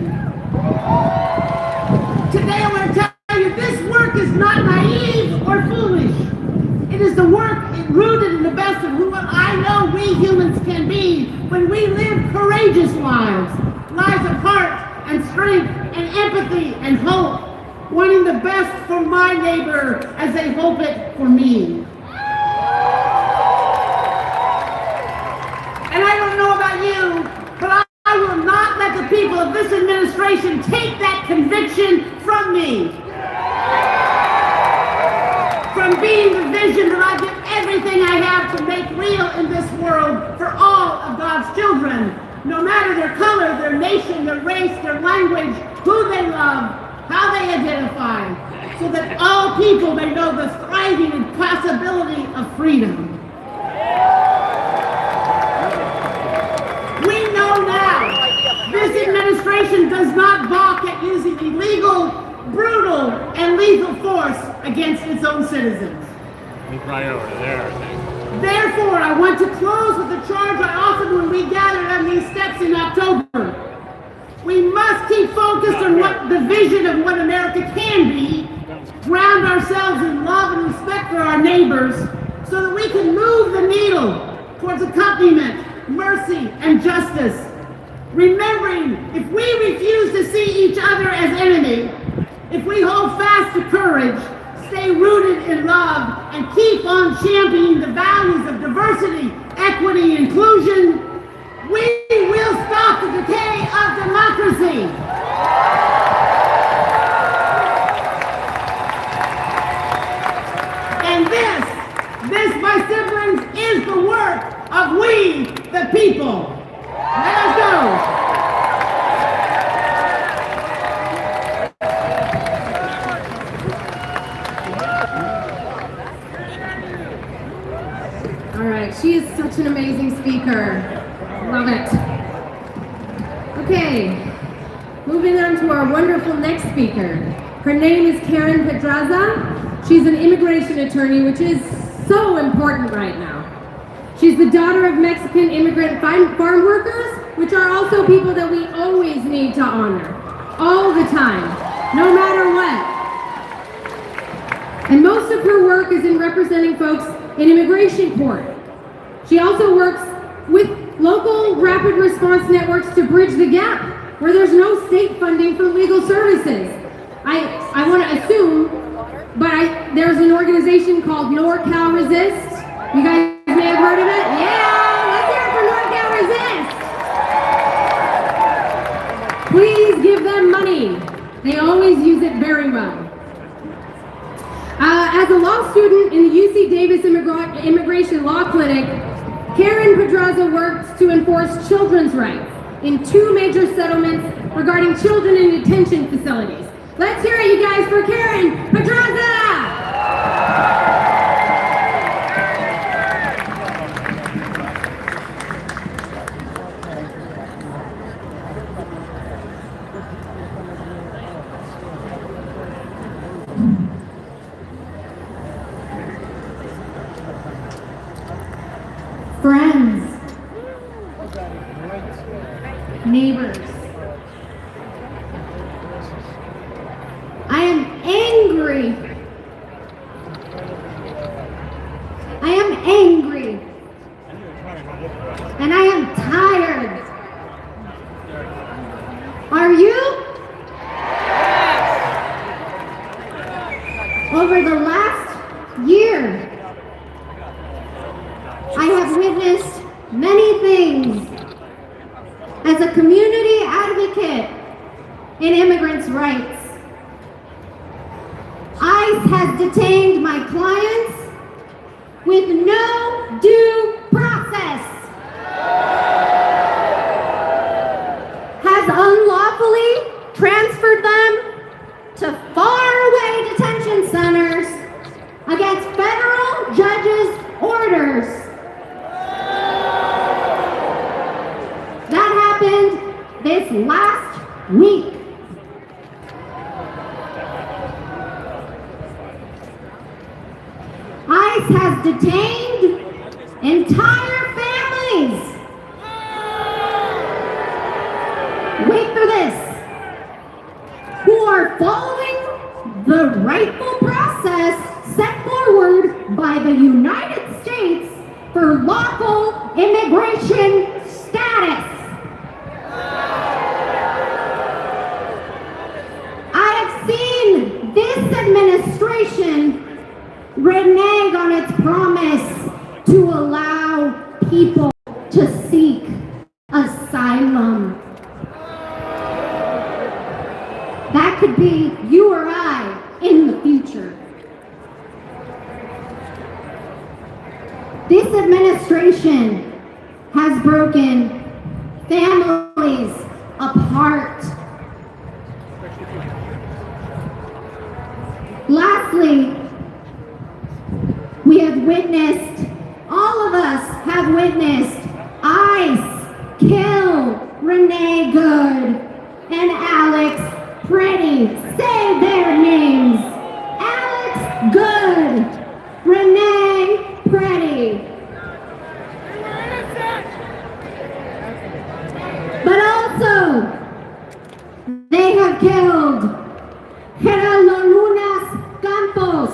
Today I want to tell you, this work is not naive or foolish. It is the work rooted in the best of who I know we humans can be when we live courageous lives, lives of heart and strength and empathy and hope, wanting the best for my neighbor as they hope it for me. And I don't know about you, but I will not let the people of this administration take that conviction from me. From being the vision that I give everything I have to make real in this world for all of God's children, no matter their color, their nation, their race, their language, who they love, how they identify, so that all people may know the thriving and possibility of freedom. We know now this administration does not balk at using illegal, brutal, and lethal force against its own citizens. He's right over there, I think. Therefore, I want to close with the charge I offered when we gathered on these steps in October. We must keep focused on what the vision of what America can be, ground ourselves in love and respect for our neighbors, so that we can move the needle towards accompaniment, mercy, and justice. Remembering, if we refuse to see each other as enemy, if we hold fast to courage, stay rooted in love, and keep on championing the values of diversity, equity, and inclusion, we will stop the decay of democracy. And this, my siblings, is the work of we, the people. Let us go. All right, she is such an amazing speaker. Love it. Okay, moving on to our wonderful next speaker. Her name is Karen Pedraza. She's an immigration attorney, which is so important right now. She's the daughter of Mexican immigrant farm workers, which are also people that we always need to honor, all the time, no matter what. And most of her work is in representing folks in immigration court. She also works with local rapid response networks to bridge the gap where there's no state funding for legal services. I want to assume, but there's an organization called NorCal Resist. You guys may have heard of it. Yeah, let's hear it for NorCal Resist. Please give them money. They always use it very well. As a law student in the UC Davis Immigration Law Clinic, Karen Pedraza worked to enforce children's rights in 2 major settlements regarding children in detention facilities. Let's hear it, you guys, for Karen Pedraza! Friends, neighbors, I am angry. I am angry. And I am tired. Are you? Over the last year, I have witnessed many things as a community advocate in immigrants' rights. ICE has detained my clients with no due process, has unlawfully transferred them to faraway detention centers against federal judges' orders. That happened this last week. ICE has detained entire families. Wait for this. Who are following the rightful process set forward by the United States for lawful immigration status. I have seen this administration renege on its promise to allow people to seek asylum. That could be you or I in the future. This administration has broken families apart. Lastly, we have witnessed, all of us have witnessed ICE kill Renee Good and Alex Pretty. Say their names. Alex Good, Renee Pretty. But also, they have killed Geraldo Lunas Campos.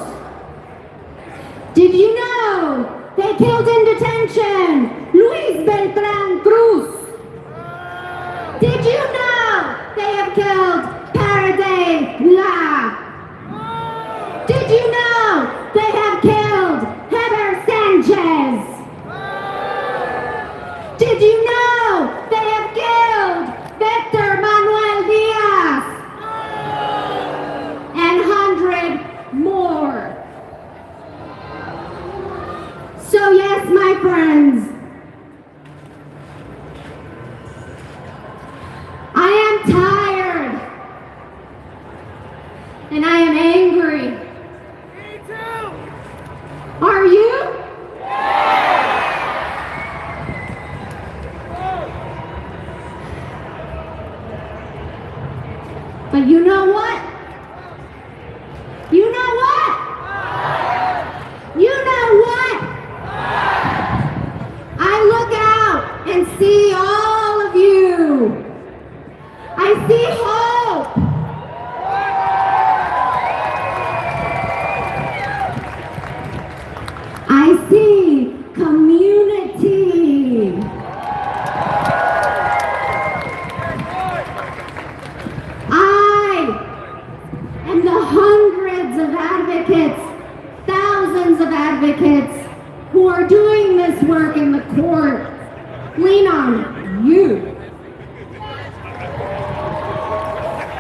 Did you know they killed in detention Luis Beltran Cruz? Did you know they have killed Paraday La? Did you know they have killed Heber Sanchez? Did you know they have killed Victor Manuel Diaz? And 100 more. So yes, my friends, I am tired and I am angry. Me too. Are you? But you know what? You know what? You know what? I see community. I am the hundreds of advocates, thousands of advocates who are doing this work in the court. Lean on you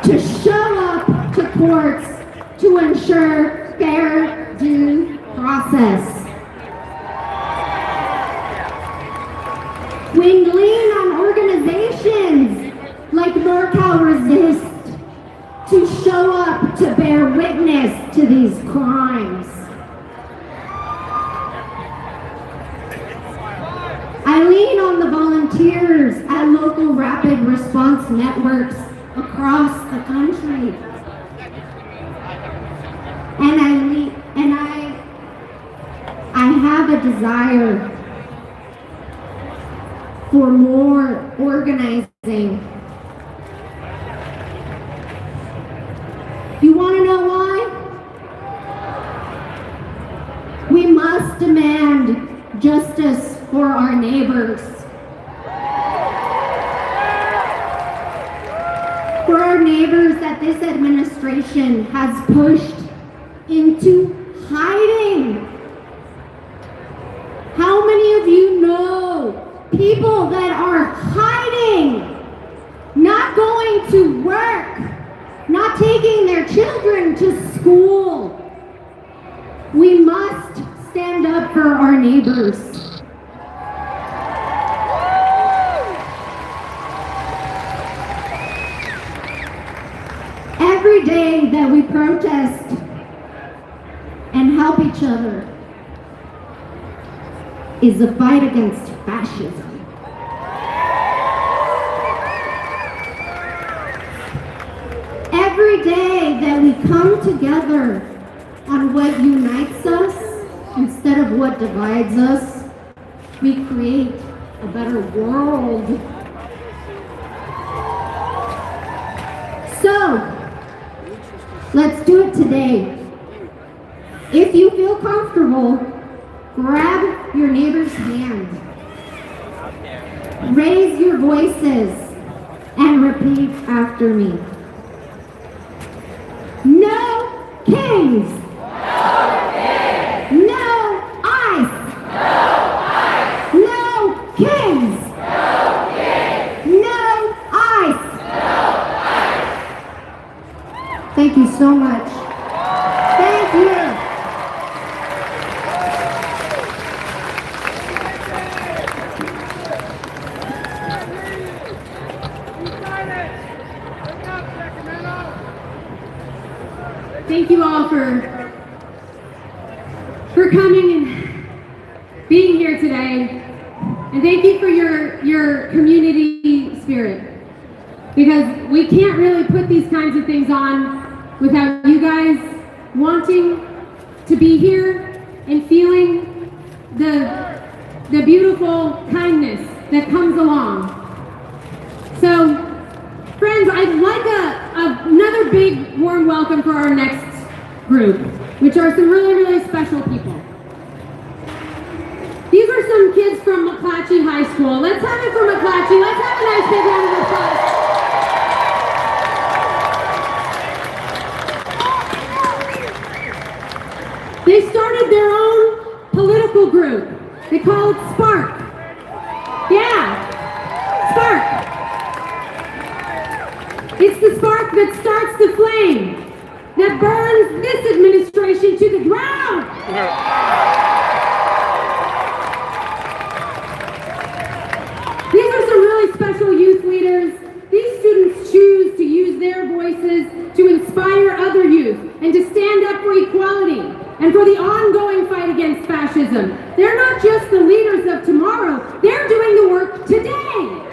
to show up to courts to ensure fair due process. We lean on organizations like NorCal Resist to show up to bear witness to these crimes. I lean on the volunteers at local rapid response networks across the country. And I have a desire for more organizing. You want to know why? We must demand justice for our neighbors. For our neighbors that this administration has pushed into hiding. How many of you know people that are hiding, not going to work, not taking their children to school? We must stand up for our neighbors. Every day that we protest and help each other is a fight against fascism. Every day that we come together on what unites us instead of what divides us, we create a better world. So, let's do it today. If you feel comfortable, grab your neighbor's hand. Raise your voices and repeat after me. No kings! No kings! No ice! No ice! No kings! No kings! No ice! No ice! Thank you so much. Thank you. Thank you all for coming and being here today. And thank you for your community spirit. Because we can't really put these kinds of things on without you guys wanting to be here and feeling the beautiful kindness that comes along. So, friends, I'd like another big warm welcome for our next group, which are some really, really special people. These are some kids from McClatchy High School. Let's have it for McClatchy. Let's have a nice big round of applause. They started their own political group. They call it Spark. Yeah, Spark. It's the spark that starts the flame, that burns this administration to the ground. These are some really special youth leaders. These students choose to use their voices to inspire other youth and to stand up for equality and for the ongoing fight against fascism. They're not just the leaders of tomorrow, they're doing the work today.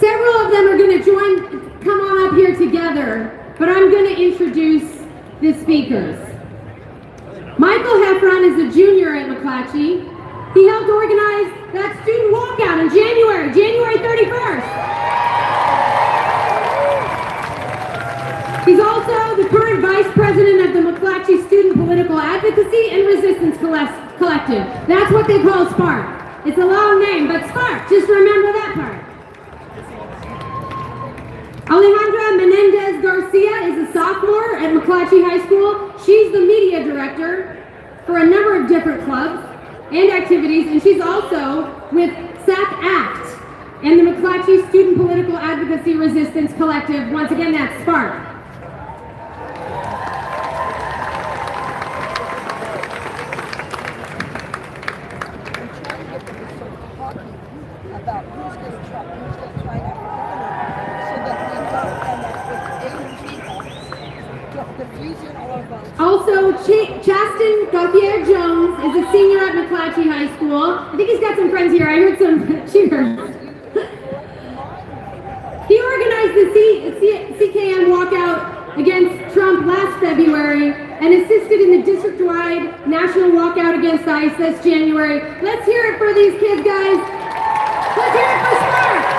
Several of them are going to come on up here together, but I'm going to introduce the speakers. Michael Heffron is a junior at McClatchy. He helped organize that student walkout in January 31st. He's also the current vice president of the McClatchy Student Political Advocacy and Resistance Collective. That's what they call SPARC. It's a long name, but SPARC, just remember that part. Alejandra Menendez Garcia is a sophomore at McClatchy High School. She's the media director for a number of different clubs and activities, and she's also with SAC ACT and the McClatchy Student Political Advocacy Resistance Collective. Once again, that's SPARC. Also, Chasten Gauthier Jones is a senior at McClatchy High School. I think he's got some friends here. I heard some cheers. He organized the CKM walkout against Trump last February and assisted in the district-wide national walkout against ICE this January. Let's hear it for these kids, guys. Let's hear it for SPARC.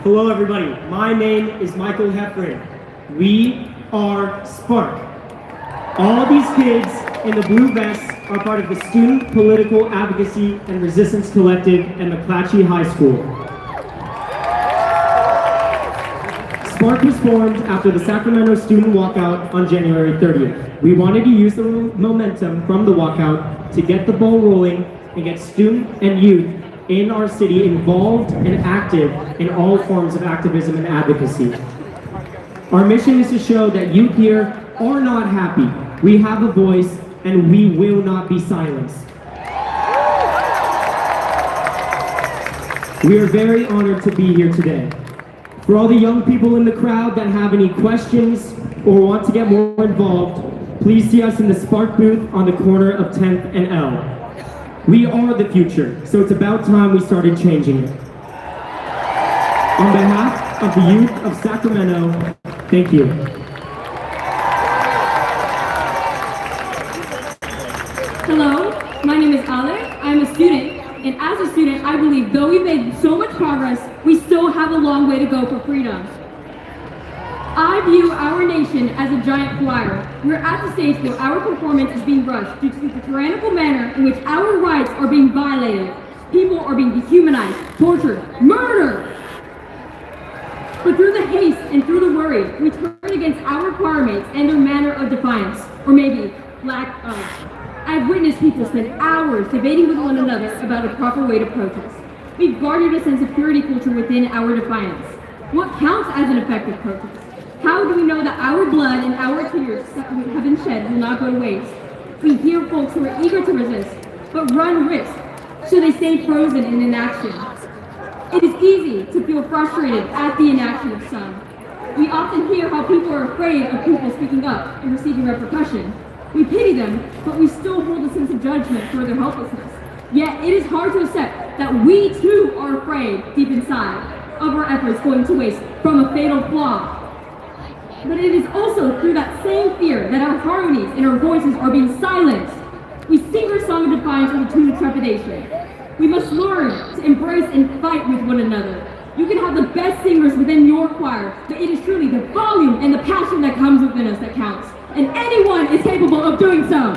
Hello everybody, my name is Michael Heffron. We are SPARC. All these kids in the blue vests are part of the Student Political Advocacy and Resistance Collective at McClatchy High School. SPARC was formed after the Sacramento student walkout on January 30th. We wanted to use the momentum from the walkout to get the ball rolling and get student and youth in our city involved and active in all forms of activism and advocacy. Our mission is to show that youth here are not happy. We have a voice and we will not be silenced. We are very honored to be here today. For all the young people in the crowd that have any questions or want to get more involved, please see us in the SPARC booth on the corner of 10th and L. We are the future, so it's about time we started changing it. On behalf of the youth of Sacramento, thank you. Hello, my name is Ale. I'm a student, and as a student, I believe though we've made so much progress, we still have a long way to go for freedom. I view our nation as a giant choir. We're at the stage where our performance is being rushed due to the tyrannical manner in which our rights are being violated. People are being dehumanized, tortured, murdered. But through the haste and through the worry, we turn against our choir mates and their manner of defiance, or maybe lack of. I've witnessed people spend hours debating with one another about a proper way to protest. We've garnered a sense of purity culture within our defiance. What counts as an effective protest? How do we know that our blood and our tears that have been shed will not go to waste? We hear folks who are eager to resist, but run risk, so they stay frozen in inaction. It is easy to feel frustrated at the inaction of some. We often hear how people are afraid of people speaking up and receiving repercussion. We pity them, but we still hold a sense of judgment for their helplessness. Yet it is hard to accept that we too are afraid deep inside of our efforts going to waste from a fatal flaw. But it is also through that same fear that our harmonies and our voices are being silenced. We sing our song of defiance with a tune of trepidation. We must learn to embrace and fight with one another. You can have the best singers within your choir, but it is truly the volume and the passion that comes within us that counts. And anyone is capable of doing so.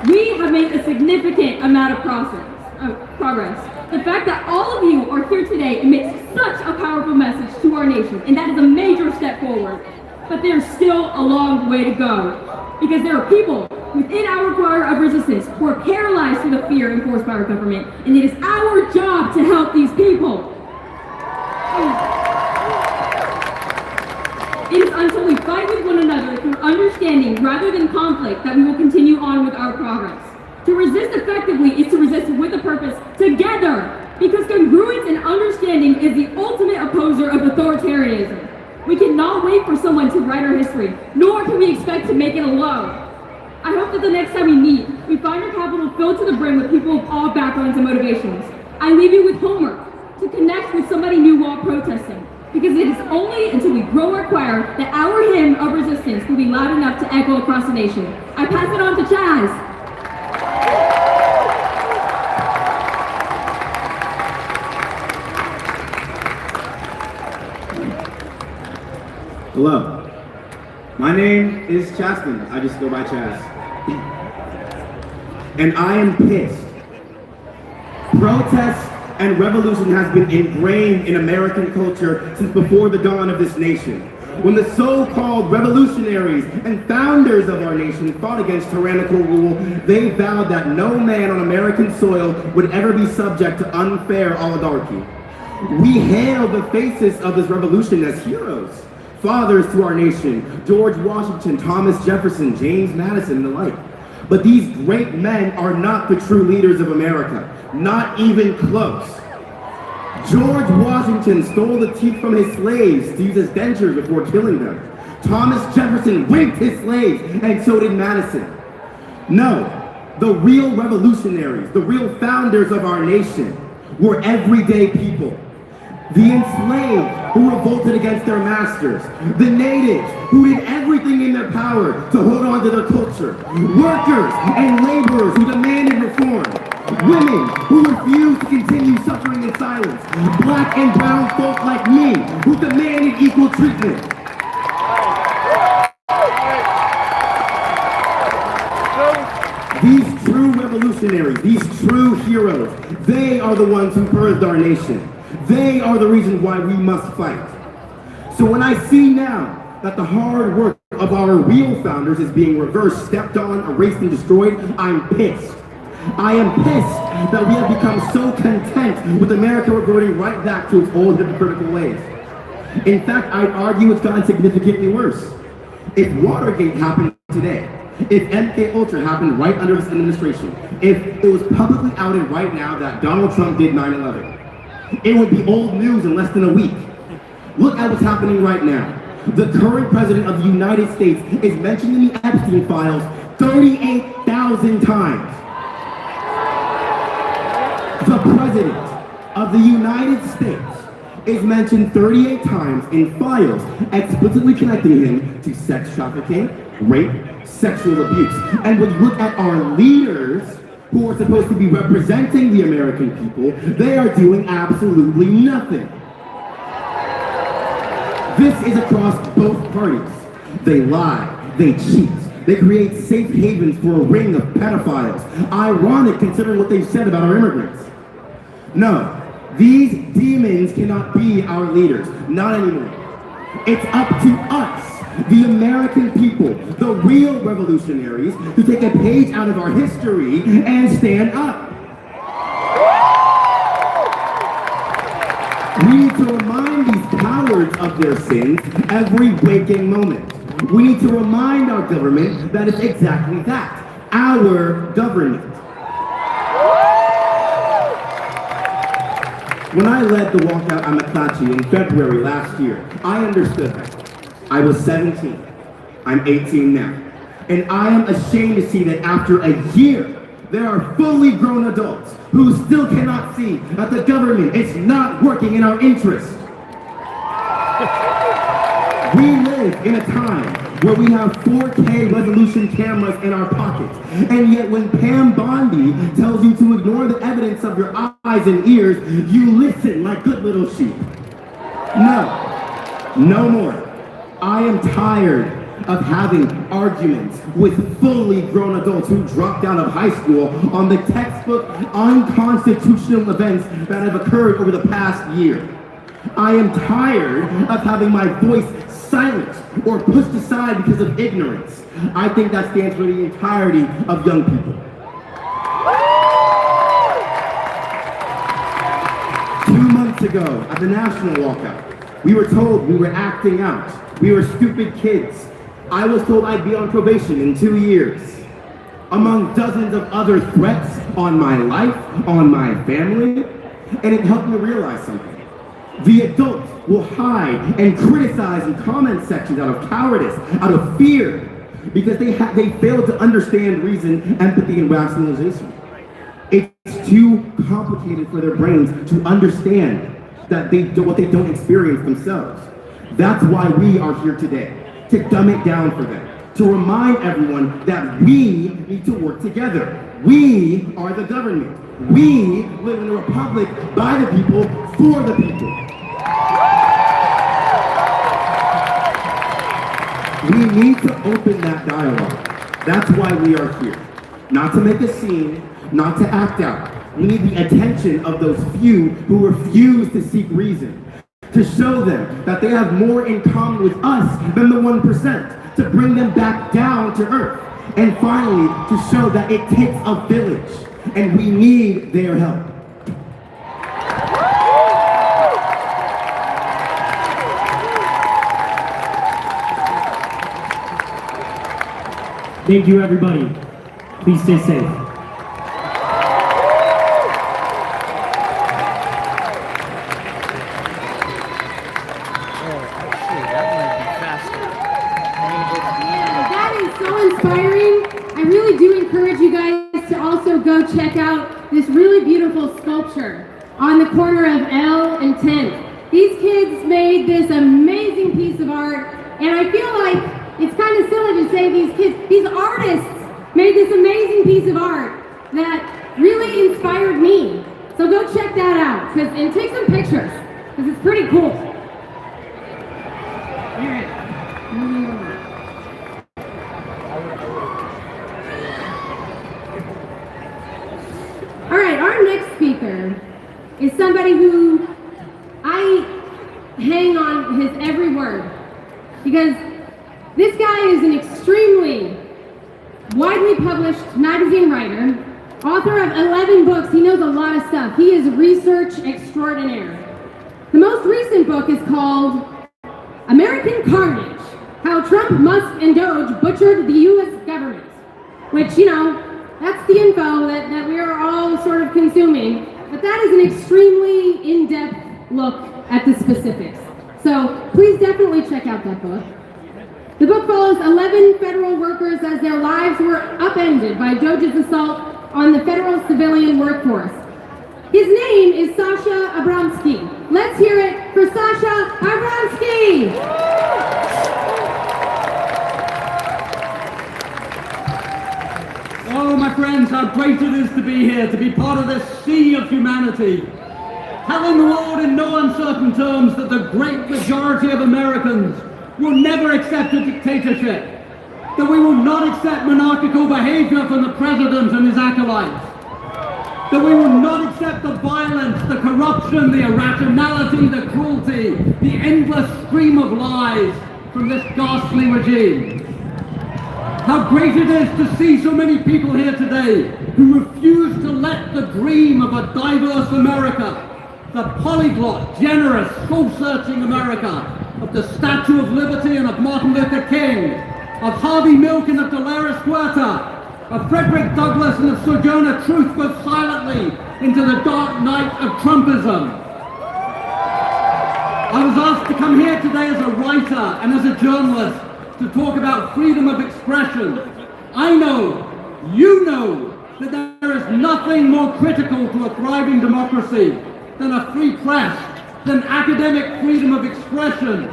We have made a significant amount of progress. The fact that all of you are here today emits such a powerful message to our nation, and that is a major step forward. But there's still a long way to go, because there are people within our choir of resistance who are paralyzed through the fear enforced by our government, and it is our job to help these people. It is until we fight with one another through understanding rather than conflict that we will continue on with our progress. To resist effectively is to resist with a purpose together, because congruence and understanding is the ultimate opposer of authoritarianism. We cannot wait for someone to write our history, nor can we expect to make it alone. I hope that the next time we meet, we find our capital filled to the brim with people of all backgrounds and motivations. I leave you with homework to connect with somebody new while protesting, because it is only until we grow our choir that our hymn of resistance will be loud enough to echo across the nation. I pass it on to Chaz. Hello, my name is Chaston. I just go by Chaz. And I am pissed. Protest and revolution has been ingrained in American culture since before the dawn of this nation. When the so-called revolutionaries and founders of our nation fought against tyrannical rule, they vowed that no man on American soil would ever be subject to unfair oligarchy. We hail the faces of this revolution as heroes, fathers to our nation, George Washington, Thomas Jefferson, James Madison, and the like. But these great men are not the true leaders of America, not even close. George Washington stole the teeth from his slaves to use as dentures before killing them. Thomas Jefferson raped his slaves, and so did Madison. No, the real revolutionaries, the real founders of our nation were everyday people. The enslaved who revolted against their masters, the natives who did everything in their power to hold on to their culture, workers and laborers who demanded reform, women who refused to continue suffering in silence, black and brown folk like me who demanded equal treatment. These true revolutionaries, these true heroes, they are the ones who birthed our nation. They are the reason why we must fight. So when I see now that the hard work of our real founders is being reversed, stepped on, erased, and destroyed, I'm pissed. I am pissed that we have become so content with America reverting right back to its old hypocritical ways. In fact, I'd argue it's gotten significantly worse. If Watergate happened today, if MK Ultra happened right under this administration, if it was publicly outed right now that Donald Trump did 9/11, it would be old news in less than a week. Look at what's happening right now. The current president of the United States is mentioned in the Epstein files 38,000 times. The president of the United States is mentioned 38 times in files explicitly connecting him to sex trafficking, rape, sexual abuse. And when you look at our leaders, who are supposed to be representing the American people, they are doing absolutely nothing. This is across both parties. They lie, they cheat, they create safe havens for a ring of pedophiles. Ironic considering what they've said about our immigrants. No, these demons cannot be our leaders, not anymore. It's up to us, the American people, the real revolutionaries, to take a page out of our history and stand up. We need to remind these cowards of their sins every waking moment. We need to remind our government that it's exactly that, our government. When I led the walkout on McClatchy in February last year, I understood that. I was 17. I'm 18 now. And I am ashamed to see that after a year, there are fully grown adults who still cannot see that the government is not working in our interest. We live in a time where we have 4K resolution cameras in our pockets. And yet when Pam Bondi tells you to ignore the evidence of your eyes and ears, you listen like good little sheep. No more. I am tired of having arguments with fully grown adults who dropped out of high school on the textbook unconstitutional events that have occurred over the past year. I am tired of having my voice silenced or pushed aside because of ignorance. I think that stands for the entirety of young people. 2 months ago at the national walkout, we were told we were acting out. We were stupid kids. I was told I'd be on probation in 2 years. Among dozens of other threats on my life, on my family, and it helped me realize something. The adults will hide and criticize in comment sections out of cowardice, out of fear, because they fail to understand reason, empathy, and rationalization. It's too complicated for their brains to understand that what they don't experience themselves. That's why we are here today, to dumb it down for them, to remind everyone that we need to work together. We are the government. We live in a republic by the people, for the people. We need to open that dialogue. That's why we are here. Not to make a scene, not to act out. We need the attention of those few who refuse to seek reason, to show them that they have more in common with us than the 1%, to bring them back down to earth, and finally, to show that it takes a village, and we need their help. Thank you, everybody. Please stay safe. That is so inspiring. I really do encourage you guys to also go check out this really beautiful sculpture on the corner of L and 10th. These kids made this amazing piece of art, and I feel like it's kind of silly to say these artists made this amazing piece of art that really inspired me. So go check that out, and take some pictures, because it's pretty cool. All right. All right, our next speaker is somebody who I hang on his every word, because this guy is an extremely widely published magazine writer, author of 11 books. He knows a lot of stuff. He is research extraordinaire. The most recent book is called American Carnage, How Trump, Musk, and Doge Butchered the U.S. Government, which, you know, that's the info that we are all sort of consuming, but that is an extremely in-depth look at the specifics. So please definitely check out that book. The book follows 11 federal workers as their lives were upended by Doge's assault on the federal civilian workforce. His name is Sasha Abramski. Let's hear it for Sasha Abramski! Oh, my friends, how great it is to be here, to be part of this sea of humanity. Telling the world in no uncertain terms that the great majority of Americans will never accept a dictatorship, that we will not accept monarchical behavior from the president and his acolytes, that we will not accept the violence, the corruption, the irrationality, the cruelty, the endless stream of lies from this ghastly regime. How great it is to see so many people here today who refuse to let the dream of a diverse America, the polyglot, generous, soul-searching America, of the Statue of Liberty and of Martin Luther King, of Harvey Milk and of Dolores Huerta, of Frederick Douglass and of Sojourner Truth go silently into the dark night of Trumpism. I was asked to come here today as a writer and as a journalist to talk about freedom of expression. I know, you know, that there is nothing more critical to a thriving democracy than a free press, than academic freedom of expression,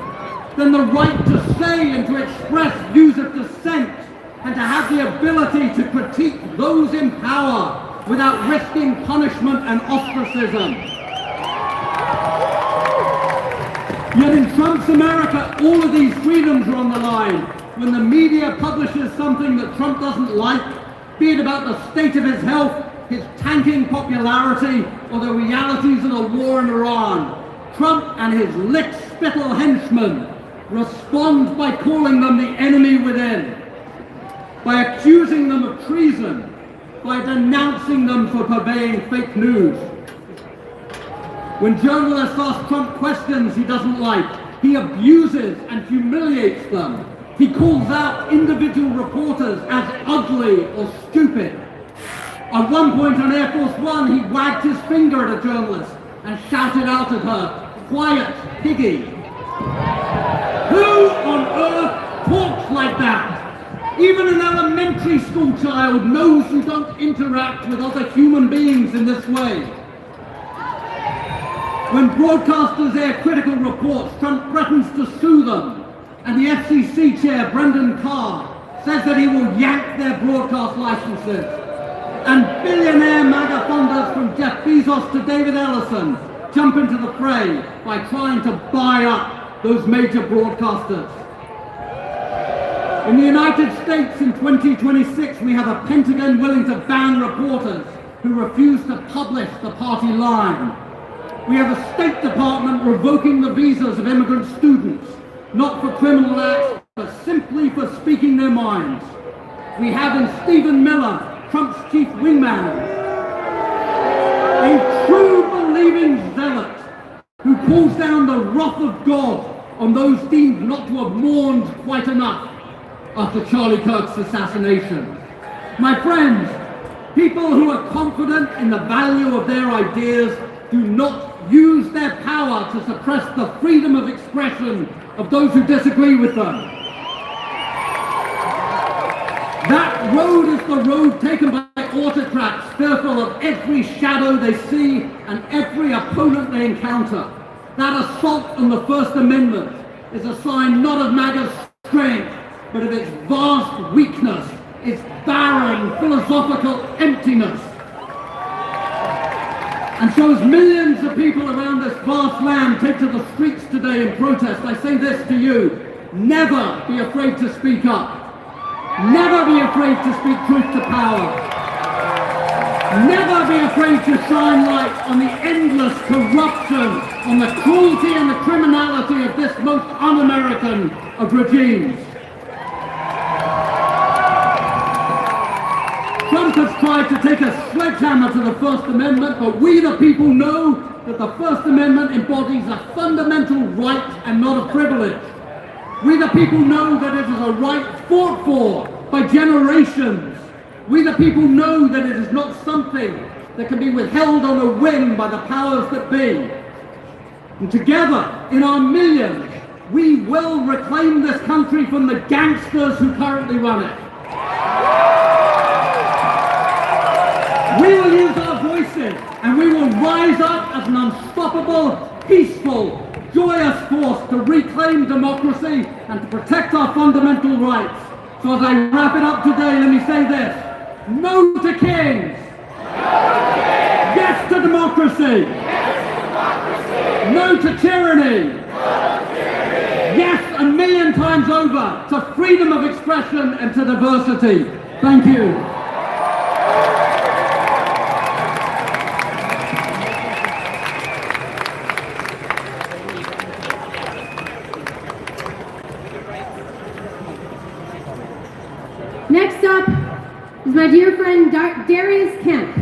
than the right to say and to express views of dissent, and to have the ability to critique those in power without risking punishment and ostracism. Yet in Trump's America, all of these freedoms are on the line. When the media publishes something that Trump doesn't like, be it about the state of his health, his tanking popularity, or the realities of the war in Iran, Trump and his lick-spittle henchmen respond by calling them the enemy within, by accusing them of treason, by denouncing them for purveying fake news. When journalists ask Trump questions he doesn't like, he abuses and humiliates them. He calls out individual reporters as ugly or stupid. At one point on Air Force One, he wagged his finger at a journalist and shouted out at her, "Quiet, piggy." Who on earth talks like that? Even an elementary school child knows you don't interact with other human beings in this way. When broadcasters air critical reports, Trump threatens to sue them and the FCC chair, Brendan Carr, says that he will yank their broadcast licenses. And billionaire MAGA funders from Jeff Bezos to David Ellison jump into the fray by trying to buy up those major broadcasters. In the United States in 2026, we have a Pentagon willing to ban reporters who refuse to publish the party line. We have a State Department revoking the visas of immigrant students, not for criminal acts, but simply for speaking their minds. We have in Stephen Miller, Trump's chief wingman, a true believing zealot who calls down the wrath of God on those deemed not to have mourned quite enough after Charlie Kirk's assassination. My friends, people who are confident in the value of their ideas do not use their power to suppress the freedom of expression of those who disagree with them. That road is the road taken by autocrats, fearful of every shadow they see and every opponent they encounter. That assault on the First Amendment is a sign not of MAGA's strength, but of its vast weakness, its barren philosophical emptiness. And so as millions of people around this vast land take to the streets today in protest, I say this to you: never be afraid to speak up. Never be afraid to speak truth to power. Never be afraid to shine light on the endless corruption, on the cruelty and the criminality of this most un-American of regimes. Trump has tried to take a sledgehammer to the First Amendment, but we the people know that the First Amendment embodies a fundamental right and not a privilege. We the people know that it is a right fought for by generations. We the people know that it is not something that can be withheld on a whim by the powers that be. And together, in our millions, we will reclaim this country from the gangsters who currently run it. We will use our voices, and we will rise up as an unstoppable, peaceful, joyous force to reclaim democracy and to protect our fundamental rights. So as I wrap it up today, let me say this: no to kings! Yes to democracy! No to tyranny! Yes, 1,000,000 times over, to freedom of expression and to diversity. Thank you. Next up is my dear friend Darius Kemp.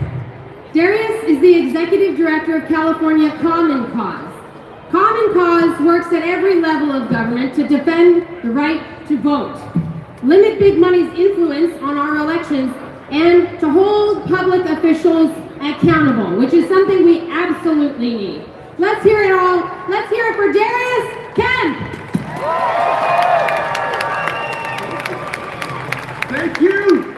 Darius is the Executive Director of California Common Cause. Common Cause works at every level of government to defend the right to vote, limit big money's influence on our elections, and to hold public officials accountable, which is something we absolutely need. Let's hear it all. Let's hear it for Darius Kemp. Thank you.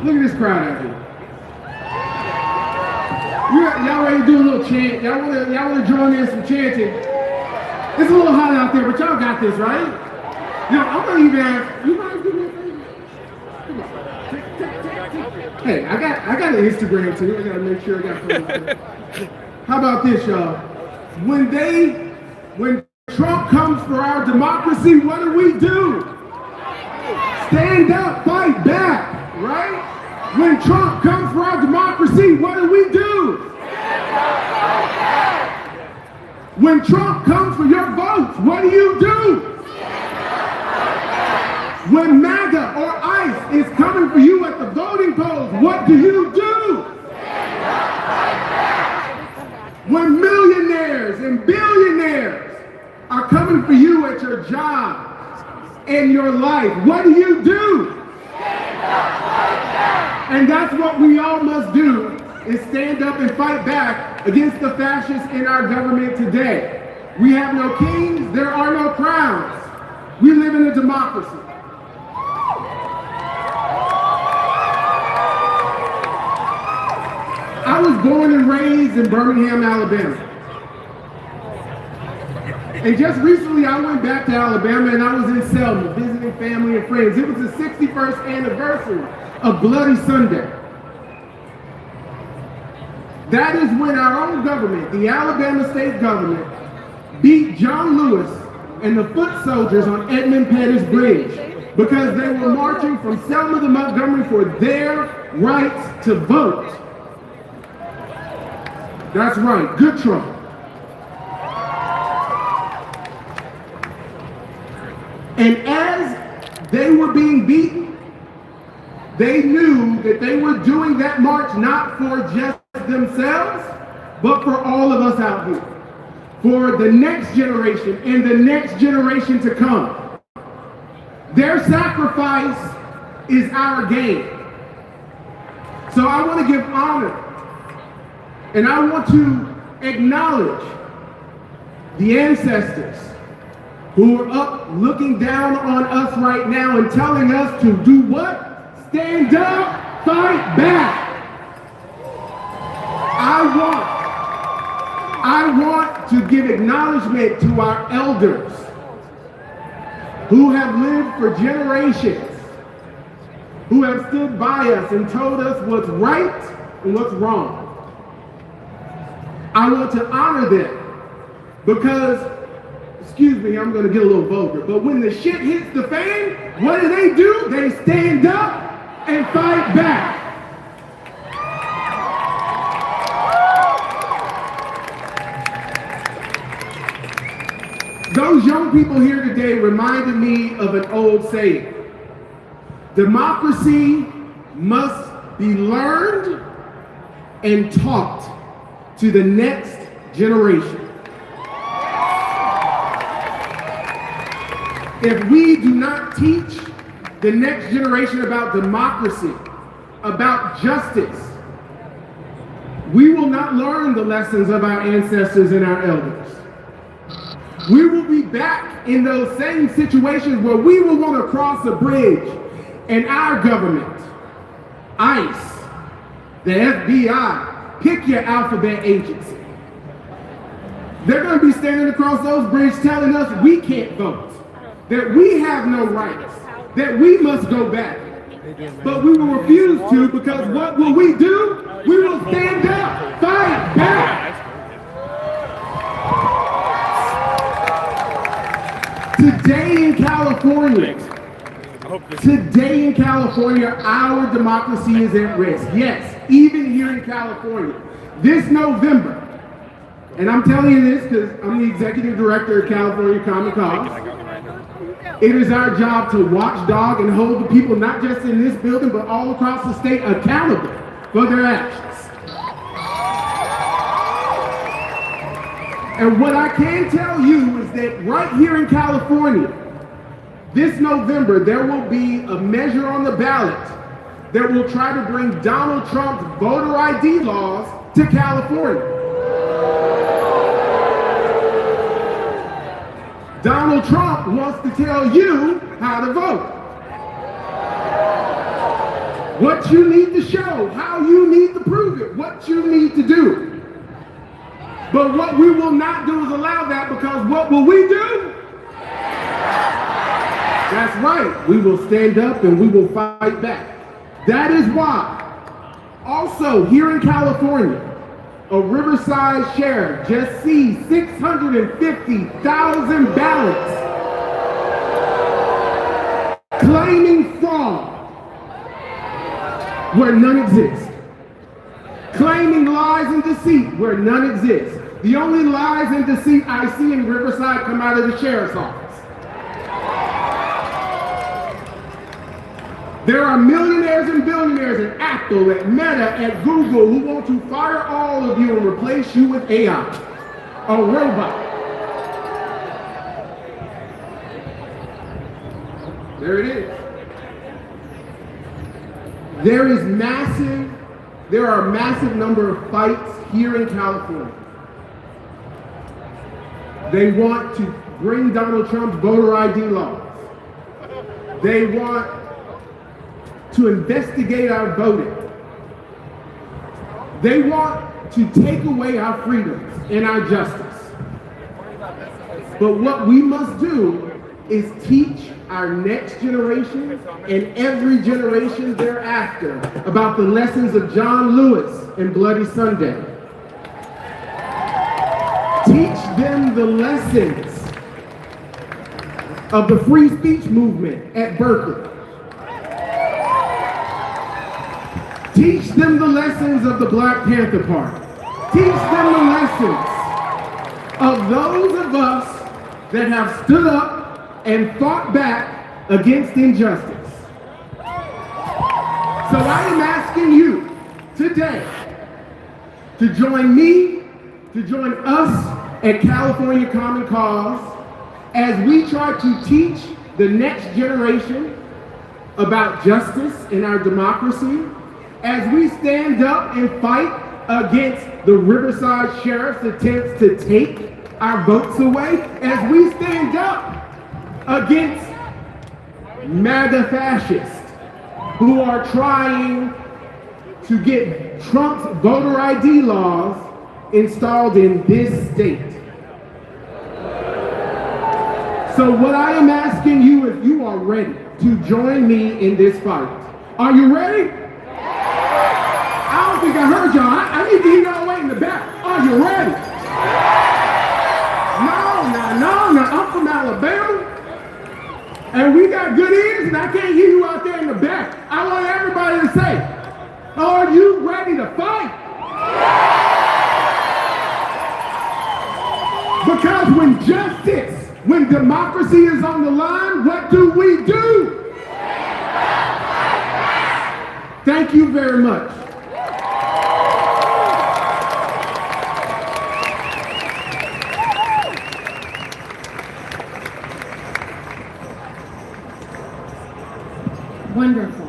Look at this crowd out here. Y'all ready to do a little chant? Y'all want to join in some chanting? It's a little hot out there, but y'all got this, right? Yo, I'm gonna even ask. You guys do me a favor? Hey, I got an Instagram too. I gotta make sure I got something. How about this, y'all? When Trump comes for our democracy, what do? Stand up, fight back, right? When Trump comes for our democracy, what do? Stand up, fight back. When Trump comes for your votes, what do? Stand up, fight back. When MAGA or ICE is coming for you at the voting polls, what do? Stand up, fight back. When millionaires and billionaires are coming for you at your job and your life, what do? Stand up, fight back. And that's what we all must do, is stand up and fight back against the fascists in our government today. We have no kings, there are no crowns. We live in a democracy. I was born and raised in Birmingham, Alabama. And just recently, I went back to Alabama and I was in Selma visiting family and friends. It was the 61st anniversary of Bloody Sunday. That is when our own government, the Alabama state government, beat John Lewis and the foot soldiers on Edmund Pettus Bridge because they were marching from Selma to Montgomery for their right to vote. That's right, good trouble. And as they were being beaten, they knew that they were doing that march not for just themselves, but for all of us out here. For the next generation and the next generation to come. Their sacrifice is our gain. So I want to give honor and I want to acknowledge the ancestors who are up looking down on us right now and telling us to do what? Stand up, fight back. I want to give acknowledgement to our elders who have lived for generations, who have stood by us and told us what's right and what's wrong. I want to honor them because, excuse me, I'm going to get a little vulgar, but when the shit hits the fan, what do? They stand up and fight back. Those young people here today reminded me of an old saying. Democracy must be learned and taught to the next generation. If we do not teach the next generation about democracy, about justice, we will not learn the lessons of our ancestors and our elders. We will be back in those same situations where we will want to cross a bridge and our government, ICE, the FBI, pick your alphabet agency. They're going to be standing across those bridges telling us we can't vote, that we have no rights, that we must go back. But we will refuse to because what will we do? We will stand up, fight back. Today in California, our democracy is at risk. Yes, even here in California. This November, and I'm telling you this because I'm the executive director of California Common Cause. It is our job to watchdog and hold the people, not just in this building, but all across the state, accountable for their actions. And what I can tell you is that right here in California, this November, there will be a measure on the ballot that will try to bring Donald Trump's voter ID laws to California. Donald Trump wants to tell you how to vote. What you need to show, how you need to prove it, what you need to do. But what we will not do is allow that because what will we do? That's right, we will stand up and we will fight back. That is why, also here in California, a Riverside sheriff just seized 650,000 ballots claiming fraud where none exist. Claiming lies and deceit where none exist. The only lies and deceit I see in Riverside come out of the sheriff's office. There are millionaires and billionaires at Apple, at Meta, at Google who want to fire all of you and replace you with AI, a robot. There it is. There are a massive number of fights here in California. They want to bring Donald Trump's voter ID laws. They want to investigate our voting. They want to take away our freedoms and our justice. But what we must do is teach our next generation and every generation thereafter about the lessons of John Lewis and Bloody Sunday. Teach them the lessons of the free speech movement at Berkeley. Teach them the lessons of the Black Panther Party. Teach them the lessons of those of us that have stood up and fought back against injustice. So I am asking you today to join me, to join us at California Common Cause as we try to teach the next generation about justice in our democracy, as we stand up and fight against the Riverside Sheriff's attempts to take our votes away, as we stand up against MAGA fascists who are trying to get Trump's voter ID laws installed in this state. So what I am asking you is you are ready to join me in this fight. Are you ready? I don't think I heard y'all. I need to hear y'all way in the back. Are you ready? No, I'm from Alabama. And we got good ears, and I can't hear you out there in the back. I want everybody to say, are you ready to fight? Because when justice, when democracy is on the line, what do we do? Thank you very much. Wonderful.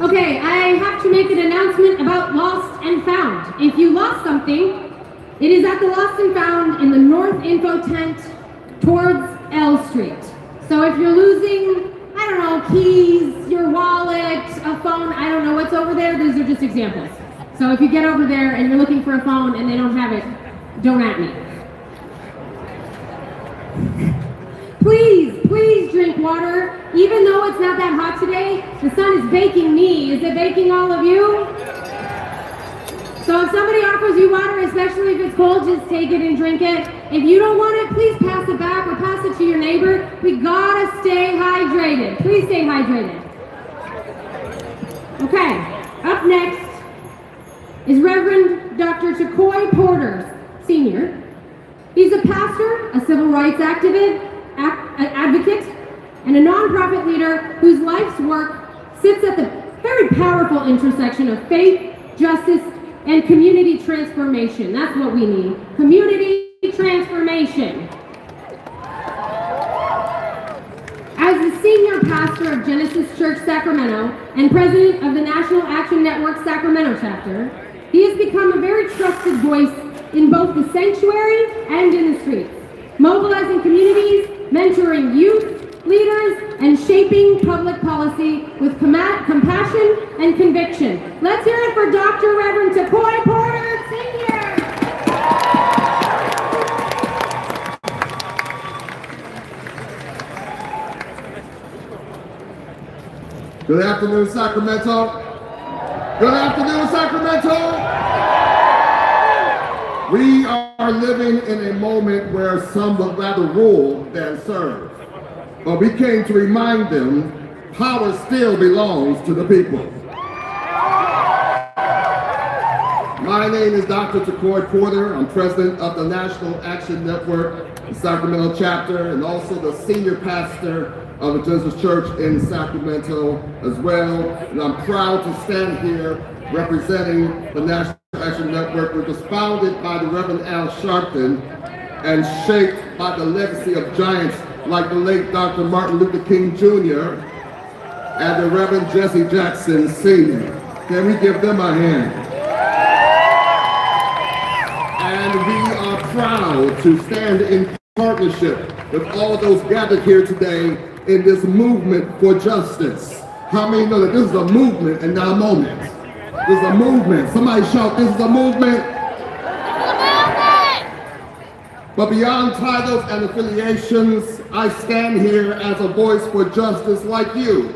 Okay, I have to make an announcement about Lost and Found. If you lost something, it is at the Lost and Found in the North Info tent towards L Street. So if you're losing, I don't know, keys, your wallet, a phone, I don't know what's over there, these are just examples. So if you get over there and you're looking for a phone and they don't have it, don't at me. Please drink water. Even though it's not that hot today, the sun is baking me. Is it baking all of you? So if somebody offers you water, especially if it's cold, just take it and drink it. If you don't want it, please pass it back or pass it to your neighbor. We gotta stay hydrated. Please stay hydrated. Okay, up next is Reverend Dr. Jakoy Porter, Sr. He's a pastor, a civil rights advocate, and a nonprofit leader whose life's work sits at the very powerful intersection of faith, justice, and community transformation. That's what we need. Community transformation. As the senior pastor of Genesis Church Sacramento and president of the National Action Network Sacramento chapter, he has become a very trusted voice in both the sanctuary and in the streets, mobilizing communities, mentoring youth, leaders, and shaping public policy with compassion and conviction. Let's hear it for Dr. Reverend Jakoy Porter, Sr. Good afternoon, Sacramento. Good afternoon, Sacramento. We are living in a moment where some would rather rule than serve. But we came to remind them power still belongs to the people. My name is Dr. Jakoy Porter. I'm president of the National Action Network, the Sacramento chapter, and also the senior pastor of the Genesis Church in Sacramento as well. And I'm proud to stand here representing the National Action Network, which was founded by the Reverend Al Sharpton and shaped by the legacy of giants like the late Dr. Martin Luther King Jr. and the Reverend Jesse Jackson Sr. Can we give them a hand? And we are proud to stand in partnership with all those gathered here today in this movement for justice. How many know that this is a movement and not a moment? This is a movement. Somebody shout, this is a movement. But beyond titles and affiliations, I stand here as a voice for justice like you,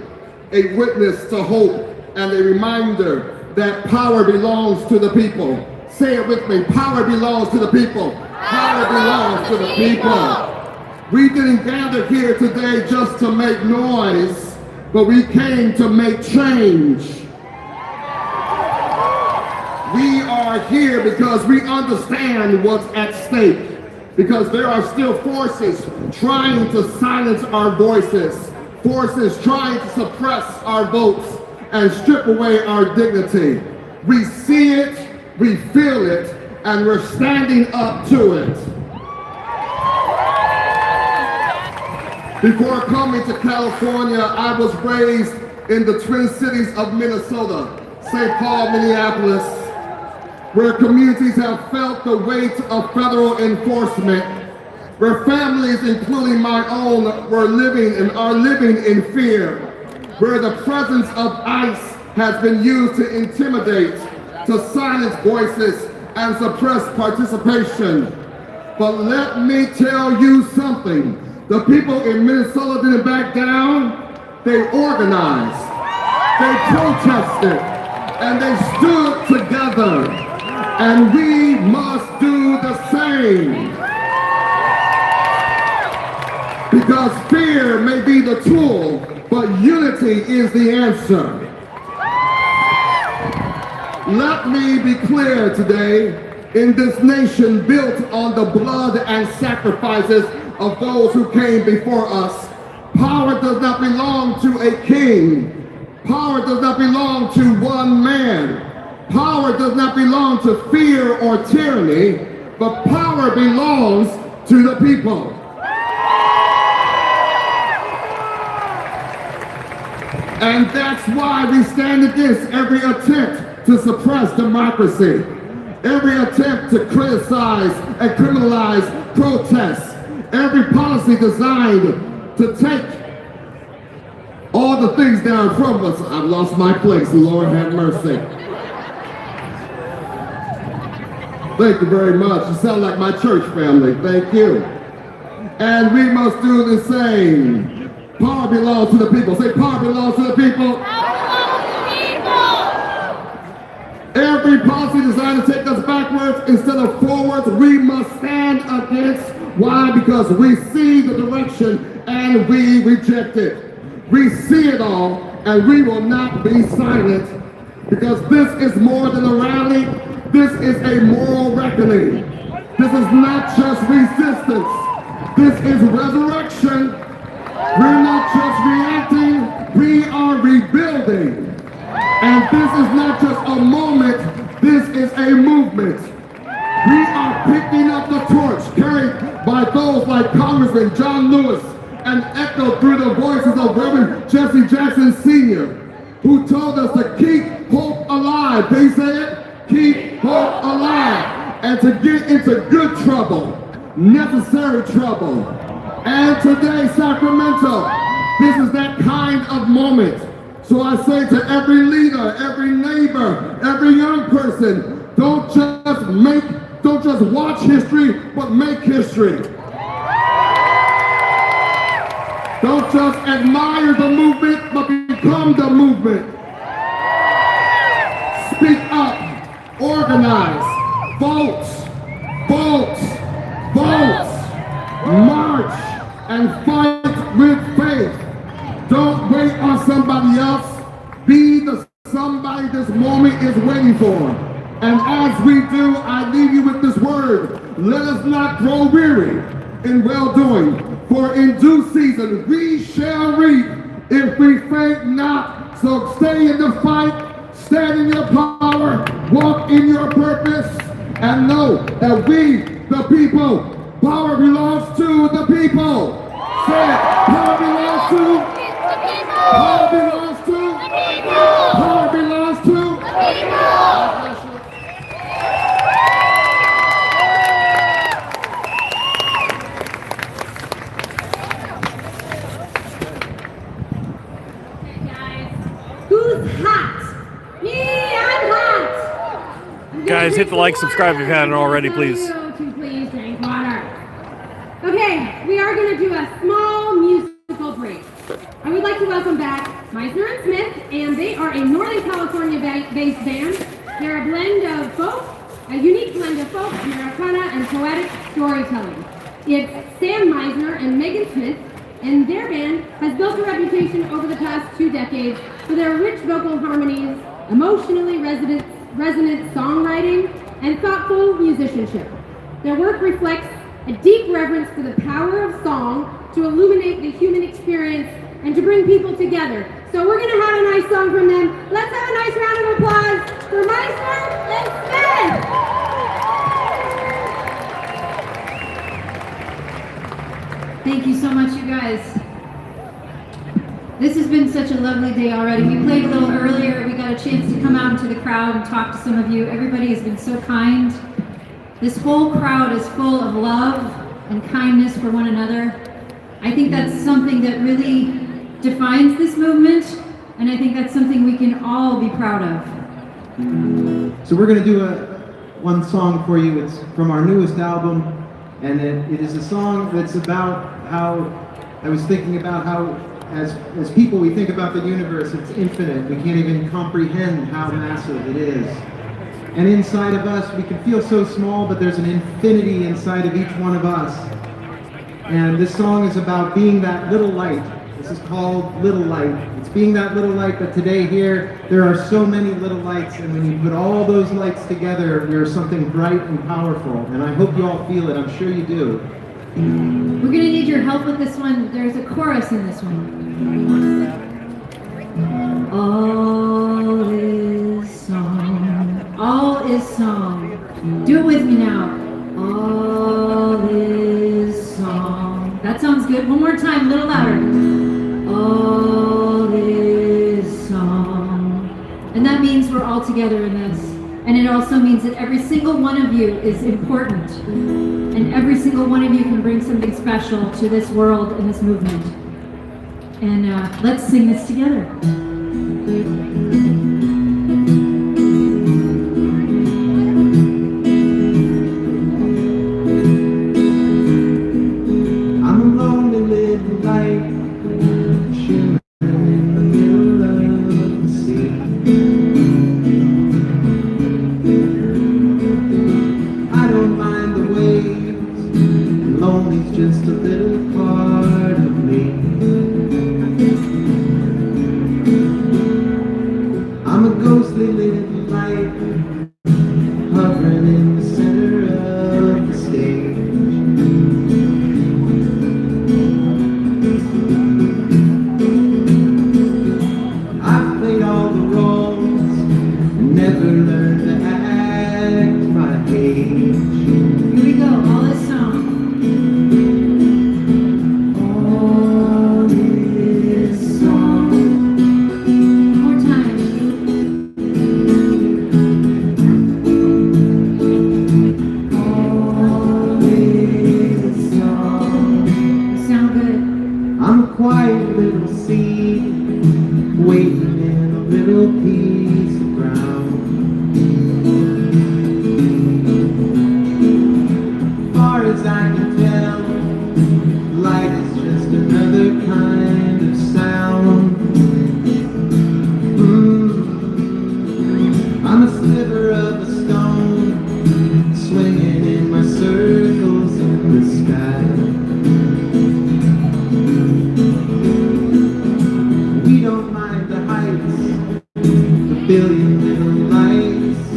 a witness to hope and a reminder that power belongs to the people. Say it with me, power belongs to the people. Power belongs to the people. We didn't gather here today just to make noise, but we came to make change. We are here because we understand what's at stake, because there are still forces trying to silence our voices, forces trying to suppress our votes and strip away our dignity. We see it, we feel it, and we're standing up to it. Before coming to California, I was raised in the Twin Cities of Minnesota, St. Paul, Minneapolis, where communities have felt the weight of federal enforcement, where families, including my own, were living and are living in fear, where the presence of ICE has been used to intimidate, to silence voices and suppress participation. But let me tell you something. The people in Minnesota didn't back down. They organized, they protested, and they stood together. And we must do the same. Because fear may be the tool, but unity is the answer. Let me be clear today, in this nation built on the blood and sacrifices of those who came before us, power does not belong to a king. Power does not belong to one man. Power does not belong to fear or tyranny, but power belongs to the people. And that's why we stand against every attempt to suppress democracy, every attempt to criticize and criminalize protests, every policy designed to take all the things down from us. I've lost my place, Lord have mercy. Thank you very much. You sound like my church family. Thank you. And we must do the same. Power belongs to the people. Say, power belongs to the people. Power belongs to the people. Every policy designed to take us backwards instead of forwards, we must stand against. Why? Because we see the direction and we reject it. We see it all and we will not be silent, because this is more than a rally. This is a moral reckoning. This is not just resistance. This is resurrection. We're not just reacting, we are rebuilding. And this is not just a moment, this is a movement. We are picking up the torch carried by those like Congressman John Lewis and echoed through the voices of Reverend Jesse Jackson Sr., who told us to keep hope alive. They said, keep hope alive, and to get into good trouble, necessary trouble. And today, Sacramento, this is that kind of moment. So I say to every leader, every neighbor, every young person, don't just watch history, but make history. Don't just admire the movement, but become the movement. Speak up, organize, vote, march, and fight with faith. Don't wait on somebody else. Be the somebody this moment is waiting for. And as we do, I leave you with this word. Let us not grow weary in well-doing, for in due season we shall reap if we faint not. So stay in the fight, stand in your power, walk in your purpose, and know that we, the people, power belongs to the people. Say it, power belongs to the people. Power belongs to the people. Power belongs to the people. Who's hot? Me, I'm hot. Guys, hit the like, subscribe if you haven't already, please. To please drink water. a small musical break. I would like to welcome back Meisner and Smith, and they are a Northern California-based band. They're a blend of folk, a unique blend of folk, Americana, and poetic storytelling. It's Sam Meisner and Megan Smith, and their band has built a reputation over the past 2 decades for their rich vocal harmonies, emotionally resonant songwriting, and thoughtful musicianship. Their work reflects a deep reverence for the power of song to illuminate the human experience and to bring people together. So we're going to have a nice song from them. Let's have a nice round of applause for Meisner and Smith! Thank you so much, you guys. This has been such a lovely day already. We played a little earlier. We got a chance to come out into the crowd and talk to some of you. Everybody has been so kind. This whole crowd is full of love and kindness for one another. I think that's something that really defines this movement, and I think that's something we can all be proud of. So we're going to do one song for you. It's from our newest album, and it is a song that's about how I was thinking about how as people we think about the universe. It's infinite. We can't even comprehend how massive it is. And inside of us, we can feel so small, but there's an infinity inside of each one of us. And this song is about being that little light. This is called Little Light. It's being that little light, but today here, there are so many little lights, and when you put all those lights together, there's something bright and powerful. And I hope you all feel it. I'm sure you do. We're going to need your help with this one. There's a chorus in this one. All is song. All is song. Do it with me now. All is song. That sounds good. One more time, a little louder. All is song. And that means we're all together in this. And it also means that every single one of you is important. And every single one of you can bring something special to this world and this movement. And let's sing this together. I'm a lonely little light, shimmering in the middle of the sea. I don't mind the waves, lonely's just a little part of me. I'm a ghostly little light, hovering in the center of the stage. I've played all the roles, never learned to act my age. Here we go, all this song. All this song. One more time. All this song. You sound good. I'm a quiet little seed, waiting in a little piece of ground. Far as I can tell, light is just another kind of sound. I'm a sliver of a stone, swinging in my circles in the sky. We don't mind the heights, a billion little lights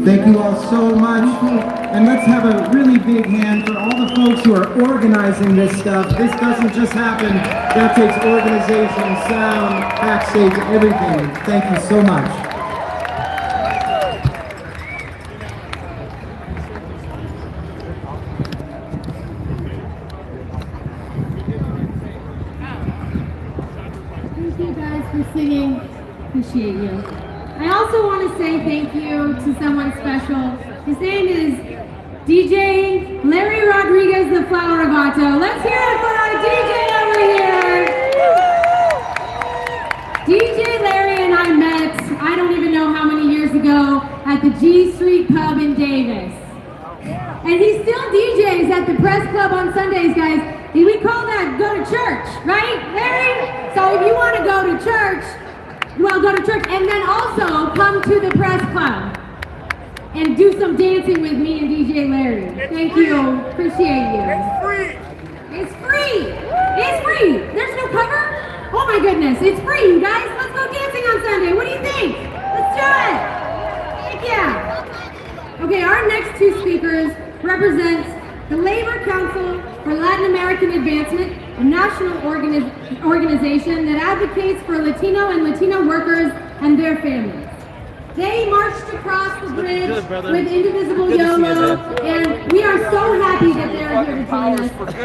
Thank you all so much. And let's have a really big hand for all the folks who are organizing this stuff. This doesn't just happen. That takes organization, sound, backstage, everything. Thank you so much. Thank you guys for singing. Appreciate you. I also want to say thank you to someone special. His name is DJ Larry Rodriguez, the Flower of Otto. Let's hear it for our DJ over here. DJ Larry and I met, I don't even know how many years ago, at the G Street Pub in Davis. And he still DJs at the Press Club on Sundays, guys. We call that go to church, right, Larry? So if you want to go to church, well, go to church, and then also come to the Press Club and do some dancing with me and DJ Larry. Thank you. Appreciate you. It's free. It's free. It's free. There's no cover? Oh my goodness. It's free, you guys. Let's go dancing on Sunday. What do you think? Let's do it. Heck yeah. Okay, our next two speakers represent the Labor Council for Latin American Advancement, a national organization that advocates for Latino and Latina workers and their families. They marched across the bridge with Indivisible YOLO, and we are so happy that they are here to join us, because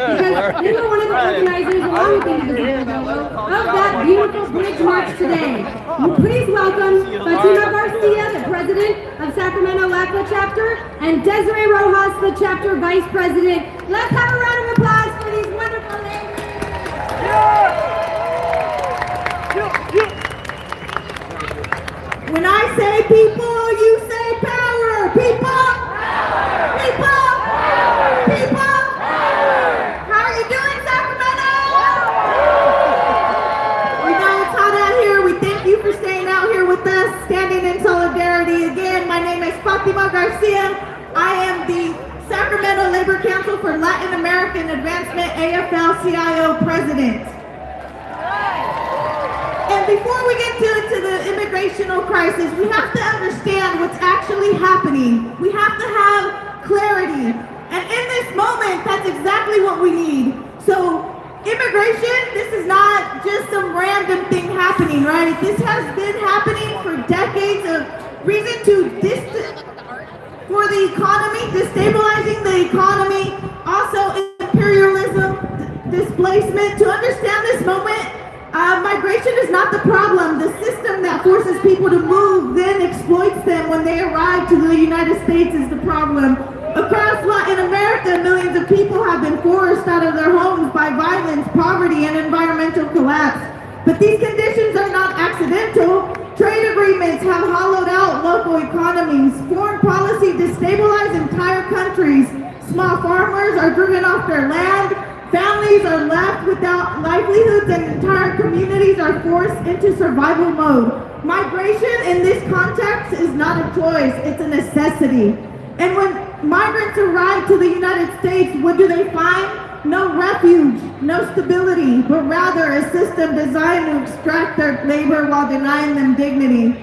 they were one of the organizers, along with Indivisible YOLO, of that beautiful bridge march today. Please welcome Fatima Garcia, the president of Sacramento LACLA chapter, and Desiree Rojas, the chapter vice president. Let's have a round of applause for these wonderful ladies. When I say people, you say power. People. People. People. How are you doing, Sacramento? We know it's hot out here. We thank you for staying out here with us, standing in solidarity. Again, my name is Fatima Garcia. I am the Sacramento Labor Council for Latin American Advancement, AFL-CIO president. And before we get into the immigrational crisis, we have to understand what's actually happening. We have to have clarity. And in this moment, that's exactly what we need. So immigration, this is not just some random thing happening, right? This has been happening for decades of reason for the economy, destabilizing the economy, also imperialism, displacement. To understand this moment, migration is not the problem. The system that forces people to move then exploits them when they arrive to the United States is the problem. Across Latin America, millions of people have been forced out of their homes by violence, poverty, and environmental collapse. But these conditions are not accidental. Trade agreements have hollowed out local economies. Foreign policy destabilizes entire countries. Small farmers are driven off their land. Families are left without livelihoods, and entire communities are forced into survival mode. Migration in this context is not a choice, it's a necessity. And when migrants arrive to the United States, what do they find? No refuge, no stability, but rather a system designed to extract their labor while denying them dignity.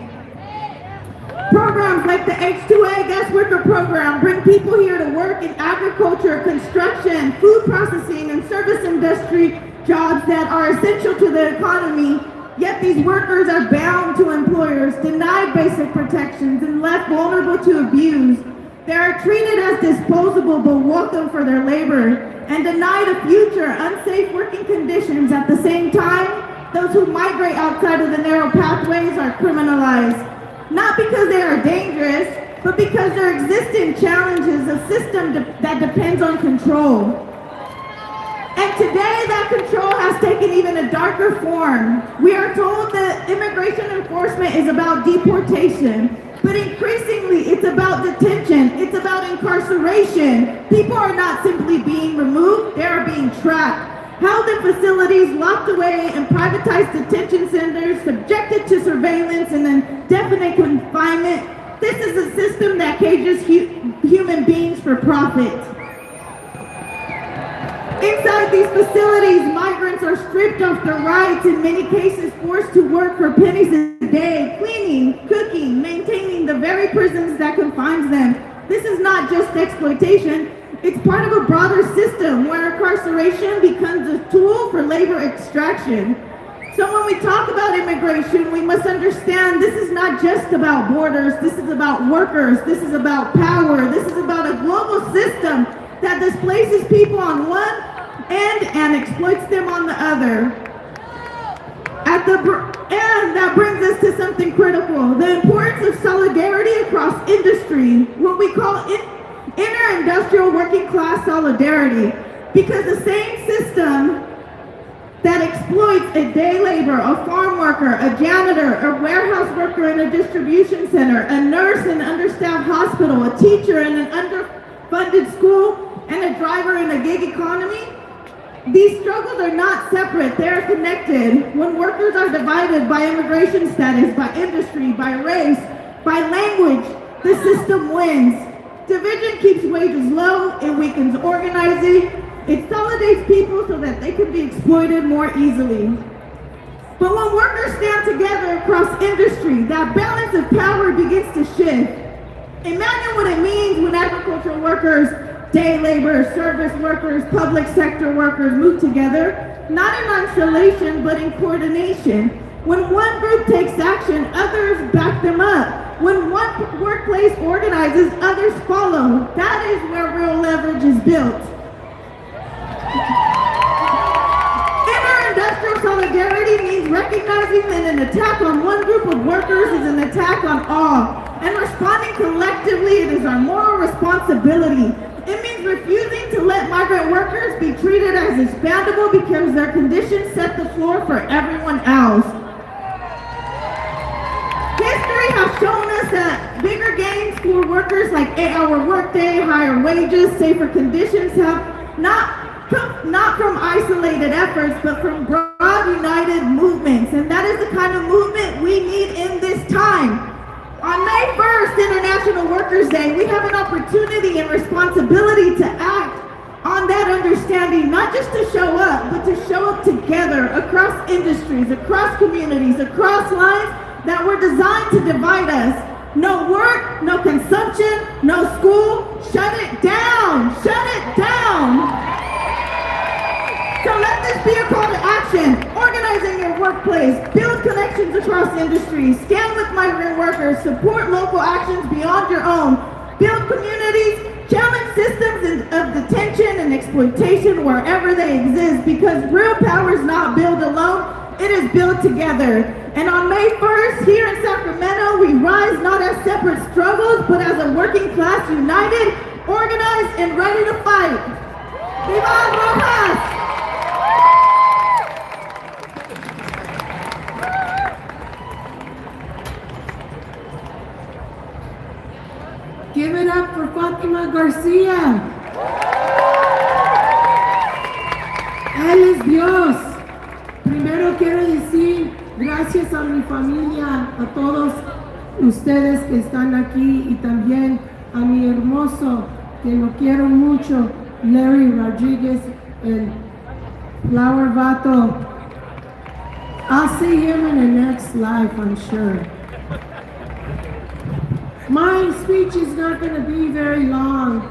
Programs like the H-2A guest worker program bring people here to work in agriculture, construction, food processing, and service industry jobs that are essential to the economy. Yet these workers are bound to employers, denied basic protections, and left vulnerable to abuse. They are treated as disposable but welcome for their labor, and denied a future, unsafe working conditions. At the same time, those who migrate outside of the narrow pathways are criminalized. Not because they are dangerous, but because there exist challenges a system that depends on control. And today that control has taken even a darker form. We are told that immigration enforcement is about deportation, but increasingly it's about detention, it's about incarceration. People are not simply being removed, they are being trapped. Held in facilities, locked away in privatized detention centers, subjected to surveillance and indefinite confinement. This is a system that cages human beings for profit. Inside these facilities, migrants are stripped of their rights, in many cases forced to work for pennies a day, cleaning, cooking, maintaining the very prisons that confines them. This is not just exploitation, it's part of a broader system where incarceration becomes a tool for labor extraction. So when we talk about immigration, we must understand this is not just about borders, this is about workers, this is about power, this is about a global system that displaces people on one end and exploits them on the other. And that brings us to something critical, the importance of solidarity across industry, what we call inter-industrial working class solidarity, because the same system that exploits a day laborer, a farm worker, a janitor, a warehouse worker in a distribution center, a nurse in an understaffed hospital, a teacher in an underfunded school, and a driver in a gig economy, these struggles are not separate, they are connected. When workers are divided by immigration status, by industry, by race, by language, the system wins. Division keeps wages low, it weakens organizing, it consolidates people so that they can be exploited more easily. But when workers stand together across industry, that balance of power begins to shift. Imagine what it means when agricultural workers, day laborers, service workers, public sector workers move together, not in isolation, but in coordination. When one group takes action, others back them up. When one workplace organizes, others follow. That is where real leverage is built. Inter-industrial solidarity means recognizing that an attack on one group of workers is an attack on all. And responding collectively, it is our moral responsibility. It means refusing to let migrant workers be treated as expandable because their conditions set the floor for everyone else. History has shown us that bigger gains for workers like 8-hour workday, higher wages, safer conditions have not from isolated efforts, but from broad united movements. And that is the kind of movement we need in this time. On May 1st, International Workers' Day, we have an opportunity and responsibility to act on that understanding, not just to show up, but to show up together across industries, across communities, across lines that were designed to divide us. No work, no consumption, no school, shut it down, shut it down. So let this be a call to action. Organize in your workplace, build connections across industries, stand with migrant workers, support local actions beyond your own, build communities, challenge systems of detention and exploitation wherever they exist, because real power is not built alone, it is built together. And on May 1st, here in Sacramento, we rise not as separate struggles, but as a working class united, organized, and ready to fight. Viva Rojas! Give it up for Fatima Garcia. Él es Dios. Primero quiero decir gracias a mi familia, a todos ustedes que están aquí y también a mi hermoso, que lo quiero mucho, Larry Rodriguez, el Flower Vato. I'll see him in the next life, I'm sure. My speech is not going to be very long.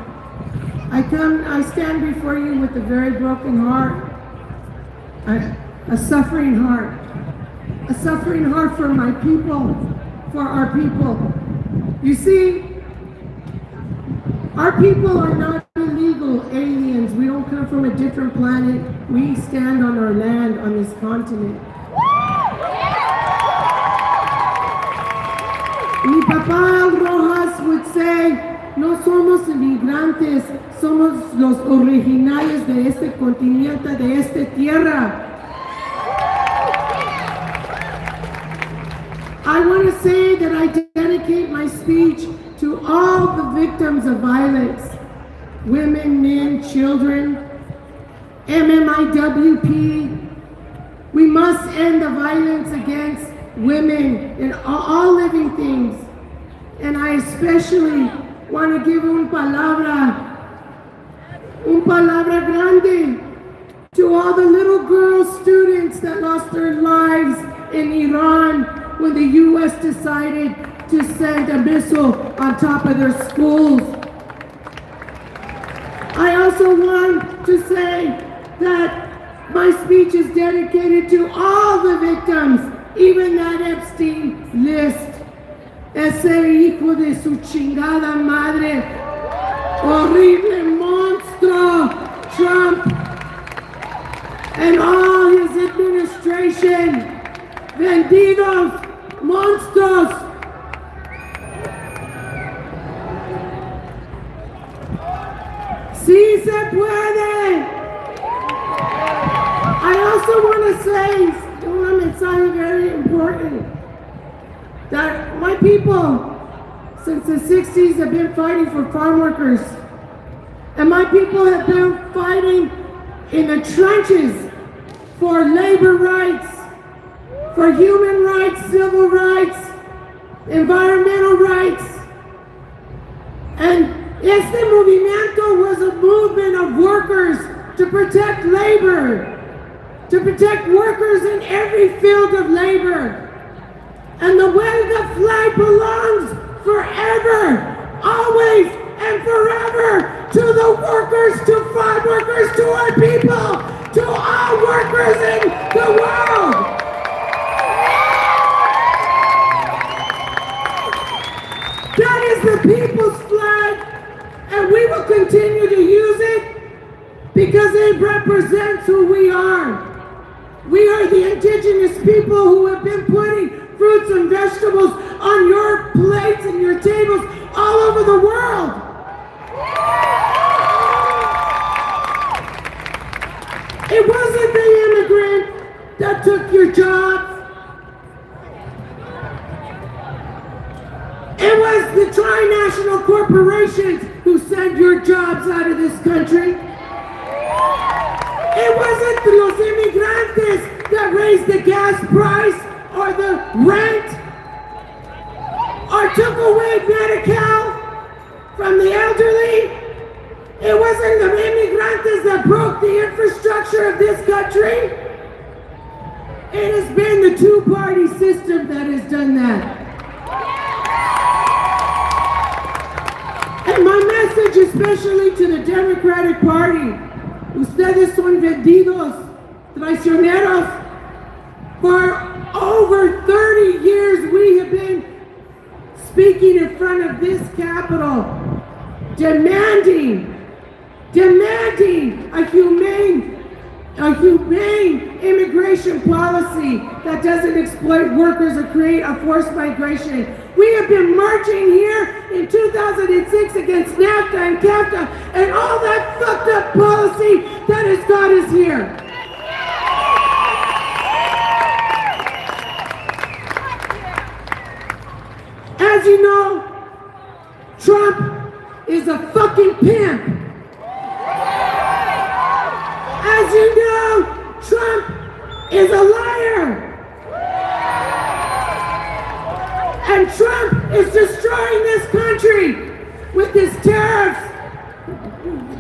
I stand before you with a very broken heart, a suffering heart for my people, for our people. You see, our people are not illegal aliens. We don't come from a different planet. We stand on our land, on this continent. Mi papá Rojas would say, no somos inmigrantes, somos los originales de este continente, de esta tierra. I want to say that I dedicate my speech to all the victims of violence, women, men, children, MMIWP. We must end the violence against women and all living things. And I especially want to give un palabra grande to all the little girl students that lost their lives in Iran when the U.S. decided to send a missile on top of their schools. I also want to say that my speech is dedicated to all the victims, even that Epstein list. Ese hijo de su chingada madre, horrible monstruo, Trump, and all his administration, vendidos, monstruos. Sí se puede. I also want to say, one mensaje very important, that my people, since the 60s, have been fighting for farm workers. And my people have been fighting in the trenches for labor rights, for human rights, civil rights, environmental rights. And este movimiento was a movement of workers to protect labor, to protect workers in every field of labor. And the huelga flag belongs forever, always and forever to the workers, to farm workers, to our people, to all workers in the world. That is the people's flag, and we will continue to use it because it represents who we are. We are the indigenous people who have been putting fruits and vegetables on your plates and your tables all over the world. It wasn't the immigrant that took your jobs. It was the trinational corporations who sent your jobs out of this country. It wasn't los immigrantes that raised the gas price or the rent, or took away Medi-Cal from the elderly. It wasn't the immigrantes that broke the infrastructure of this country. It has been the two-party system that has done that. And my message, especially to the Democratic Party, ustedes son vendidos, traicioneros. For over 30 years, we have been speaking in front of this Capitol, demanding a humane immigration policy that doesn't exploit workers or create a forced migration. We have been marching here in 2006 against NAFTA and CAFTA and all that fucked up policy that has got us here. As you know, Trump is a fucking pimp. As you know, Trump is a liar. And Trump is destroying this country with his tariffs.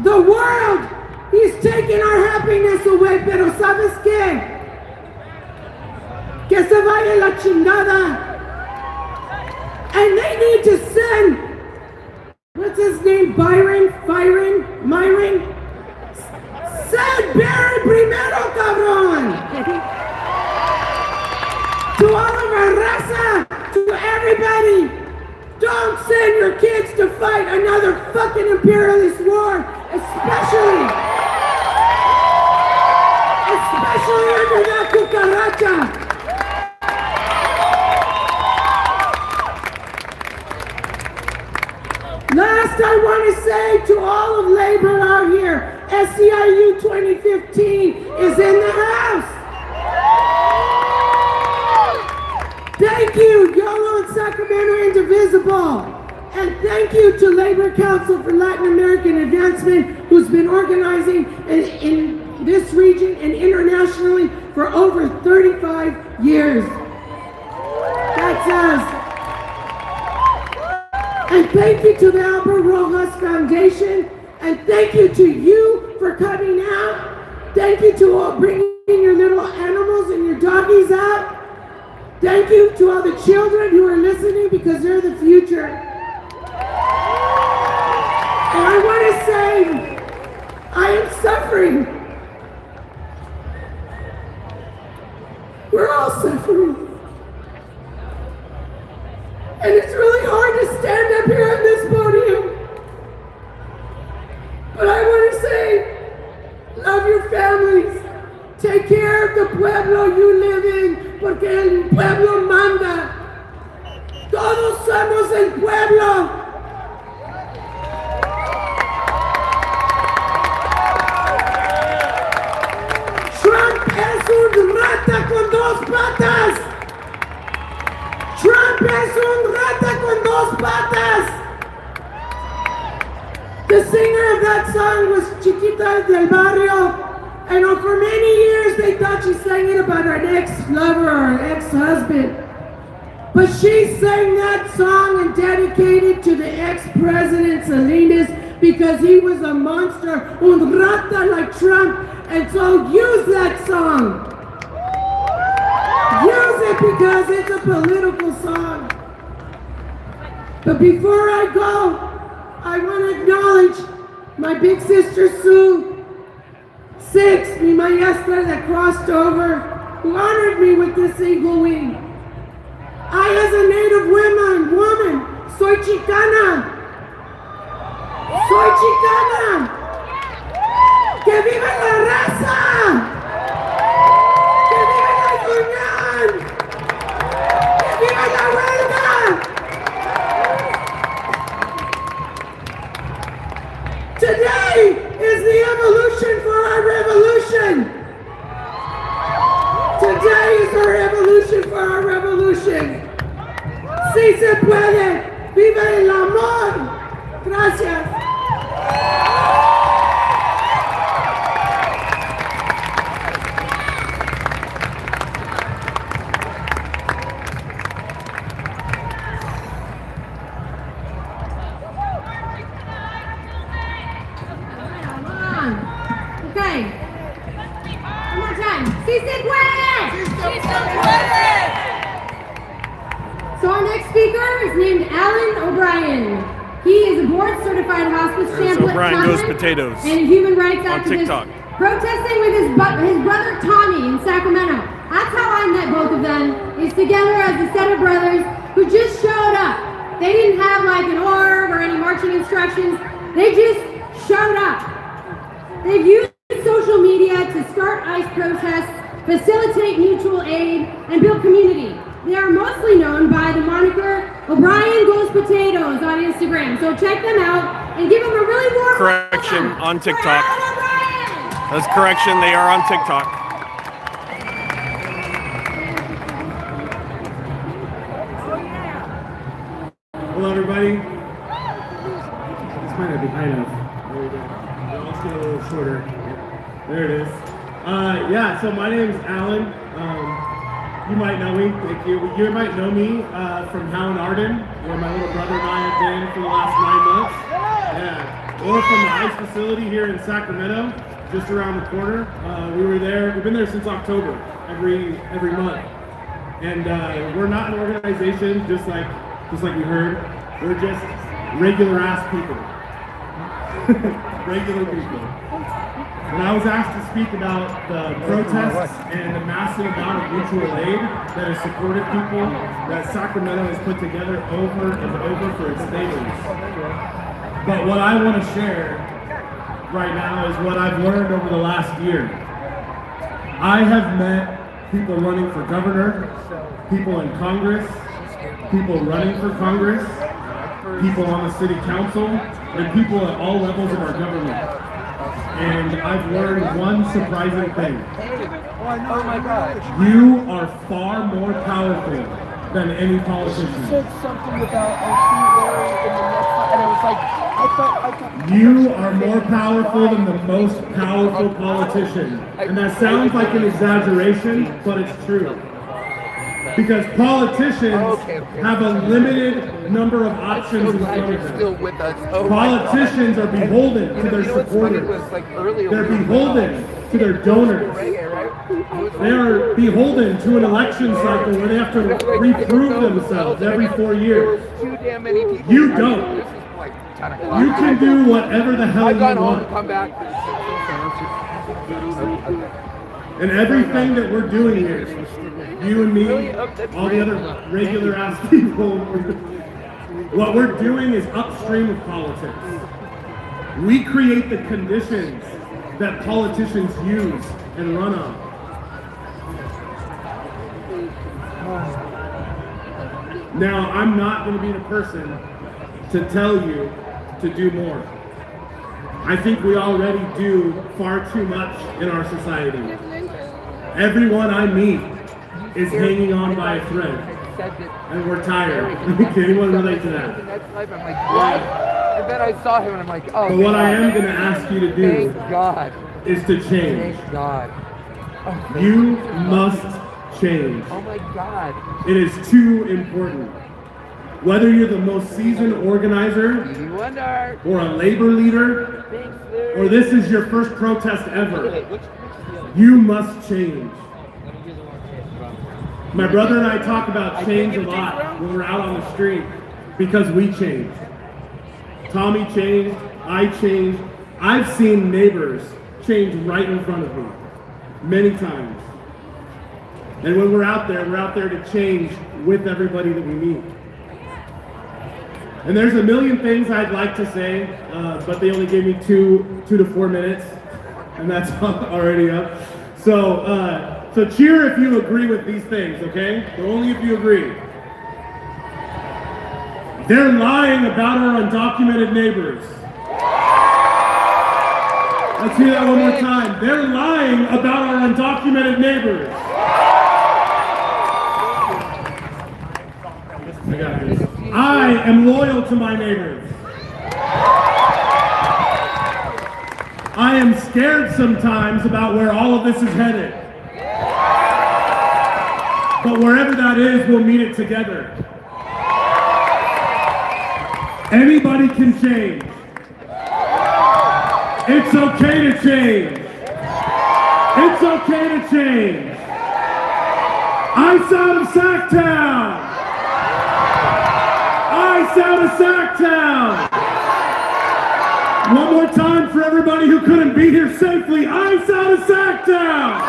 The world, he's taking our happiness away, pero ¿sabes qué? Que se vaya la chingada. And they need to send, what's his name, Myron? Send Barry primero, cabrón! To all of our raza, to everybody, don't send your kids to fight another fucking imperialist war, especially under that cucaracha. Last, I want to say to all of labor out here, SEIU 2015 is in the house. Thank you, YOLO and Sacramento Indivisible. And thank you to Labor Council for Latin American Advancement, who's been organizing in this region and internationally for over 35 years. That's us. And thank you to the Albert Rojas Foundation. And thank you to you for coming out. Thank you to all bringing your little animals and your doggies out. Thank you to all the children who are listening because they're the future. And I want to say, I am suffering. We're all suffering. And it's really hard to stand up here on this podium. But I want to say, love your families. Take care of the pueblo you live in, porque el pueblo manda. Todos somos el pueblo. Trump es un rata con dos patas. Trump es un rata con dos patas. The singer of that song was Chiquita del Barrio. And for many years they thought she sang it about her ex-lover or her ex-husband. But she sang that song and dedicated to the ex-president Salinas because he was a monster, un rata like Trump. And so use that song. Use it because it's a political song. But before I go, I want to acknowledge my big sister Sue, 6, mi maestra that crossed over, who honored me with this eagle wing. I, as a native woman, soy chicana. Soy chicana. ¡Que viva la raza! ¡Que viva la unión! ¡Que viva la huelga! Today is the evolution for our revolution. Today is our evolution for our revolution. Sí se puede. Viva el amor. Gracias. So our next speaker is named Alan O'Brien. He is a board-certified hospice chaplain and a human rights activist protesting with his brother Tommy in Sacramento. That's how I met both of them, is together as a set of brothers who just showed up. They didn't have like an org or any marching instructions. They just showed up. They've used social media to start ICE protests, facilitate mutual aid, and build community. They are mostly known by the moniker O'Brien Goes Potatoes on Instagram. So check them out and give them a really warm correction on TikTok. That's correction, they are on TikTok. Hello everybody. This might not be high enough. There we go. Let's get a little shorter. There it is. Yeah, so my name is Alan. You might know me, thank you. You might know me from Howland Arden, where my little brother and I have been for the last 9 months. Yeah. Or from the ICE facility here in Sacramento, just around the corner. We were there, we've been there since October, every month. And we're not an organization, just like you heard. We're just regular ass people. Regular people. When I was asked to speak about the protests and the massive amount of mutual aid that has supported people that Sacramento has put together over and over for its neighbors. But what I want to share right now is what I've learned over the last year. I have met people running for governor, people in Congress, people running for Congress, people on the city council, and people at all levels of our government. And I've learned one surprising thing. Oh my God. You are far more powerful than any politician. She said something about Larry in the next fight, and I was like, I thought. You are more powerful than the most powerful politician. And that sounds like an exaggeration, but it's true. Because politicians have a limited number of options in front of them. Politicians are beholden to their supporters. They're beholden to their donors. They are beholden to an election cycle where they have to reprove themselves every 4 years. You don't. You can do whatever the hell you want. And everything that we're doing here, you and me, all the other regular ass people, what we're doing is upstream of politics. We create the conditions that politicians use and run on. Now, I'm not going to be the person to tell you to do more. I think we already do far too much in our society. Everyone I meet is hanging on by a thread, and we're tired. Can anyone relate to that? I'm like, what? And then I saw him and I'm like, oh. But what I am going to ask you to do thank God. Is to change. Thank God. Oh, you must change. Oh my God. It is too important. Whether you're the most seasoned organizer, or a labor leader, or this is your first protest ever, you must change. My brother and I talk about change a lot when we're out on the street because we changed. Tommy changed, I changed. I've seen neighbors change right in front of me many times. And when we're out there to change with everybody that we meet. And there's a million things I'd like to say, but they only gave me two to 4 minutes, and that's already up. So cheer if you agree with these things, okay? So only if you agree. They're lying about our undocumented neighbors. Let's hear that one more time. They're lying about our undocumented neighbors. I got this. I am loyal to my neighbors. I am scared sometimes about where all of this is headed. But wherever that is, we'll meet it together. Anybody can change. It's okay to change. It's okay to change. Ice out of Sacktown. Ice out of Sacktown. One more time for everybody who couldn't be here safely. Ice out of Sacktown.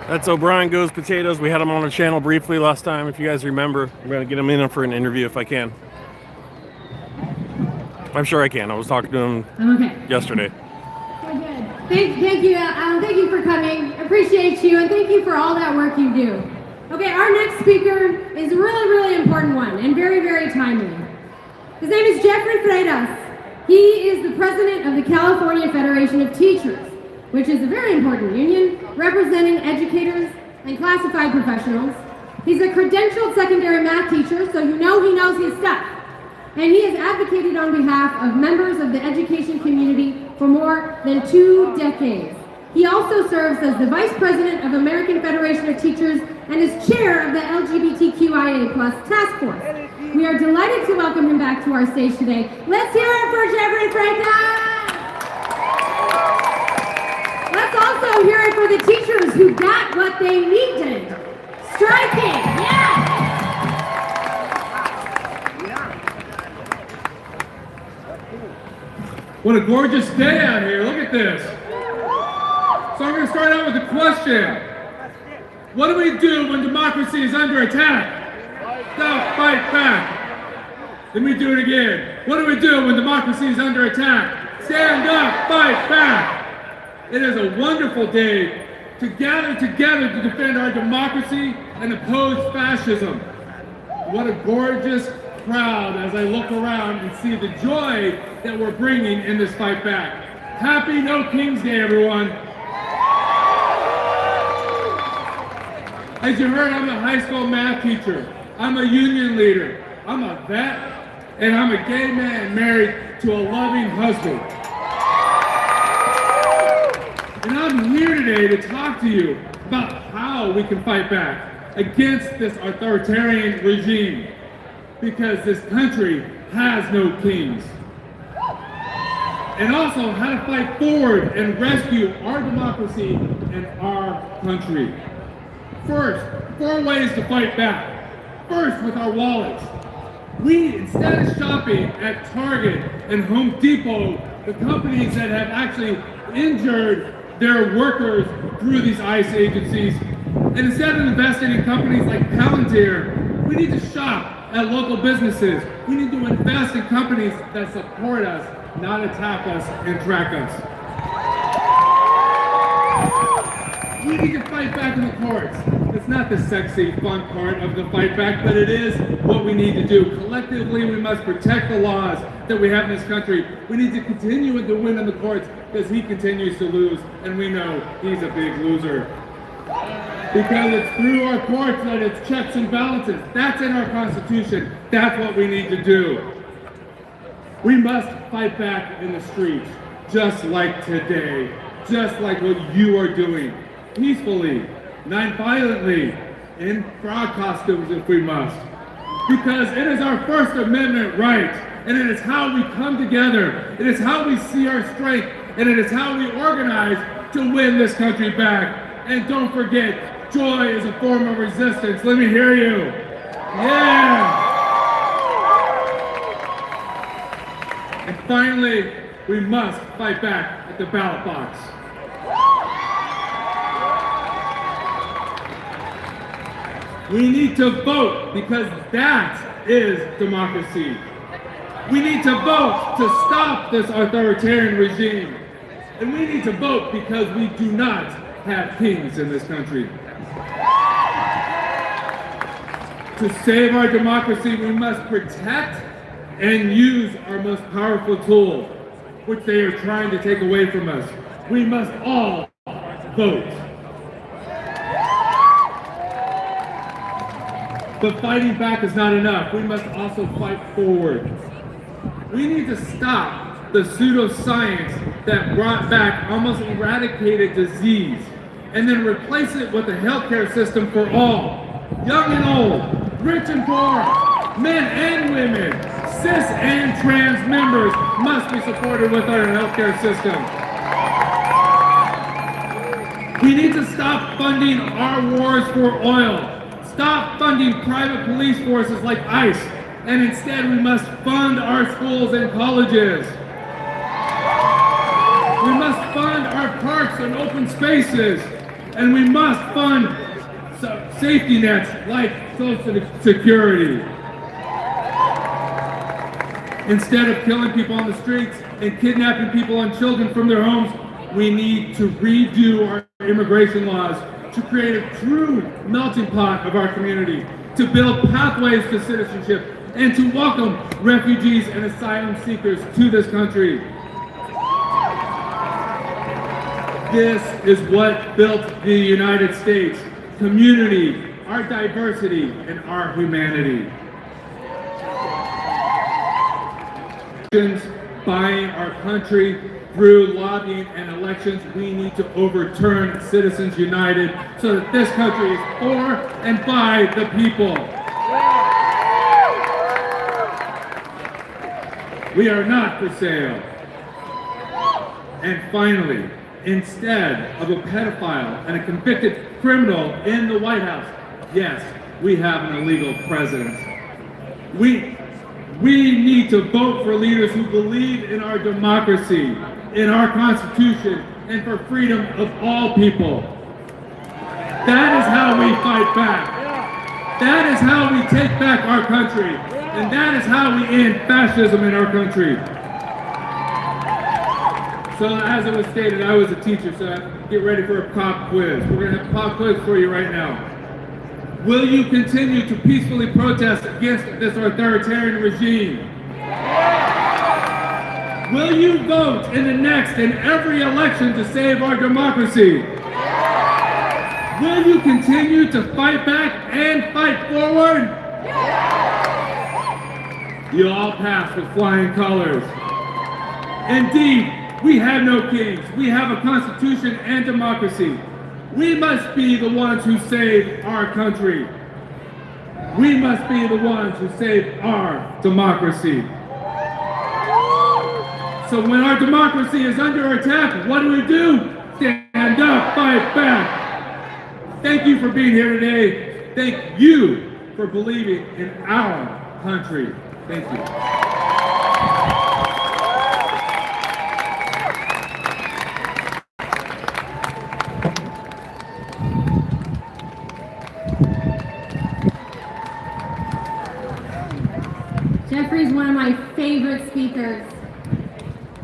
That's O'Brien Goes Potatoes. We had him on the channel briefly last time, if you guys remember. I'm going to get him in for an interview if I can. I'm sure I can. I was talking to him yesterday. So good. Thank you, Alan. Thank you for coming. Appreciate you, and thank you for all that work you do. Okay, our next speaker is a really, really important one, and very, very timely. His name is Jeffrey Freitas. He is the president of the California Federation of Teachers, which is a very important union representing educators and classified professionals. He's a credentialed secondary math teacher, so you know he knows his stuff. And he has advocated on behalf of members of the education community for more than 2 decades. He also serves as the Vice President of American Federation of Teachers and is chair of the LGBTQIA+ task force. We are delighted to welcome him back to our stage today. Let's hear it for Jeffrey Freitas! Let's also hear it for the teachers who got what they needed. Striking, yeah! What a gorgeous day out here, look at this. So I'm going to start out with a question. What do we do when democracy is under attack? Stop, fight back. Then we do it again. What do we do when democracy is under attack? Stand up, fight back. It is a wonderful day to gather together to defend our democracy and oppose fascism. What a gorgeous crowd as I look around and see the joy that we're bringing in this fight back. Happy No King's Day, everyone. As you heard, I'm a high school math teacher. I'm a union leader. I'm a vet, and I'm a gay man married to a loving husband. And I'm here today to talk to you about how we can fight back against this authoritarian regime. because this country has no kings. And also how to fight forward and rescue our democracy and our country. First, 4 ways to fight back. First, with our wallets. We, instead of shopping at Target and Home Depot, the companies that have actually injured their workers through these ICE agencies, and instead of investing in companies like Palantir, we need to shop at local businesses. We need to invest in companies that support us, not attack us and track us. We need to fight back in the courts. It's not the sexy, fun part of the fight back, but it is what we need to do. Collectively, we must protect the laws that we have in this country. We need to continue to win in the courts because he continues to lose, and we know he's a big loser. Because it's through our courts that it's checks and balances. That's in our Constitution. That's what we need to do. We must fight back in the streets, just like today, just like what you are doing, peacefully, non-violently, in frog costumes if we must. Because it is our First Amendment right, and it is how we come together, it is how we see our strength, and it is how we organize to win this country back. And don't forget, joy is a form of resistance. Let me hear you. Yeah! And finally, we must fight back at the ballot box. We need to vote because that is democracy. We need to vote to stop this authoritarian regime. And we need to vote because we do not have kings in this country. To save our democracy, we must protect and use our most powerful tool, which they are trying to take away from us. We must all vote. But fighting back is not enough. We must also fight forward. We need to stop the pseudoscience that brought back almost eradicated disease and then replace it with a healthcare system for all, young and old, rich and poor, men and women, cis and trans members must be supported with our healthcare system. We need to stop funding our wars for oil. Stop funding private police forces like ICE, and instead we must fund our schools and colleges. We must fund our parks and open spaces, and we must fund safety nets like Social Security. Instead of killing people on the streets and kidnapping people and children from their homes, we need to redo our immigration laws to create a true melting pot of our community, to build pathways to citizenship, and to welcome refugees and asylum seekers to this country. This is what built the United States: community, our diversity, and our humanity. Buying our country through lobbying and elections, we need to overturn Citizens United so that this country is for and by the people. We are not for sale. And finally, instead of a pedophile and a convicted criminal in the White House, yes, we have an illegal president. We need to vote for leaders who believe in our democracy, in our Constitution, and for freedom of all people. That is how we fight back. That is how we take back our country. And that is how we end fascism in our country. So as it was stated, I was a teacher, so get ready for a pop quiz. We're going to have a pop quiz for you right now. Will you continue to peacefully protest against this authoritarian regime? Will you vote in the next and every election to save our democracy? Will you continue to fight back and fight forward? You all pass with flying colors. Indeed, we have no kings. We have a constitution and democracy. We must be the ones who save our country. We must be the ones who save our democracy. So when our democracy is under attack, what do? Stand up, fight back. Thank you for being here today. Thank you for believing in our country. Thank you. Jeffrey's one of my favorite speakers.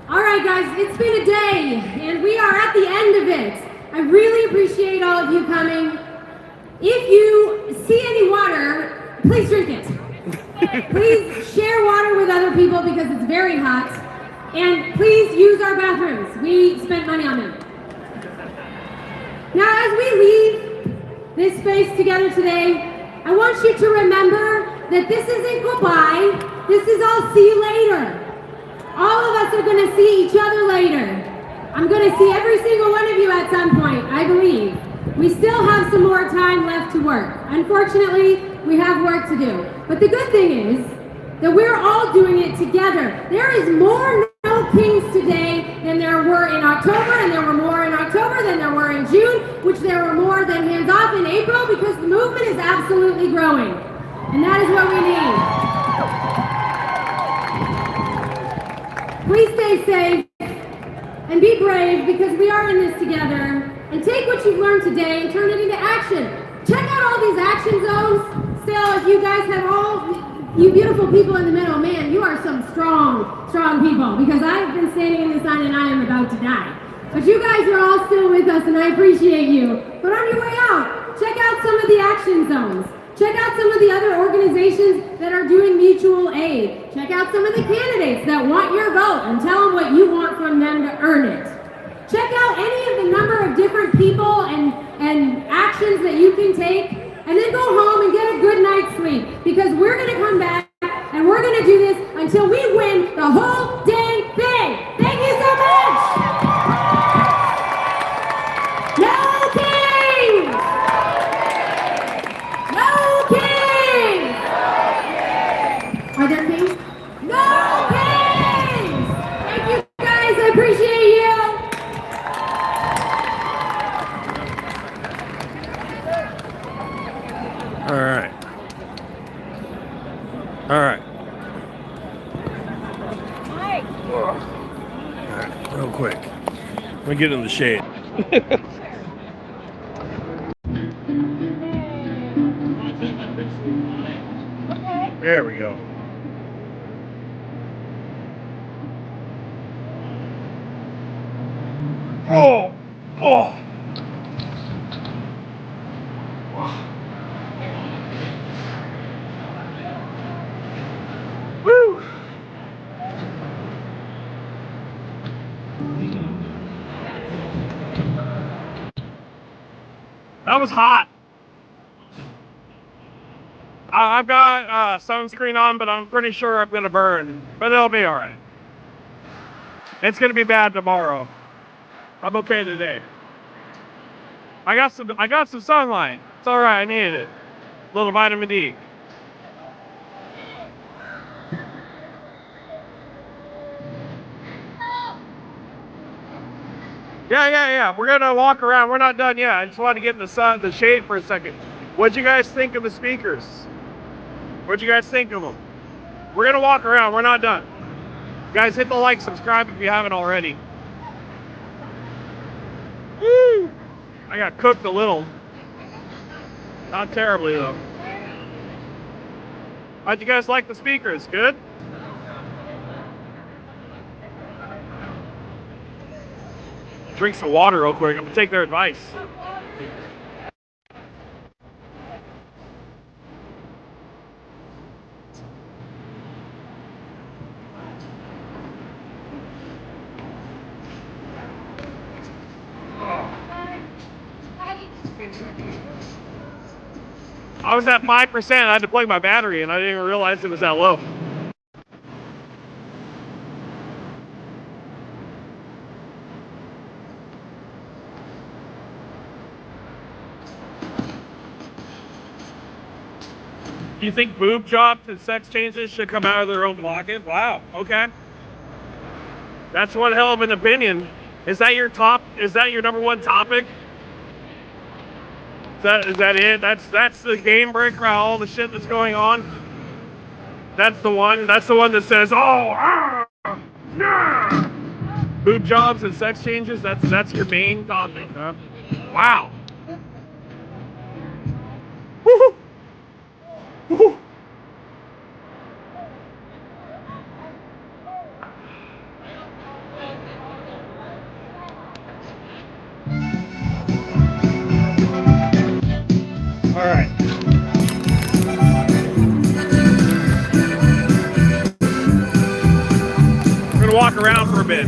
All right, guys, it's been a day, and we are at the end of it. I really appreciate all of you coming. If you see any water, please drink it. Please share water with other people because it's very hot. And please use our bathrooms. We spent money on them. Now, as we leave this space together today, I want you to remember that this isn't goodbye. This is all see you later. All of us are going to see each other later. I'm going to see every single one of you at some point, I believe. We still have some more time left to work. Unfortunately, we have work to do. But the good thing is that we're all doing it together. There is more No Kings today than there were in October, and there were more in October than there were in June, which there were more than Hands Off in April, because the movement is absolutely growing. And that is what we need. Please stay safe and be brave because we are in this together. And take what you've learned today and turn it into action. Check out all these action zones. Still, if you guys have all, you beautiful people in the middle, man, you are some strong, strong people because I've been standing in the sun and I am about to die. But you guys are all still with us and I appreciate you. But on your way out, check out some of the action zones. Check out some of the other organizations that are doing mutual aid. Check out some of the candidates that want your vote and tell them what you want from them to earn it. Check out any of the number of different people and actions that you can take, and then go home and get a good night's sleep because we're going to come back and we're going to do this until we win the whole dang thing. Thank you so much. No Kings! No Kings! Are there kings? No Kings! Thank you guys, I appreciate you. All right. All right. All right, real quick. Let me get in the shade. There we go. Oh! Oh! Woo! That was hot. I've got sunscreen on, but I'm pretty sure I'm gonna burn. But it'll be all right. It's gonna be bad tomorrow. I'm okay today. I got some sunlight. It's all right. I needed it. A little vitamin D. Yeah. We're gonna walk around. We're not done yet. I just wanted to get in the sun, the shade for a second. What'd you guys think of the speakers? What'd you guys think of them? We're gonna walk around. We're not done. Guys, hit the like, subscribe if you haven't already. Woo! I got cooked a little. Not terribly though. How'd you guys like the speakers? Good? Drink some water real quick. I'm gonna take their advice. I was at 5%. I had to plug my battery and I didn't even realize it was that low. You think boob jobs and sex changes should come out of their own pocket? Wow, okay. That's one hell of an opinion. Is that your number one topic? Is that it? That's the game breaker, all the shit that's going on? That's the one that says, oh, yeah. Boob jobs and sex changes, that's your main topic, huh? Wow. Woo-hoo. Woo-hoo. All right. We're gonna walk around for a bit.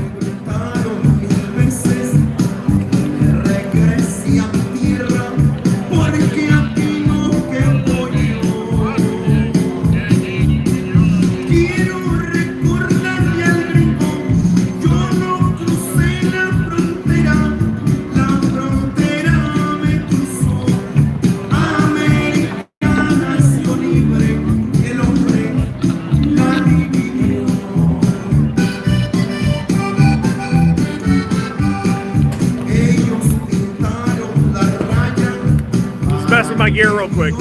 Mess with my gear real quick.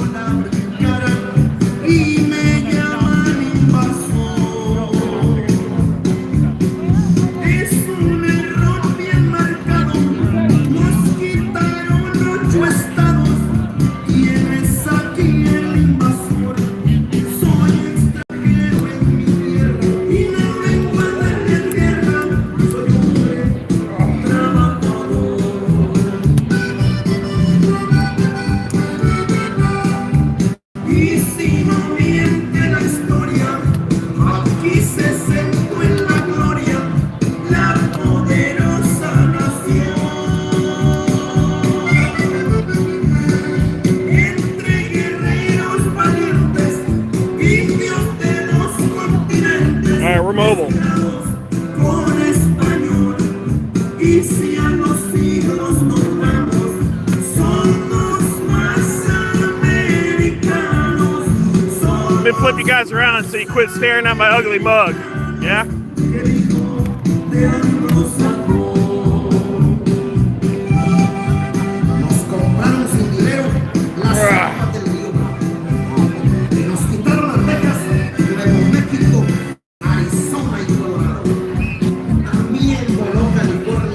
Flip you guys around so you quit staring at my ugly mug. Yeah?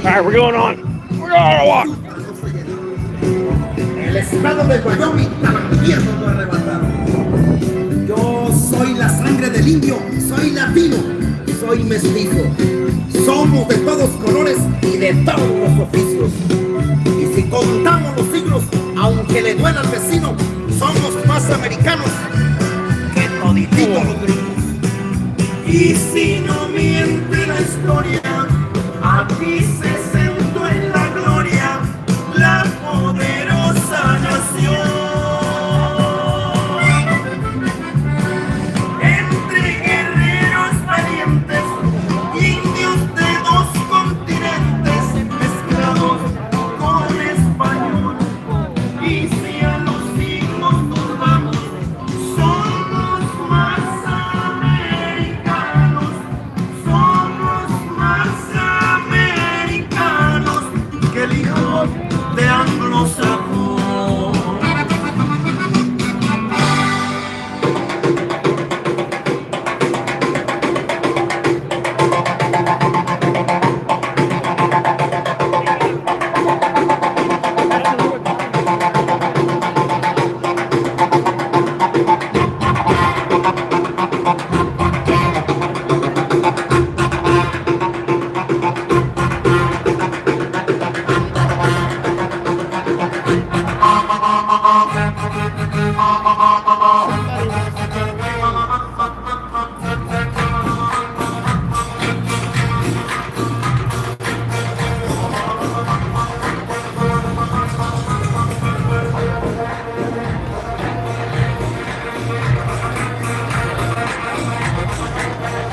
Alright, we're going on. We're going on a walk. El estado de Wyoming también nos lo arrebataron. Yo soy la sangre del indio, soy latino, soy mestizo. Somos de todos colores y de todos los oficios. Y si contamos los siglos, aunque le duela al vecino, somos más americanos que todititos los gringos. Y si no miente la historia, aquí se sentó en la gloria la poderosa nación.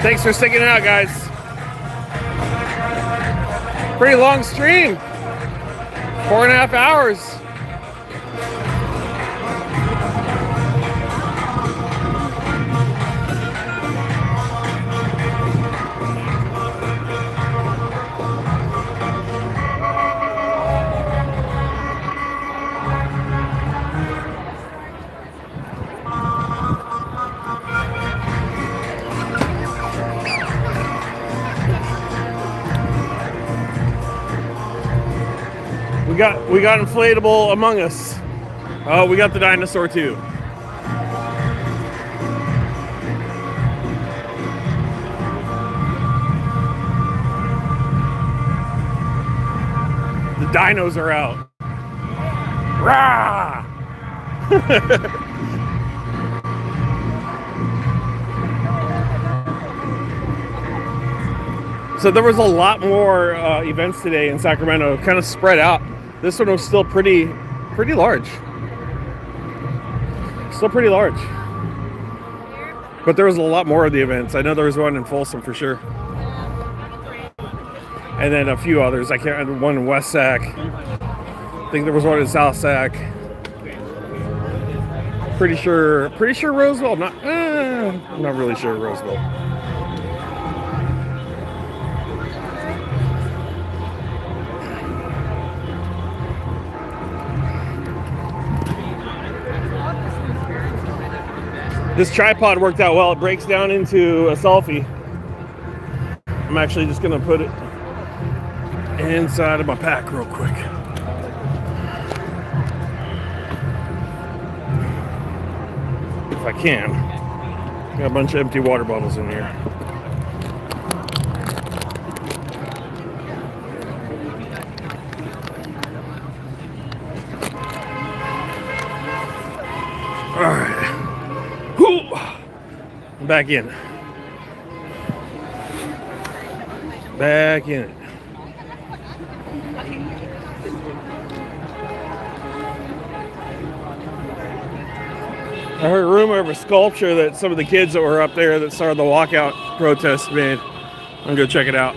Thanks for sticking it out, guys. Pretty long stream. 4.5 hours. got inflatable Among Us. Oh, we got the dinosaur too. The dinos are out. Rah! So there was a lot more events today in Sacramento, kind of spread out. This one was still pretty large. Still pretty large. But there was a lot more of the events. I know there was one in Folsom for sure. And then a few others. I can't remember, one in West Sac. I think there was one in South Sac. Pretty sure Roseville. I'm not really sure Roseville. This tripod worked out well. It breaks down into a selfie. I'm actually just gonna put it inside of my pack real quick. If I can. Got a bunch of empty water bottles in here. All right. Back in. Back in. I heard a rumor of a sculpture that some of the kids that were up there that started the walkout protest made. I'm gonna go check it out.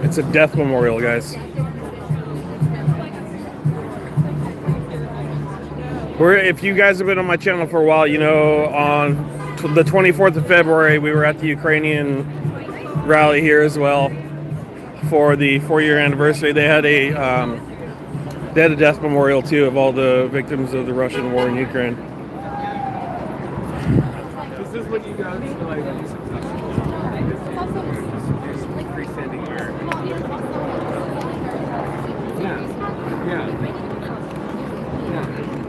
It's a death memorial, guys. If you guys have been on my channel for a while, you know on the 24th of February, we were at the Ukrainian rally here as well for the 4-year anniversary. They had a death memorial too of all the victims of the Russian war in Ukraine. This is what you guys like. Freestanding here. Yeah.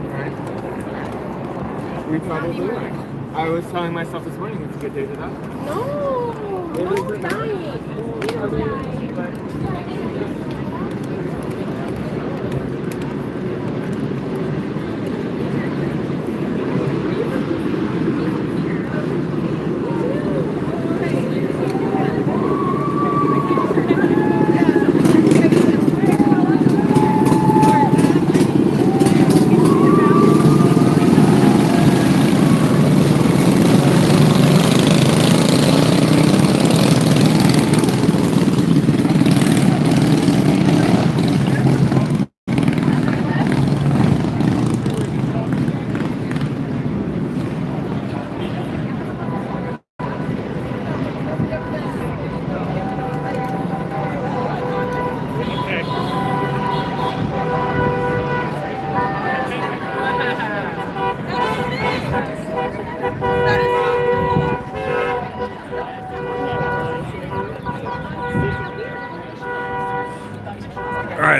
Right. We probably like. I was telling myself this morning it's a good day to die. No, don't die.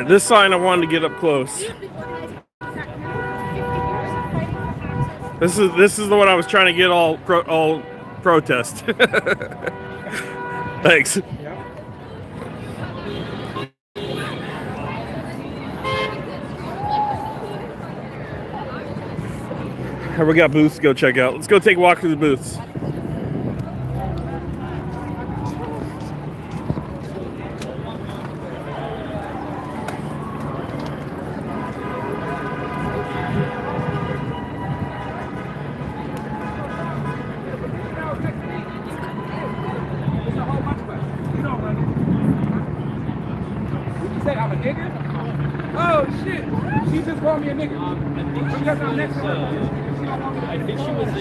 right, this sign I wanted to get up close. This is the one I was trying to get all protest. Thanks. Here we got booths to go check out. Let's go take a walk through the booths. Say I'm a nigga? Oh shit! She just called me a nigga. Because I'm next to her. I think she was in,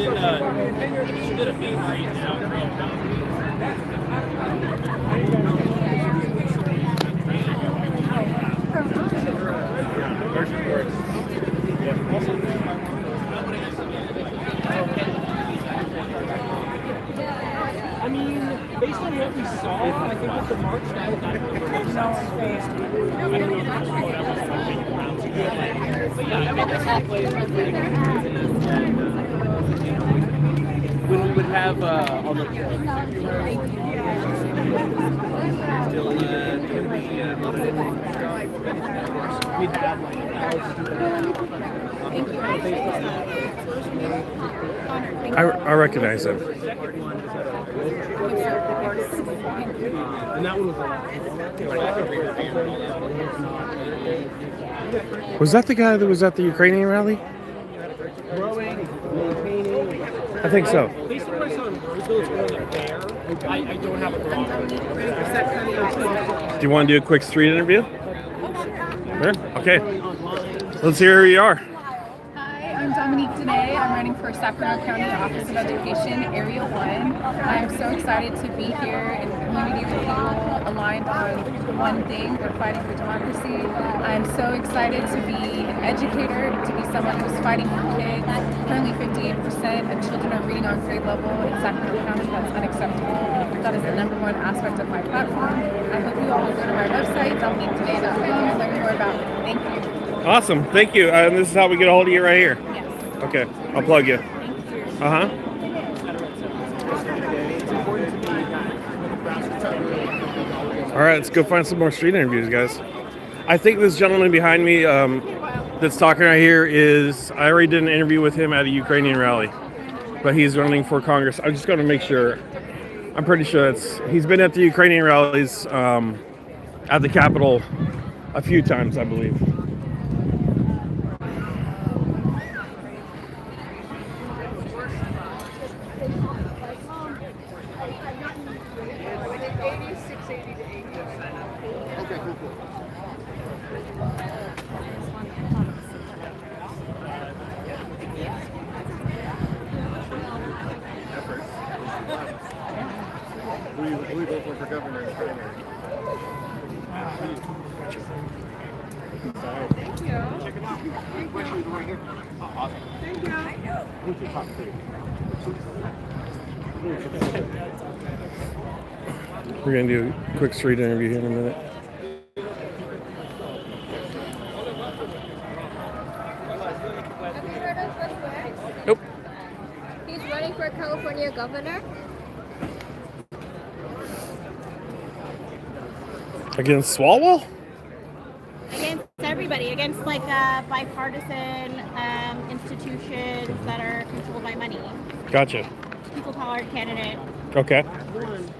she did a meet right now. I mean, based on what we saw, I think with the March that When we would have all the we'd have I recognize him. And that one Was that the guy that was at the Ukrainian rally? I think so. Based on what I saw in Roseville, it's really fair. I don't have a problem. Do you want to do a quick street interview? Sure. Okay. Let's hear who you are. Hi, I'm Dominique Dene. I'm running for Sacramento County Office of Education, Area 1. I'm so excited to be here in a community with people aligned on one thing. We're fighting for democracy. I'm so excited to be an educator, to be someone who's fighting for kids. Currently 58% of children are reading on grade level in Sacramento County. That's unacceptable. That is the #1 aspect of my platform. I hope you all will go to my website, dominiquedene.com, and learn more about it. Thank you. Awesome. Thank you. This is how we get a hold of you right here. Yes. Okay. I'll plug you. Uh-huh. All right, let's go find some more street interviews, guys. I think this gentleman behind me that's talking right here I already did an interview with him at a Ukrainian rally, but he's running for Congress. I'm just going to make sure. I'm pretty sure he's been at the Ukrainian rallies at the Capitol a few times, I believe. Who you vote for governor in the primary? Thank you. Check it out. Right here. Awesome. Thank you. Who's your top three? We're going to do a quick street interview here in a minute. Nope. He's running for California governor. Against Swalwell? Against everybody, against like bipartisan institutions that are controlled by money. Gotcha. People powered candidate. Okay.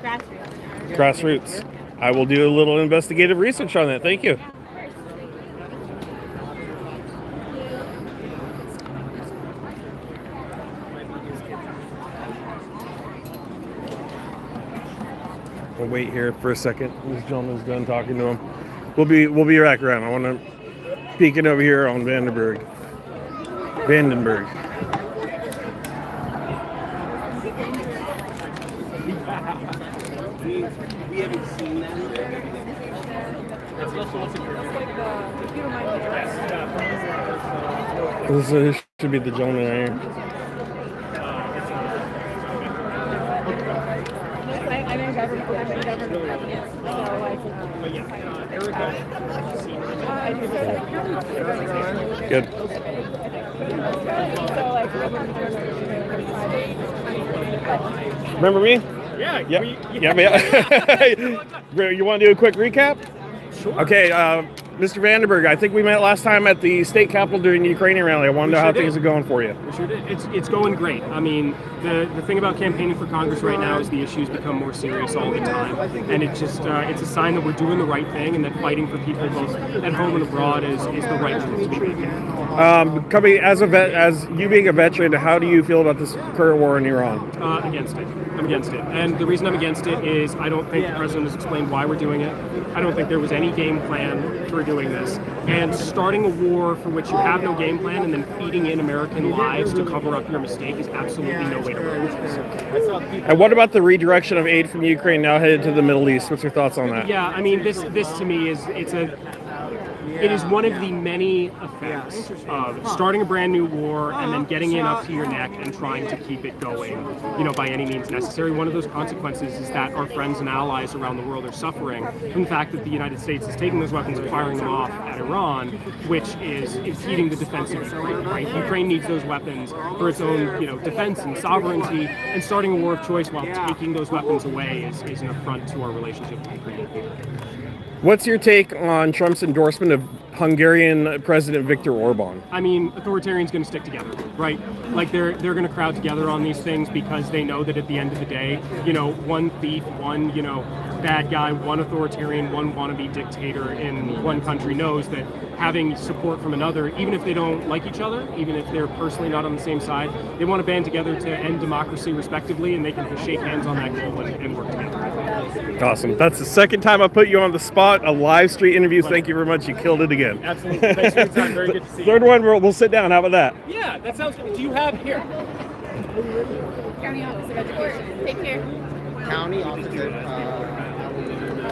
Grassroots. Grassroots. I will do a little investigative research on that. Thank you. We'll wait here for a second. This gentleman's done talking to him. We'll be back around. I want to peek it over here on Vandenberg. We haven't seen that. This should be the gentleman right here. I'm in government. I'm in government. Good. Remember me? Yeah. You want to do a quick recap? Sure. Okay, Mr. Vandenberg, I think we met last time at the state capitol during the Ukrainian rally. I want to know how things are going for you. We sure did. It's going great. I mean, the thing about campaigning for Congress right now is the issues become more serious all the time, and it's a sign that we're doing the right thing and that fighting for people both at home and abroad is the right thing to be making. Coming as you being a veteran, how do you feel about this current war in Iran? Against it. I'm against it. And the reason I'm against it is I don't think the president has explained why we're doing it. I don't think there was any game plan for doing this. And starting a war for which you have no game plan and then feeding in American lives to cover up your mistake is absolutely no way to run this. And what about the redirection of aid from Ukraine now headed to the Middle East? What's your thoughts on that? Yeah, I mean, this to me is it is one of the many effects of starting a brand new war and then getting in up to your neck and trying to keep it going, by any means necessary. One of those consequences is that our friends and allies around the world are suffering from the fact that the United States is taking those weapons and firing them off at Iran, which is impeding the defense of Ukraine, right? Ukraine needs those weapons for its own, defense and sovereignty, and starting a war of choice while taking those weapons away is an affront to our relationship with Ukraine. What's your take on Trump's endorsement of Hungarian President Viktor Orban? I mean, authoritarians going to stick together, right? Like they're going to crowd together on these things because they know that at the end of the day, one thief, one bad guy, one authoritarian, one wannabe dictator in one country knows that having support from another, even if they don't like each other, even if they're personally not on the same side, they want to band together to end democracy respectively, and they can shake hands on that goal and work together. Awesome. That's the second time I put you on the spot. A live street interview. Thank you very much. You killed it again. Absolutely. Thanks for your time. Very good to see you. Third one, we'll sit down. How about that? Yeah, that sounds good. Do you have here? County Office of Education. Take care. County Office of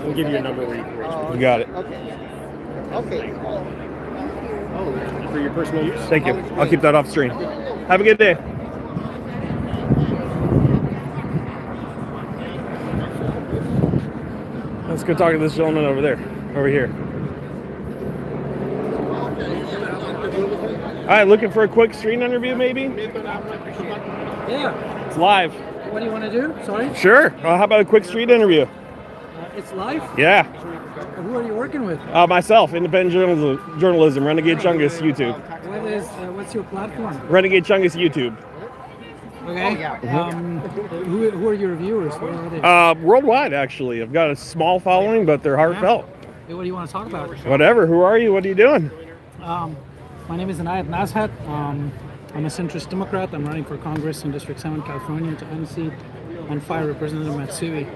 We'll give you a number where you can reach me. You got it. Okay. For your personal use? Thank you. I'll keep that off screen. Have a good day. Let's go talk to this gentleman over here. All right, looking for a quick screen interview, maybe? Yeah. It's live. What do you want to do? Sorry? Sure. How about a quick street interview? It's live? Yeah. Who are you working with? Myself, independent journalism, Renegade Chungus, YouTube. What's your platform? Renegade Chungus, YouTube. Okay. Who are your viewers? Where are they? Worldwide, actually. I've got a small following, but they're heartfelt. Hey, what do you want to talk about? Whatever. Who are you? What are you doing? My name is Nazhat. I'm a centrist Democrat. I'm running for Congress in District 7, California, to unseat and fire Representative Matsui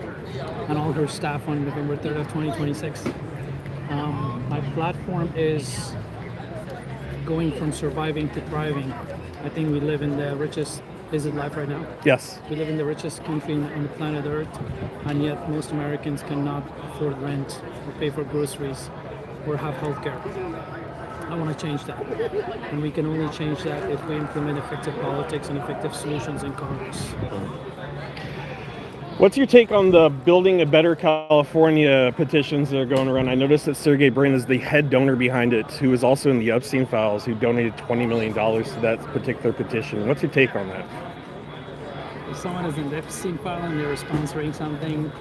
and all her staff on November 3rd of 2026. My platform is going from surviving to thriving. I think we live in the richest. Is it life right now? Yes. We live in the richest country on the planet Earth, and yet most Americans cannot afford rent or pay for groceries or have health care. I want to change that. And we can only change that if we implement effective politics and effective solutions in Congress. What's your take on the Building a Better California petitions that are going around? I noticed that Sergey Brin is the head donor behind it, who is also in the Epstein files, who donated $20 million to that particular petition. What's your take on that? If someone is in the Epstein file and they're sponsoring something,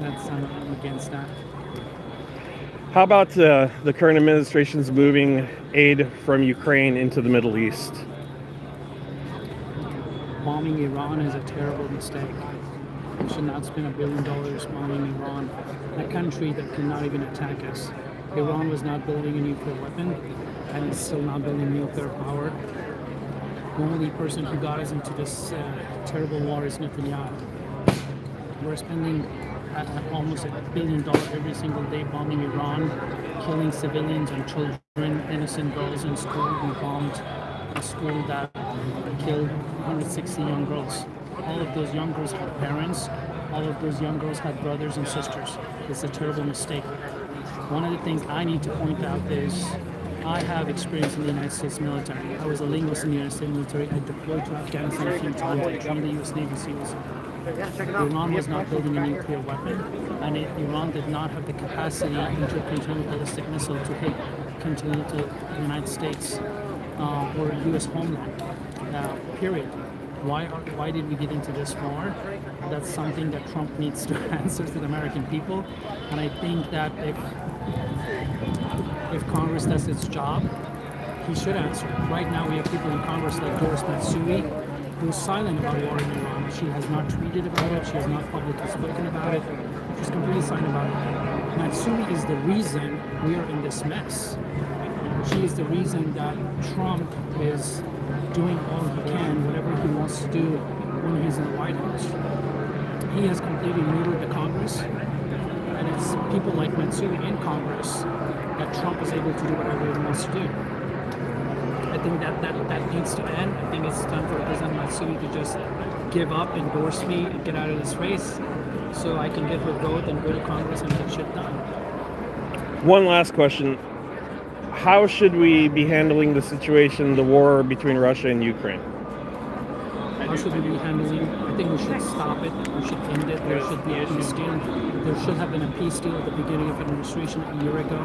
I'm against that. How about the current administration's moving aid from Ukraine into the Middle East? Bombing Iran is a terrible mistake. We should not spend $1 billion bombing Iran, a country that cannot even attack us. Iran was not building a nuclear weapon, and it's still not building nuclear power. The only person who got us into this terrible war is Netanyahu. We're spending almost $1 billion every single day bombing Iran, killing civilians and children, innocent girls in school. We bombed a school that killed 160 young girls. All of those young girls had parents. All of those young girls had brothers and sisters. It's a terrible mistake. One of the things I need to point out is I have experience in the United States military. I was a linguist in the United States military. I deployed to Afghanistan a few times. I joined the U.S. Navy SEALs. Iran was not building a nuclear weapon, and Iran did not have the capacity intercontinental ballistic missile to hit continental United States or U.S. homeland. Period. Why did we get into this war? That's something that Trump needs to answer to the American people, and I think that if Congress does its job, he should answer. Right now, we have people in Congress like Doris Matsui, who's silent about war in Iran. She has not tweeted about it. She has not publicly spoken about it. She's completely silent about it. Matsui is the reason we are in this mess. She is the reason that Trump is doing all he can, whatever he wants to do when he's in the White House. He has completely neutered the Congress, and it's people like Matsui in Congress that Trump is able to do whatever he wants to do. I think that needs to end. I think it's time for President Matsui to just give up, endorse me, and get out of his face so I can get her vote and go to Congress and get shit done. One last question. How should we be handling the situation, the war between Russia and Ukraine? How should we be handling? I think we should stop it. We should end it. There should be a peace deal. There should have been a peace deal at the beginning of administration a year ago.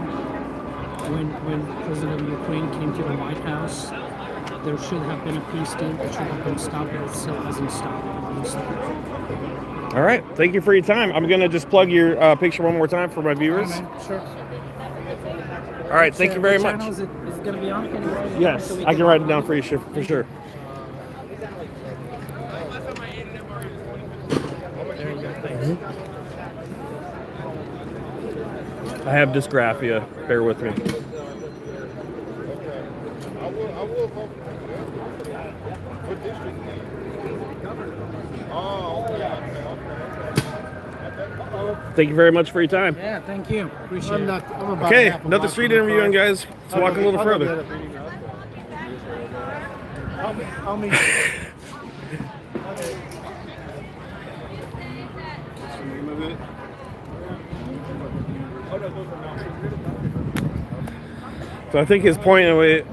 When President of Ukraine came to the White House, there should have been a peace deal. It should have been stopped, but it still hasn't stopped. All right. Thank you for your time. I'm going to just plug your picture one more time for my viewers. Sure. All right. Thank you very much. Is it going to be on? Yes, I can write it down for you for sure. I have dysgraphia. Bear with me. Thank you very much for your time. Yeah, thank you. Appreciate it. Okay, another street interviewing, guys. Let's walk a little further. I'll meet So I think his point in a way.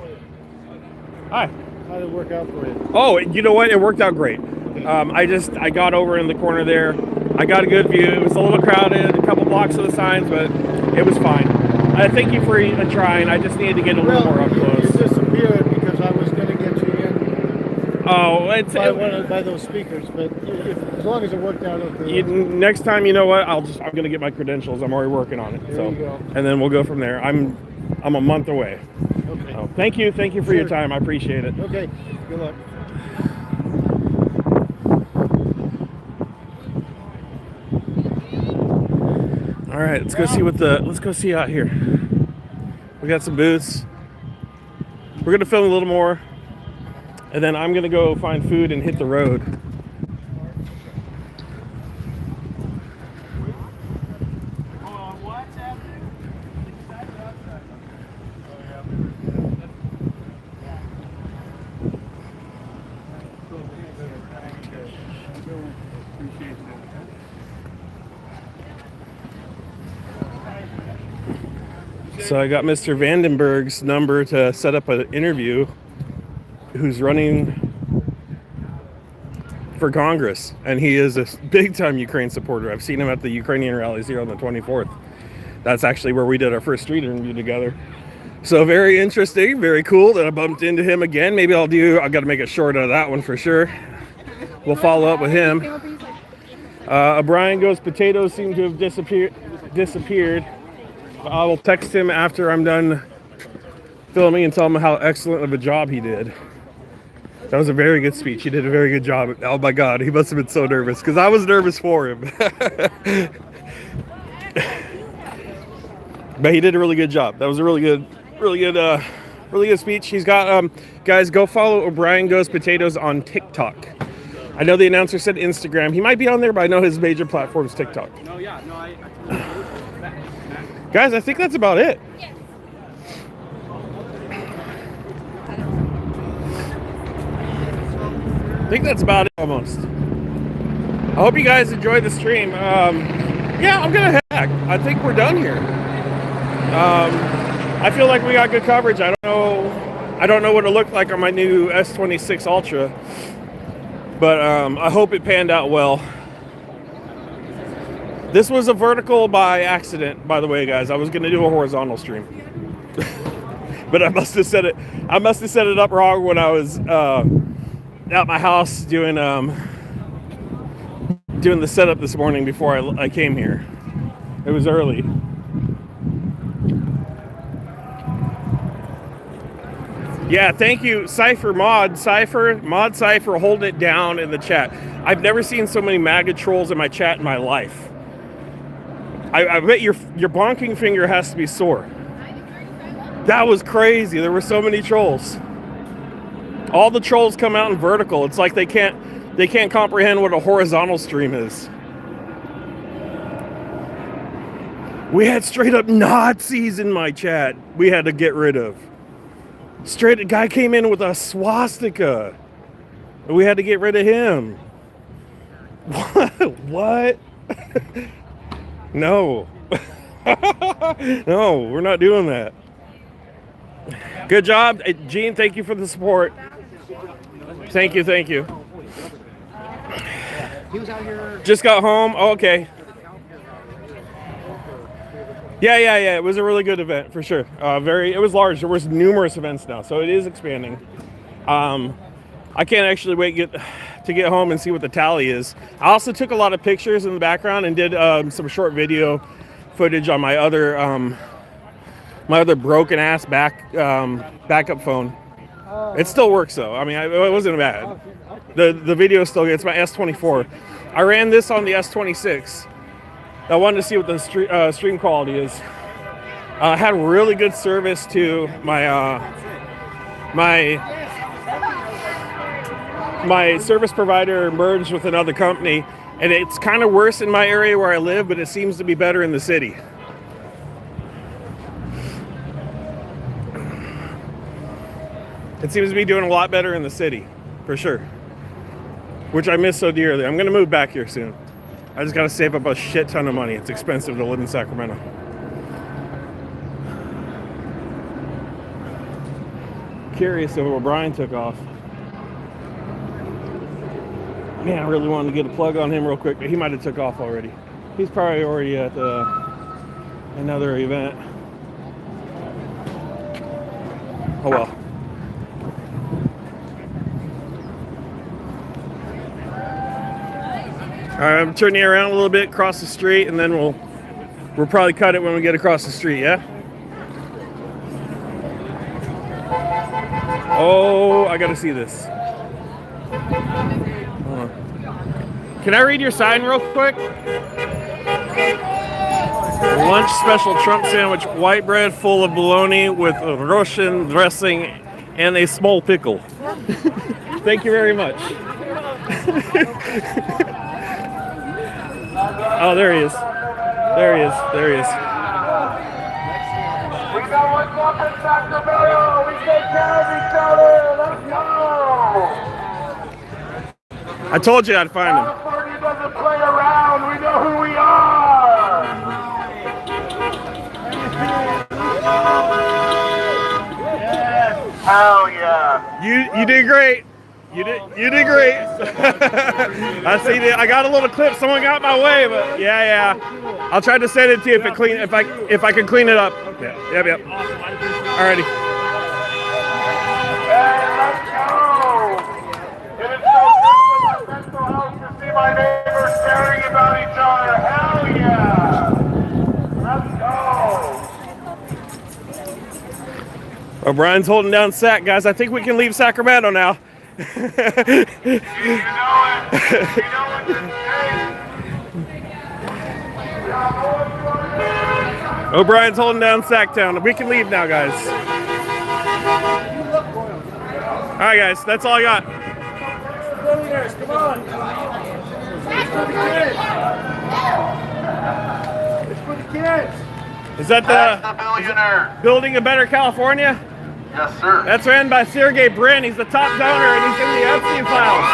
Hi. How did it work out for you? Oh, you know what? It worked out great. I got over in the corner there. I got a good view. It was a little crowded, a couple blocks of the signs, but it was fine. I thank you for even trying. I just needed to get a little more up close. You disappeared because I was going to get you in. Oh, by those speakers, but as long as it worked out okay. Next time, you know what? I'm going to get my credentials. I'm already working on it. There you go. And then we'll go from there. I'm a month away. Okay. So, thank you for your time. I appreciate it. Okay. Good luck. All right, let's go see out here. We got some booths. We're gonna film a little more, and then I'm gonna go find food and hit the road. So I got Mr. Vandenberg's number to set up an interview, who's running for Congress, and he is a big-time Ukraine supporter. I've seen him at the Ukrainian rallies here on the 24th. That's actually where we did our first street interview together. So very interesting, very cool that I bumped into him again. Maybe I got to make it short of that one for sure. We'll follow up with him. Brian Goes Potatoes seem to have disappeared. I will text him after I'm done filming and tell him how excellent of a job he did. That was a very good speech. He did a very good job. Oh my God, he must have been so nervous because I was nervous for him. But he did a really good job. That was a really good speech. He's got guys, go follow O'Brien Goes Potatoes on TikTok. I know the announcer said Instagram. He might be on there, but I know his major platform's TikTok. Guys, I think that's about it. I think that's about it almost. I hope you guys enjoyed the stream. Yeah, I'm gonna head back. I think we're done here. I feel like we got good coverage. I don't know what it looked like on my new S26 Ultra, but I hope it panned out well. This was a vertical by accident, by the way, guys. I was going to do a horizontal stream. But I must have set it up wrong when I was at my house doing the setup this morning before I came here. It was early. Yeah, thank you, Cypher, Mod Cypher, holding it down in the chat. I've never seen so many MAGA trolls in my chat in my life. I bet your bonking finger has to be sore. That was crazy. There were so many trolls. All the trolls come out in vertical. It's like they can't comprehend what a horizontal stream is. We had straight up Nazis in my chat we had to get rid of. A guy came in with a swastika. We had to get rid of him. What? No. No, we're not doing that. Good job. Gene, thank you for the support. Thank you. Just got home. Oh, okay. Yeah. It was a really good event for sure. It was large. There was numerous events now, so it is expanding. I can't actually wait to get home and see what the tally is. I also took a lot of pictures in the background and did some short video footage on my other broken ass backup phone. It still works though. I mean, it wasn't bad. The video is still good. It's my S24. I ran this on the S26. I wanted to see what the stream quality is. I had really good service to my service provider merged with another company, and it's kind of worse in my area where I live, but it seems to be better in the city. It seems to be doing a lot better in the city, for sure. Which I miss so dearly. I'm gonna move back here soon. I just gotta save up a shit ton of money. It's expensive to live in Sacramento. Curious if O'Brien took off. Man, I really wanted to get a plug on him real quick, but he might have took off already. He's probably already at another event. Oh well. All right, I'm turning around a little bit, across the street, and then we'll probably cut it when we get across the street, yeah? Oh, I gotta see this. Hold on. Can I read your sign real quick? Lunch special Trump sandwich, white bread full of bologna with a Russian dressing and a small pickle. Thank you very much. Oh, there he is. There he is. We got one more in Sacramento. We take care of each other. Let's go. I told you I'd find him. California doesn't play around. We know who we are. Hell yeah. You did great. You did great. I see that. I got a little clip. Someone got my way, but yeah. I'll try to send it to you if I can clean it up. Yeah. Yep. Alrighty. Let's go. It is so good for my mental health to see my neighbors caring about each other. Hell yeah. Let's go. O'Brien's holding down Sac, guys. I think we can leave Sacramento now. O'Brien's holding down Sacktown. We can leave now, guys. All right, guys. That's all I got. Billionaires, come on. It's for the kids. Is that the Building a Better California? Yes, sir. That's ran by Sergey Brin. He's the top donor, and he's in the Epstein files.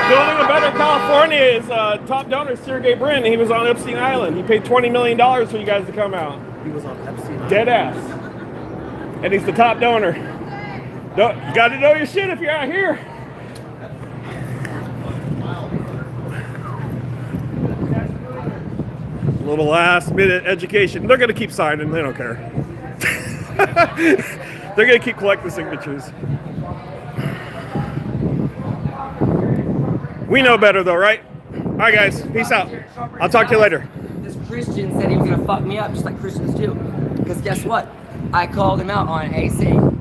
Building a Better California is top donor Sergey Brin. He was on Epstein Island. He paid $20 million for you guys to come out. He was on Epstein Island. Dead ass. And he's the top donor. You got to know your shit if you're out here. little last minute education. They're going to keep signing. They don't care. They're going to keep collecting signatures. We know better though, right? All right, guys. Peace out. I'll talk to you later. This Christian said he was going to fuck me up just like Christians do. Because guess what? I called him out on AC.